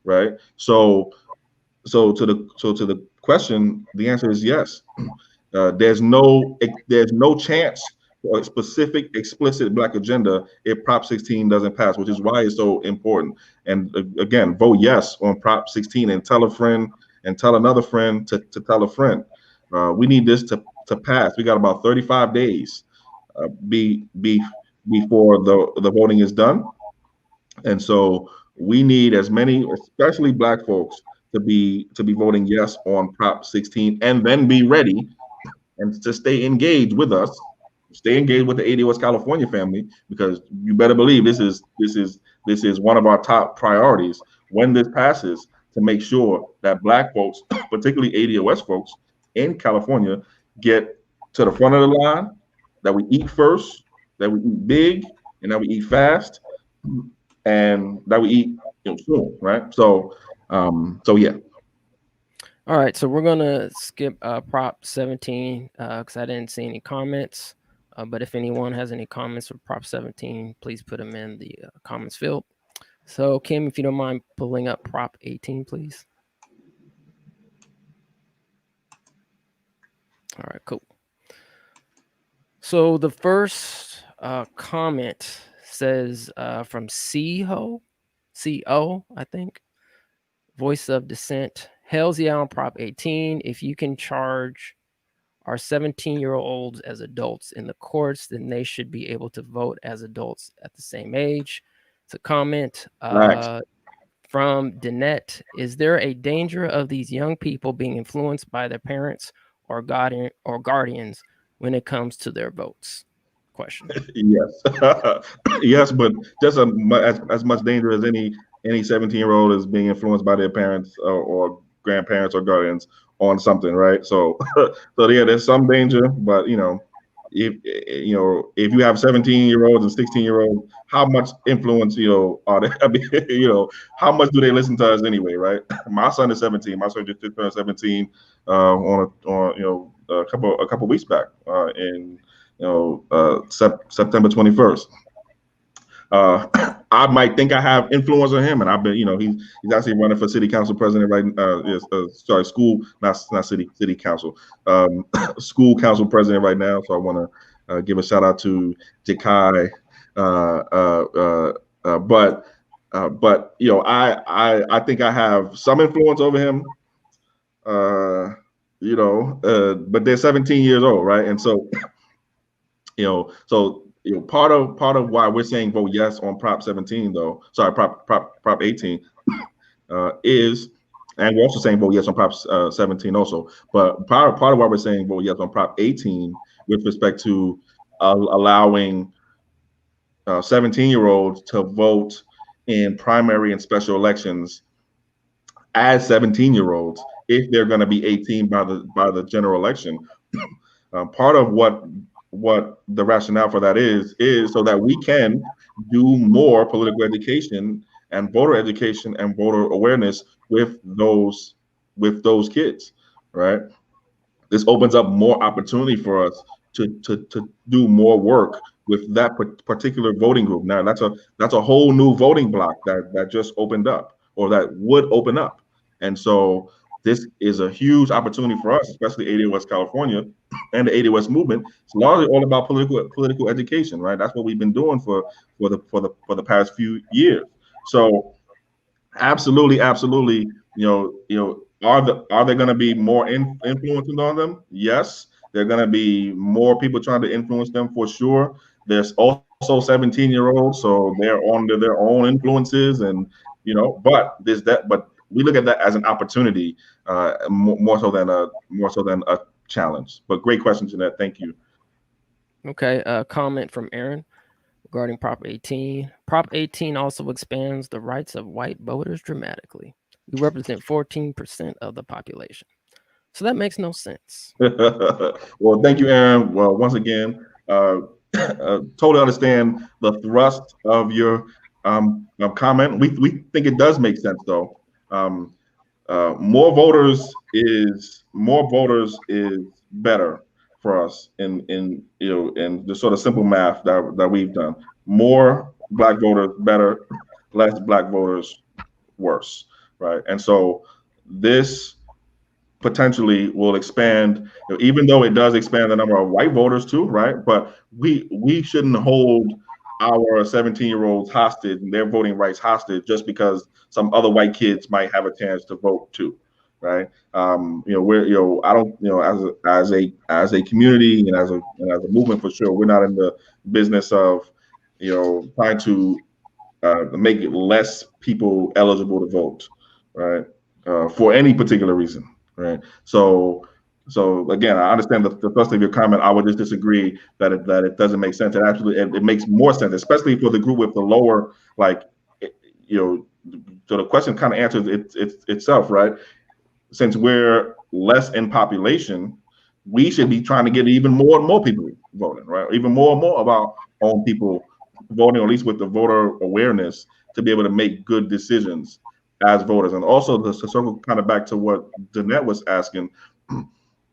right? So to the question, the answer is yes. There's no chance for a specific explicit black agenda if Prop 16 doesn't pass, which is why it's so important. And again, vote yes on Prop 16 and tell a friend and tell another friend to tell a friend. We need this to pass. We got about 35 days before the voting is done. And so we need as many, especially Black folks, to be voting yes on Prop 16, and then be ready and to stay engaged with us, stay engaged with the 80 West California family, because you better believe this is one of our top priorities when this passes, to make sure that Black folks, particularly 80 West folks in California, get to the front of the line, that we eat first, that we eat big, and that we eat fast, and that we eat soon, right? So yeah. All right, so we're gonna skip Prop 17 because I didn't see any comments. But if anyone has any comments for Prop 17, please put them in the comments field. So Kim, if you don't mind pulling up Prop 18, please. All right, cool. So the first comment says from CO, I think. Voice of dissent. Hell's yeah on Prop 18. If you can charge our 17-year-olds as adults in the courts, then they should be able to vote as adults at the same age. It's a comment from Danette. Is there a danger of these young people being influenced by their parents or guardians when it comes to their votes? Question. Yes, yes, but just as much danger as any 17-year-old is being influenced by their parents or grandparents or guardians on something, right? So, so yeah, there's some danger, but if you have 17-year-olds and 16-year-olds, how much influence are they? I mean, how much do they listen to us anyway, right? My son is 17. My son just turned 17 on a couple weeks back in September 21st. I might think I have influence on him, and I've been, he's actually running for city council president right. School, not city council, school council president right now. So I want to give a shout out to Jakai. But I think I have some influence over him. But they're 17 years old, right? And so part of why we're saying vote yes on Prop 17, though, sorry, Prop 18, is, and we're also saying vote yes on Prop 17 also, but part of why we're saying vote yes on Prop 18 with respect to allowing 17-year-olds to vote in primary and special elections as 17-year-olds if they're going to be 18 by the general election. Part of what the rationale for that is so that we can do more political education and voter education and voter awareness with those kids, right? This opens up more opportunity for us to do more work with that particular voting group. Now that's a whole new voting block that just opened up, or that would open up. And so this is a huge opportunity for us, especially 80 West California and the 80 West movement. It's largely all about political education, right? That's what we've been doing for the past few years. So absolutely, are there going to be more influences on them? Yes, there are going to be more people trying to influence them for sure. There's also 17-year-olds, so they're under their own influences, and but we look at that as an opportunity, more so than a challenge. But great question, Jeanette. Thank you. Okay, a comment from Aaron regarding Prop 18. Prop 18 also expands the rights of white voters dramatically. We represent 14% of the population. So that makes no sense. Well, thank you, Aaron. Well, once again, totally understand the thrust of your comment. We think it does make sense, though. More voters is better for us in the sort of simple math that we've done. More Black voters better, less Black voters worse, right? And so this potentially will expand, even though it does expand the number of white voters too, right? But we shouldn't hold our 17-year-olds hostage and their voting rights hostage just because some other white kids might have a chance to vote too. right? I don't, as a community and as a movement for sure, we're not in the business of, trying to make less people eligible to vote, right? For any particular reason, right? So again, I understand the thrust of your comment. I would just disagree that it doesn't make sense. It makes more sense, especially for the group with the lower, like, you know. So the question kind of answers itself, right? Since we're less in population, we should be trying to get even more and more people voting, right? Even more and more of our own people voting, or at least with the voter awareness, to be able to make good decisions as voters. And also, to circle kind of back to what Danette was asking,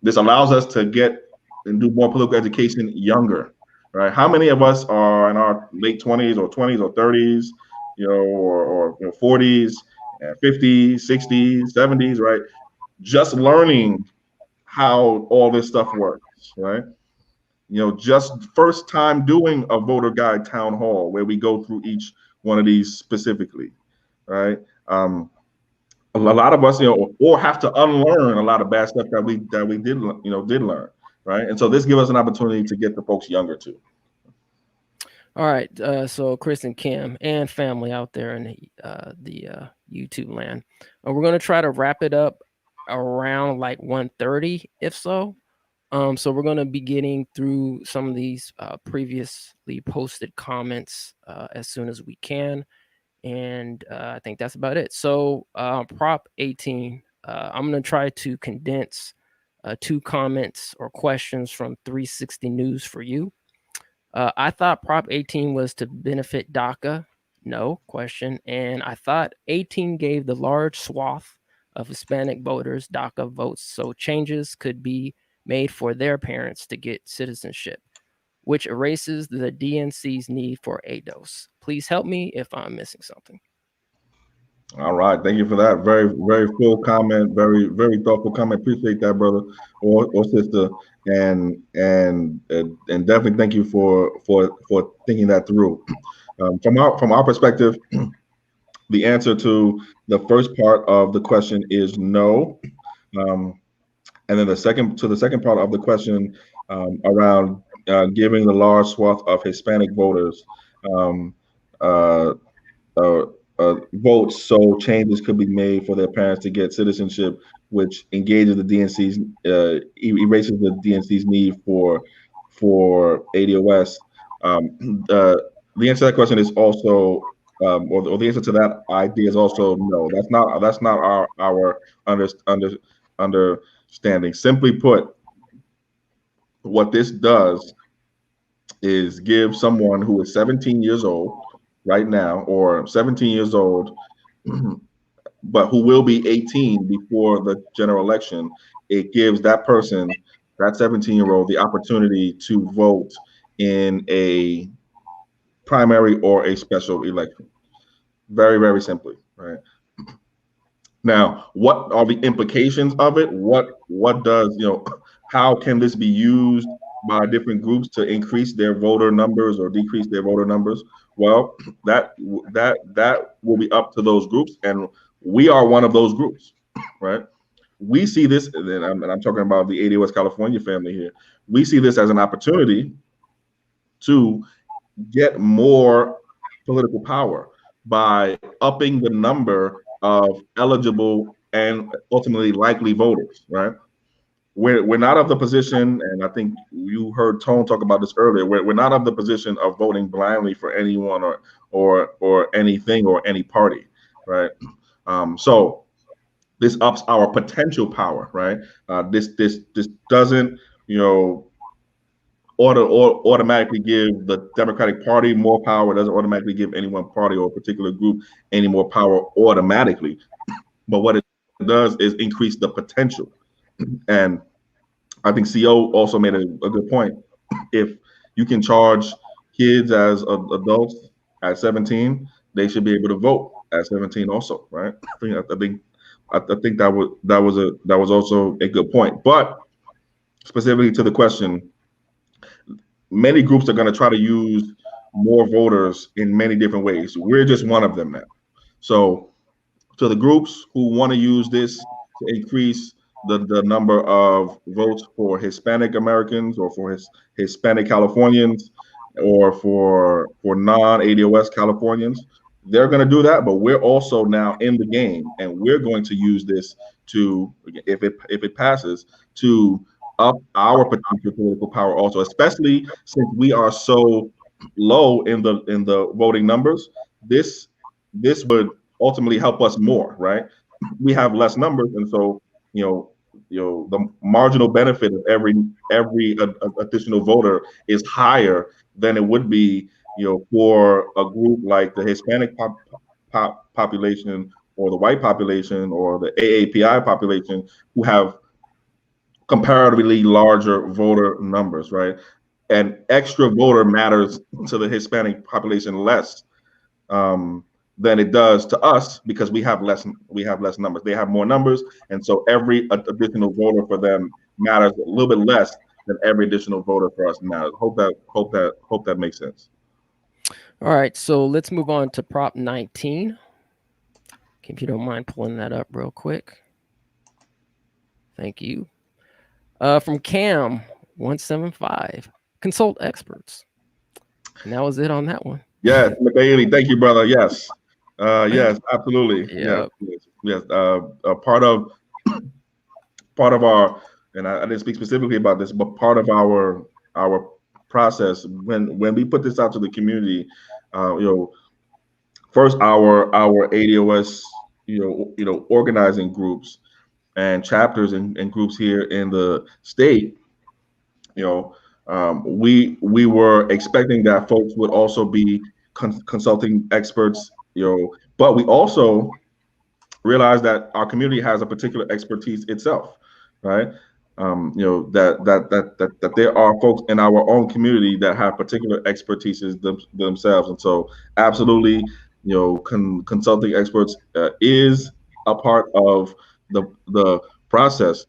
this allows us to get and do more political education younger, right? How many of us are in our late 20s or 20s or 30s, or 40s, 50s, 60s, 70s, right? Just learning how all this stuff works, right? Just first time doing a voter guide town hall where we go through each one of these specifically, right? A lot of us, or have to unlearn a lot of bad stuff that we did learn, right? And so this gives us an opportunity to get the folks younger too. All right, so Chris and Kim and family out there in the YouTube land, we're gonna try to wrap it up around like 1:30, if so. So we're gonna be getting through some of these previously posted comments as soon as we can, and I think that's about it. So Prop 18, I'm gonna try to condense 2 comments or questions from 360 News for you. I thought Prop 18 was to benefit DACA. No question. And I thought 18 gave the large swath of Hispanic voters DACA votes, so changes could be made for their parents to get citizenship, which erases the DNC's need for ADOS. Please help me if I'm missing something. All right, thank you for that. Very, very full comment. Very, very thoughtful comment. Appreciate that, brother or sister, and definitely thank you for thinking that through. From our perspective, the answer to the first part of the question is no. And then the second part of the question, around giving the large swath of Hispanic voters um, uh, uh, votes so changes could be made for their parents to get citizenship, which engages the DNC's, erases the DNC's need for ADOS. The answer to that question is also, or the answer to that idea is also no. That's not our understanding. Simply put, what this does is give someone who is 17 years old right now, or 17 years old, but who will be 18 before the general election, it gives that person, that 17-year-old, the opportunity to vote in a primary or a special election. Very, very simply, right? Now, what are the implications of it? What does, how can this be used by different groups to increase their voter numbers or decrease their voter numbers? Well, that will be up to those groups, and we are one of those groups, right? We see this, and I'm talking about the ADOS California family here. We see this as an opportunity to get more political power by upping the number of eligible and ultimately likely voters, right? We're not of the position, and I think you heard Tone talk about this earlier. We're not of the position of voting blindly for anyone or anything or any party, right? So this ups our potential power, right? This doesn't, automatically give the Democratic Party more power. It doesn't automatically give any one party or a particular group any more power automatically. But what it does is increase the potential. And I think CO also made a good point. If you can charge kids as adults at 17, they should be able to vote at 17 also, right? I think that was also a good point. But specifically to the question, many groups are going to try to use more voters in many different ways. We're just one of them now. So to the groups who want to use this to increase the number of votes for Hispanic Americans or for Hispanic Californians or for non-ADOS Californians. They're going to do that, but we're also now in the game, and we're going to use this to, if it passes, to up our potential political power also, especially since we are so low in the voting numbers. This would ultimately help us more, right? We have less numbers, and so you know the marginal benefit of every additional voter is higher than it would be for a group like the Hispanic population or the white population or the AAPI population who have comparatively larger voter numbers, right? And extra voter matters to the Hispanic population less um, than it does to us because we have less numbers. They have more numbers, and so every additional voter for them matters a little bit less than every additional voter for us matters. Hope that makes sense. All right, so let's move on to Prop 19. If you don't mind pulling that up real quick. Thank you. From Cam 175, consult experts. And that was it on that one. Yes, McBailey, thank you, brother. Yes, yes, absolutely. Yep. Yes. Part of our, and I didn't speak specifically about this, but part of our process when we put this out to the community, first our ADOS, organizing groups and chapters and groups here in the state, we were expecting that folks would also be consulting experts, but we also realize that our community has a particular expertise itself, right? That there are folks in our own community that have particular expertises themselves, and so absolutely, consulting experts is a part of the process.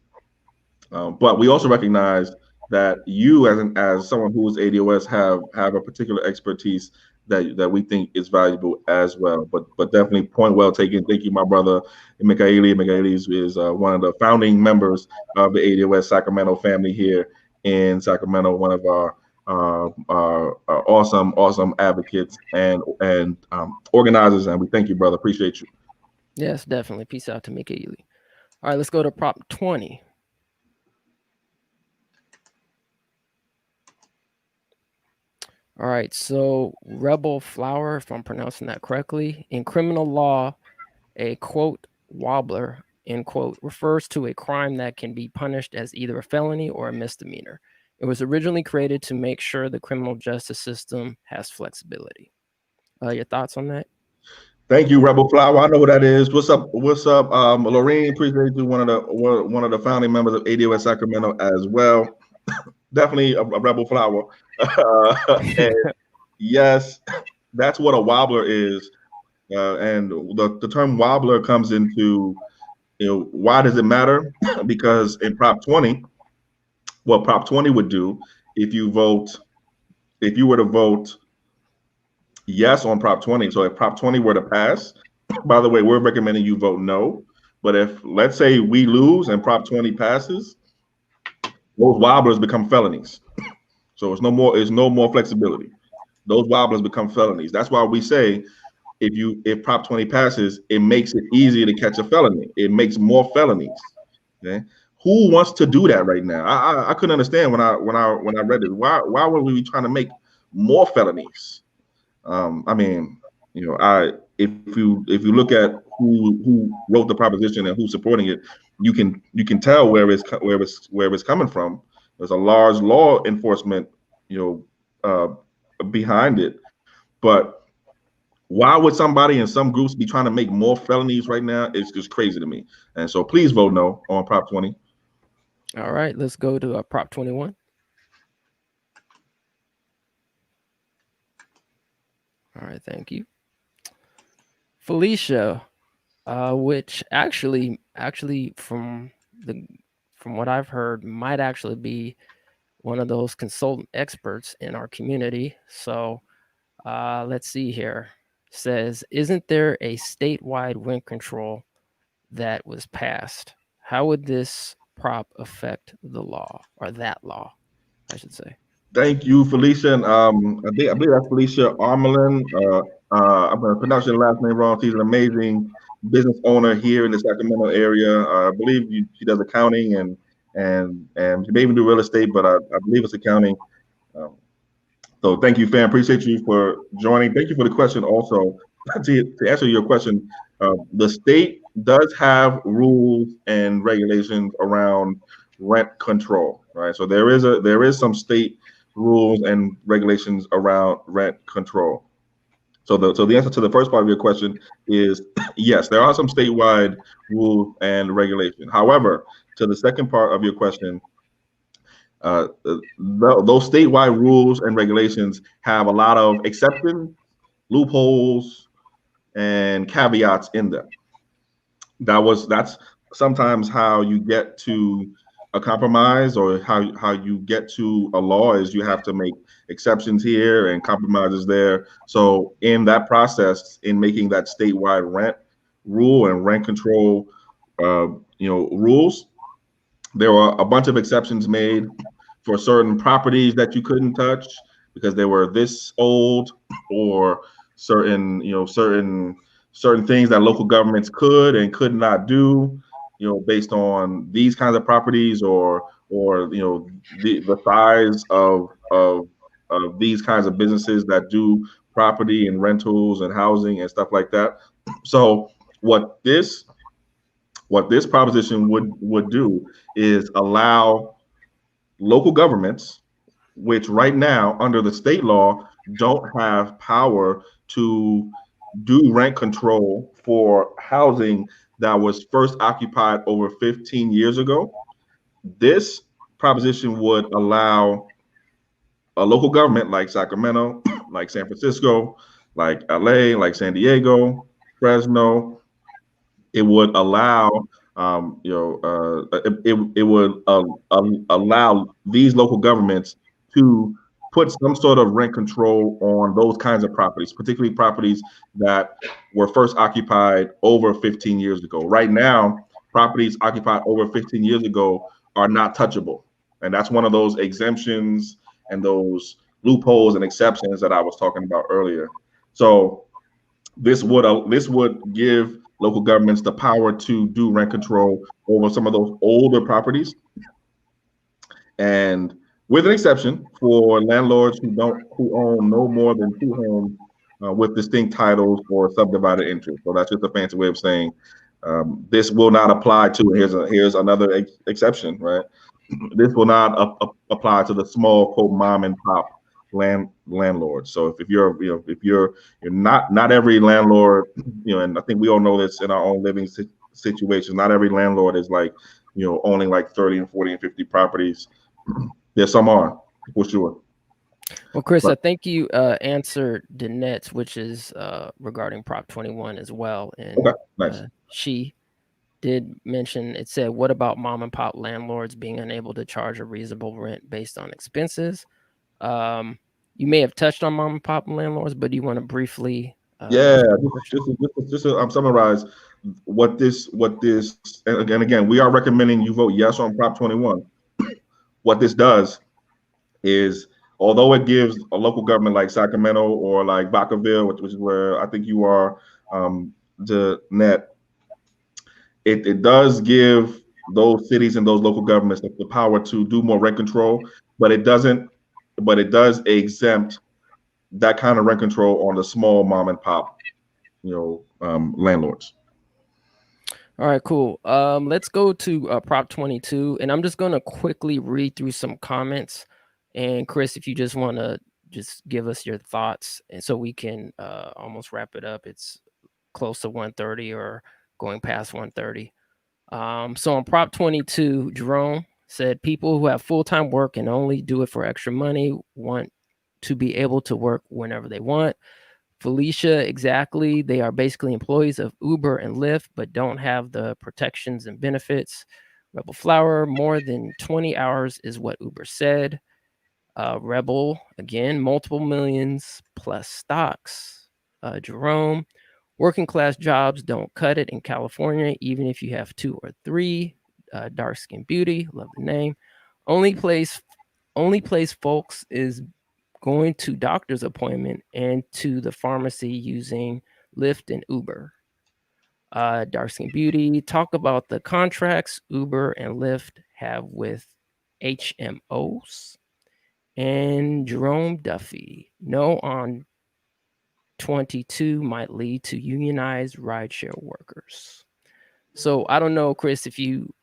But we also recognize that you, as someone who is ADOS, have a particular expertise that we think is valuable as well. But definitely, point well taken. Thank you, my brother Mikaeli. Mikaeli is one of the founding members of the ADOS Sacramento family here in Sacramento. One of our awesome advocates and organizers, and we thank you, brother. Appreciate you. Yes, definitely. Peace out to Mikaeli. All right, let's go to Prop 20. All right, so rebel flower, if I'm pronouncing that correctly, in criminal law, a quote wobbler, end quote, refers to a crime that can be punished as either a felony or a misdemeanor. It was originally created to make sure the criminal justice system has flexibility. Your thoughts on that? Thank you, Rebel Flower. I know who that is. What's up? What's up, Lorraine? Appreciate you. One of the founding members of ADOS Sacramento as well. Definitely a Rebel Flower. And yes, that's what a wobbler is. And the term wobbler comes into, why does it matter? Because in Prop 20, what Prop 20 would do if you were to vote yes on Prop 20. So if Prop 20 were to pass, by the way, we're recommending you vote no. But if, let's say, we lose and Prop 20 passes, those wobblers become felonies. So it's no more flexibility. Those wobblers become felonies. That's why we say if Prop 20 passes, it makes it easier to catch a felony. It makes more felonies. Okay. Who wants to do that right now? I couldn't understand when I read it. Why would we be trying to make more felonies? I mean, if you look at who wrote the proposition and who's supporting it, you can tell where it's coming from. There's a large law enforcement, behind it. But why would somebody in some groups be trying to make more felonies right now? It's just crazy to me. And so please vote no on Prop 20. All right, let's go to Prop 21. All right, thank you. Felicia, which actually from what I've heard might actually be one of those consultant experts in our community. So let's see here. Says, isn't there a statewide wind control that was passed? how would this prop affect the law, or that law, I should say? Thank you, Felicia. And I believe that's Felicia Armelin. I'm going to pronounce your last name wrong. She's an amazing business owner here in the Sacramento area. I believe she does accounting and she may even do real estate, but I believe it's accounting. Um, so thank you, fam. Appreciate you for joining. Thank you for the question. Also, to answer your question, the state does have rules and regulations around rent control, right? So there is some state rules and regulations around rent control. So the answer to the first part of your question is yes, there are some statewide rules and regulation. However, to the second part of your question, those statewide rules and regulations have a lot of exceptions, loopholes, and caveats in them. That's sometimes how you get to a compromise, or how you get to a law, is you have to make exceptions here and compromises there. So in that process, in making that statewide rent rule and rent control rules, there were a bunch of exceptions made for certain properties that you couldn't touch because they were this old, or certain things that local governments could and could not do, based on these kinds of properties, or the size of these kinds of businesses that do property and rentals and housing and stuff like that. So what this proposition would do is allow local governments, which right now under the state law don't have power to do rent control for housing that was first occupied over 15 years ago. This proposition would allow a local government like Sacramento, like San Francisco, like LA, like San Diego, Fresno. It would allow it would allow these local governments to put some sort of rent control on those kinds of properties, particularly properties that were first occupied over 15 years ago. Right now, properties occupied over 15 years ago are not touchable. And that's one of those exemptions and those loopholes and exceptions that I was talking about earlier. So this would give local governments the power to do rent control over some of those older properties, and with an exception for landlords who own no more than 2 homes with distinct titles or subdivided interest. So that's just a fancy way of saying this will not apply to. Here's another exception, right? This will not apply to the small, quote, mom and pop landlord. So if you're not every landlord, and I think we all know this in our own living situations, not every landlord is like, owning like 30 and 40 and 50 properties. There's some are, for sure. Well, Chris, I think you answered Danette's, which is regarding Prop 21 as well. And okay, nice. She did mention, it said, what about mom and pop landlords being unable to charge a reasonable rent based on expenses? You may have touched on mom and pop landlords, but do you want to briefly just summarize what this and again, we are recommending you vote yes on Prop 21. What this does is, although it gives a local government like Sacramento or like Vacaville, which is where I think you are, Jeanette, it does give those cities and those local governments the power to do more rent control, but it does exempt that kind of rent control on the small mom and pop, landlords. All right, cool. Let's go to Prop 22, and I'm just going to quickly read through some comments. And Chris, if you just want to just give us your thoughts, and so we can almost wrap it up. It's close to 1:30 or going past 1:30. So on Prop 22, Jerome said people who have full-time work and only do it for extra money want to be able to work whenever they want. Felicia, exactly. They are basically employees of Uber and Lyft, but don't have the protections and benefits. Rebel Flower, more than 20 hours is what Uber said. Rebel, again, multiple millions plus stocks. Jerome, working class jobs don't cut it in California, even if you have 2 or 3. Dark Skin Beauty, love the name. Only place folks is going to doctor's appointment and to the pharmacy using Lyft and Uber. Dark Skin Beauty, talk about the contracts Uber and Lyft have with HMOs. And Jerome Duffy, no on 22 might lead to unionized rideshare workers. So I don't know, Chris, if you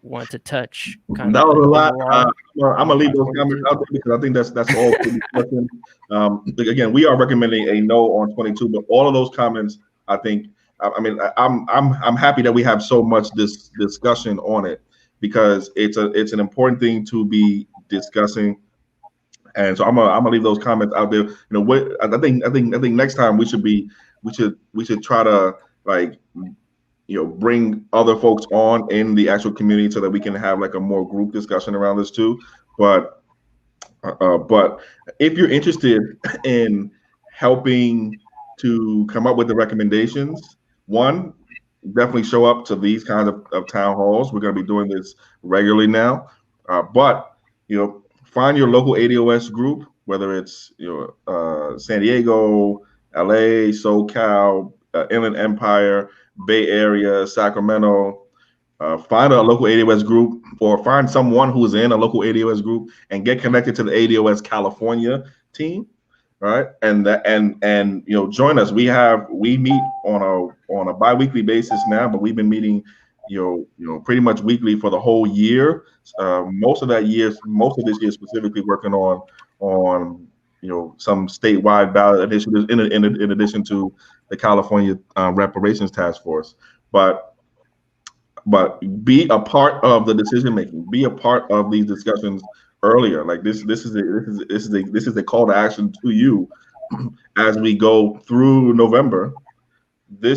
want to touch kind that of was a lot. I'm gonna leave those 22. comments out there because I think that's all. Again, we are recommending a no on 22, but all of those comments, I think. I mean, I'm happy that we have so much this discussion on it because it's an important thing to be discussing. And so I'm gonna leave those comments out there. You know what? I think next time we should try to, like, you know, bring other folks on in the actual community so that we can have like a more group discussion around this too. But if you're interested in helping to come up with the recommendations, one, definitely show up to these kinds of town halls. We're going to be doing this regularly now. But, you know, find your local ADOS group, whether it's, you know, San Diego, LA, SoCal, Inland Empire, Bay Area, Sacramento. Find a local ADOS group or find someone who's in a local ADOS group and get connected to the ADOS California team. Right. And you know, join us. We meet on a bi-weekly basis now, but we've been meeting, you know, pretty much weekly for the whole year. Most of this year specifically working on you know, some statewide ballot initiatives in addition to the California Reparations Task Force. But be a part of the decision making. Be a part of these discussions earlier. Like this is a call to action to you as we go through November. We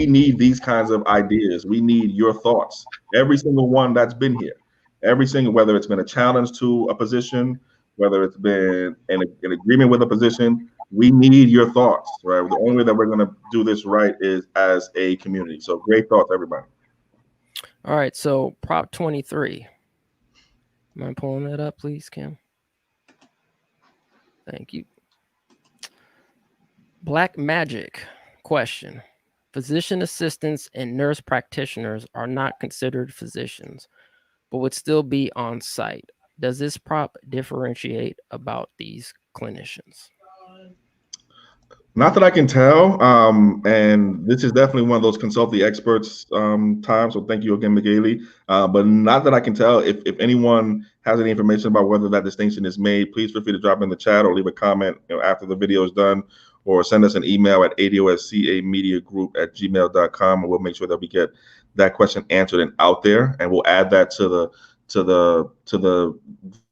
need these kinds of ideas. We need your thoughts. Every single one that's been here, whether it's been a challenge to a position, whether it's been an agreement with a position, we need your thoughts, right? The only way that we're going to do this right is as a community. So great thoughts, everybody. All right, so Prop 23. Mind pulling that up, please, Kim? Thank you. Black magic question. Physician assistants and nurse practitioners are not considered physicians, but would still be on site. Does this prop differentiate about these clinicians? Not that I can tell. And this is definitely one of those consult the experts times. So thank you again, McGailey. But not that I can tell. If anyone has any information about whether that distinction is made, please feel free to drop in the chat or leave a comment, you know, after the video is done, or send us an email at adoscamediagroup@gmail.com, and we'll make sure that we get that question answered and out there. And we'll add that to the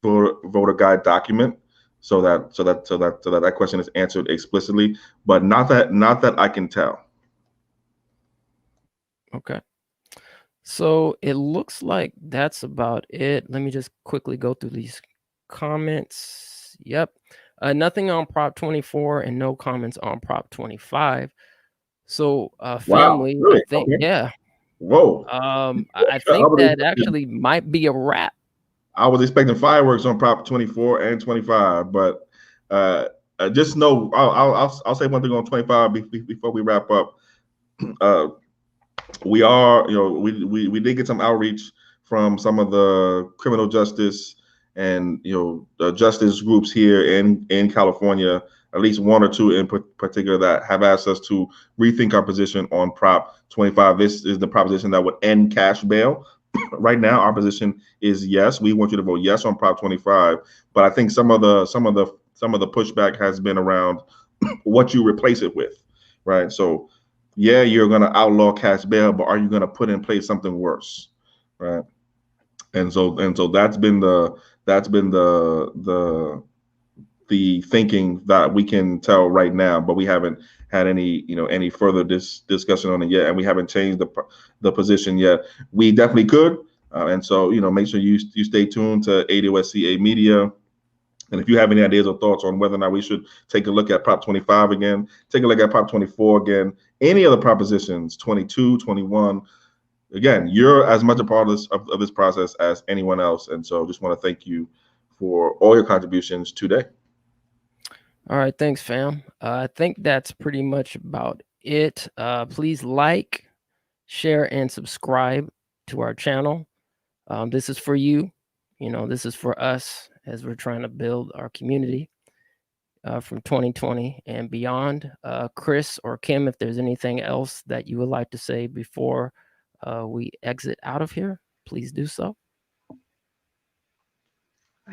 voter guide document. So that question is answered explicitly, but not that I can tell. Okay. So it looks like that's about it. Let me just quickly go through these comments. Yep. Nothing on Prop 24 and no comments on Prop 25. So family, wow, really? I think, okay. Yeah. Whoa. I think that actually might be a wrap. I was expecting fireworks on Prop 24 and 25, but just know I'll say one thing on 25 before we wrap up. We are, you know, we did get some outreach from some of the criminal justice and, you know, justice groups here in California, at least one or two in particular, that have asked us to rethink our position on Prop 25. This is the proposition that would end cash bail. Right now, our position is yes. We want you to vote yes on Prop 25, but I think some of the pushback has been around what you replace it with, right? So, yeah, you're going to outlaw cash bail, but are you going to put in place something worse, right? And so that's been the thinking that we can tell right now, but we haven't had any further discussion on it yet, and we haven't changed the position yet. We definitely could, and so, you know, make sure you stay tuned to ADOSCA Media. And if you have any ideas or thoughts on whether or not we should take a look at Prop 25 again, take a look at Prop 24 again, any other propositions, 22, 21, again, you're as much a part of this process as anyone else. And so just want to thank you for all your contributions today. All right, thanks, fam. I think that's pretty much about it. Please like, share, and subscribe to our channel. This is for you. This is for us as we're trying to build our community from 2020 and beyond. Chris or Kim, if there's anything else that you would like to say before we exit out of here, please do so.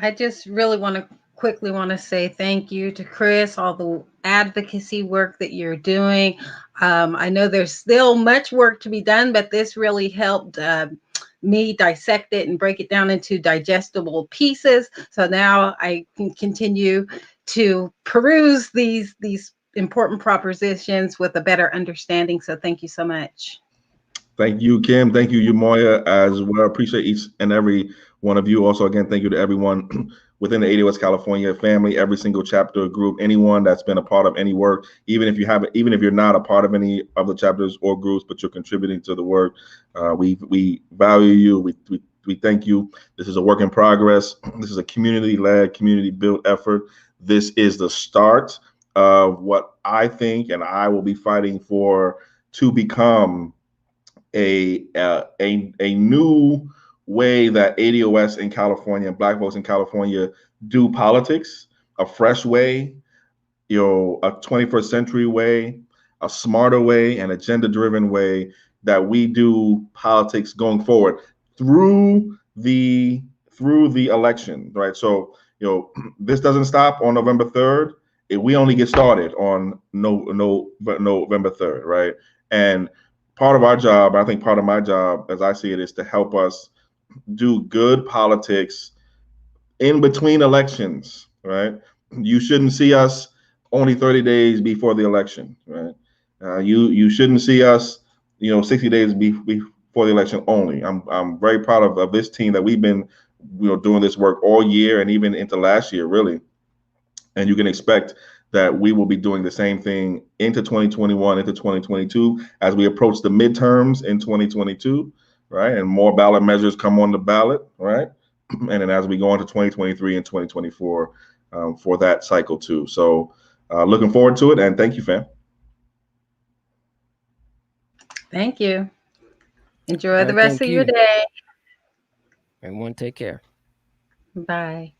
I just really quickly want to say thank you to Chris, all the advocacy work that you're doing. I know there's still much work to be done, but this really helped me dissect it and break it down into digestible pieces. So now I can continue to peruse these important propositions with a better understanding. So thank you so much. Thank you, Kim. Thank you, Umoya, as well. Appreciate each and every one of you. Also, again, thank you to everyone within the 80 West California family, every single chapter group, anyone that's been a part of any work, even if you're not a part of any of the chapters or groups, but you're contributing to the work. We value you. We thank you. This is a work in progress. This is a community-led, community-built effort. This is the start of what I think and I will be fighting for to become a new way that ADOS in California and Black folks in California do politics, a fresh way, a 21st century way, a smarter way, an agenda-driven way that we do politics going forward through the election, right? So this doesn't stop on November 3rd. We only get started on November 3rd, right? And part of our job, I think part of my job, as I see it, is to help us do good politics in between elections, right? You shouldn't see us only 30 days before the election, right? You shouldn't see us, 60 days before the election only. I'm very proud of this team that we've been, doing this work all year and even into last year, really. And you can expect that we will be doing the same thing into 2021, into 2022, as we approach the midterms in 2022, right? And more ballot measures come on the ballot, right? And then as we go into 2023 and 2024 for that cycle too. So looking forward to it, and thank you, fam. Thank you. Enjoy the rest of your day. Everyone take care. Bye.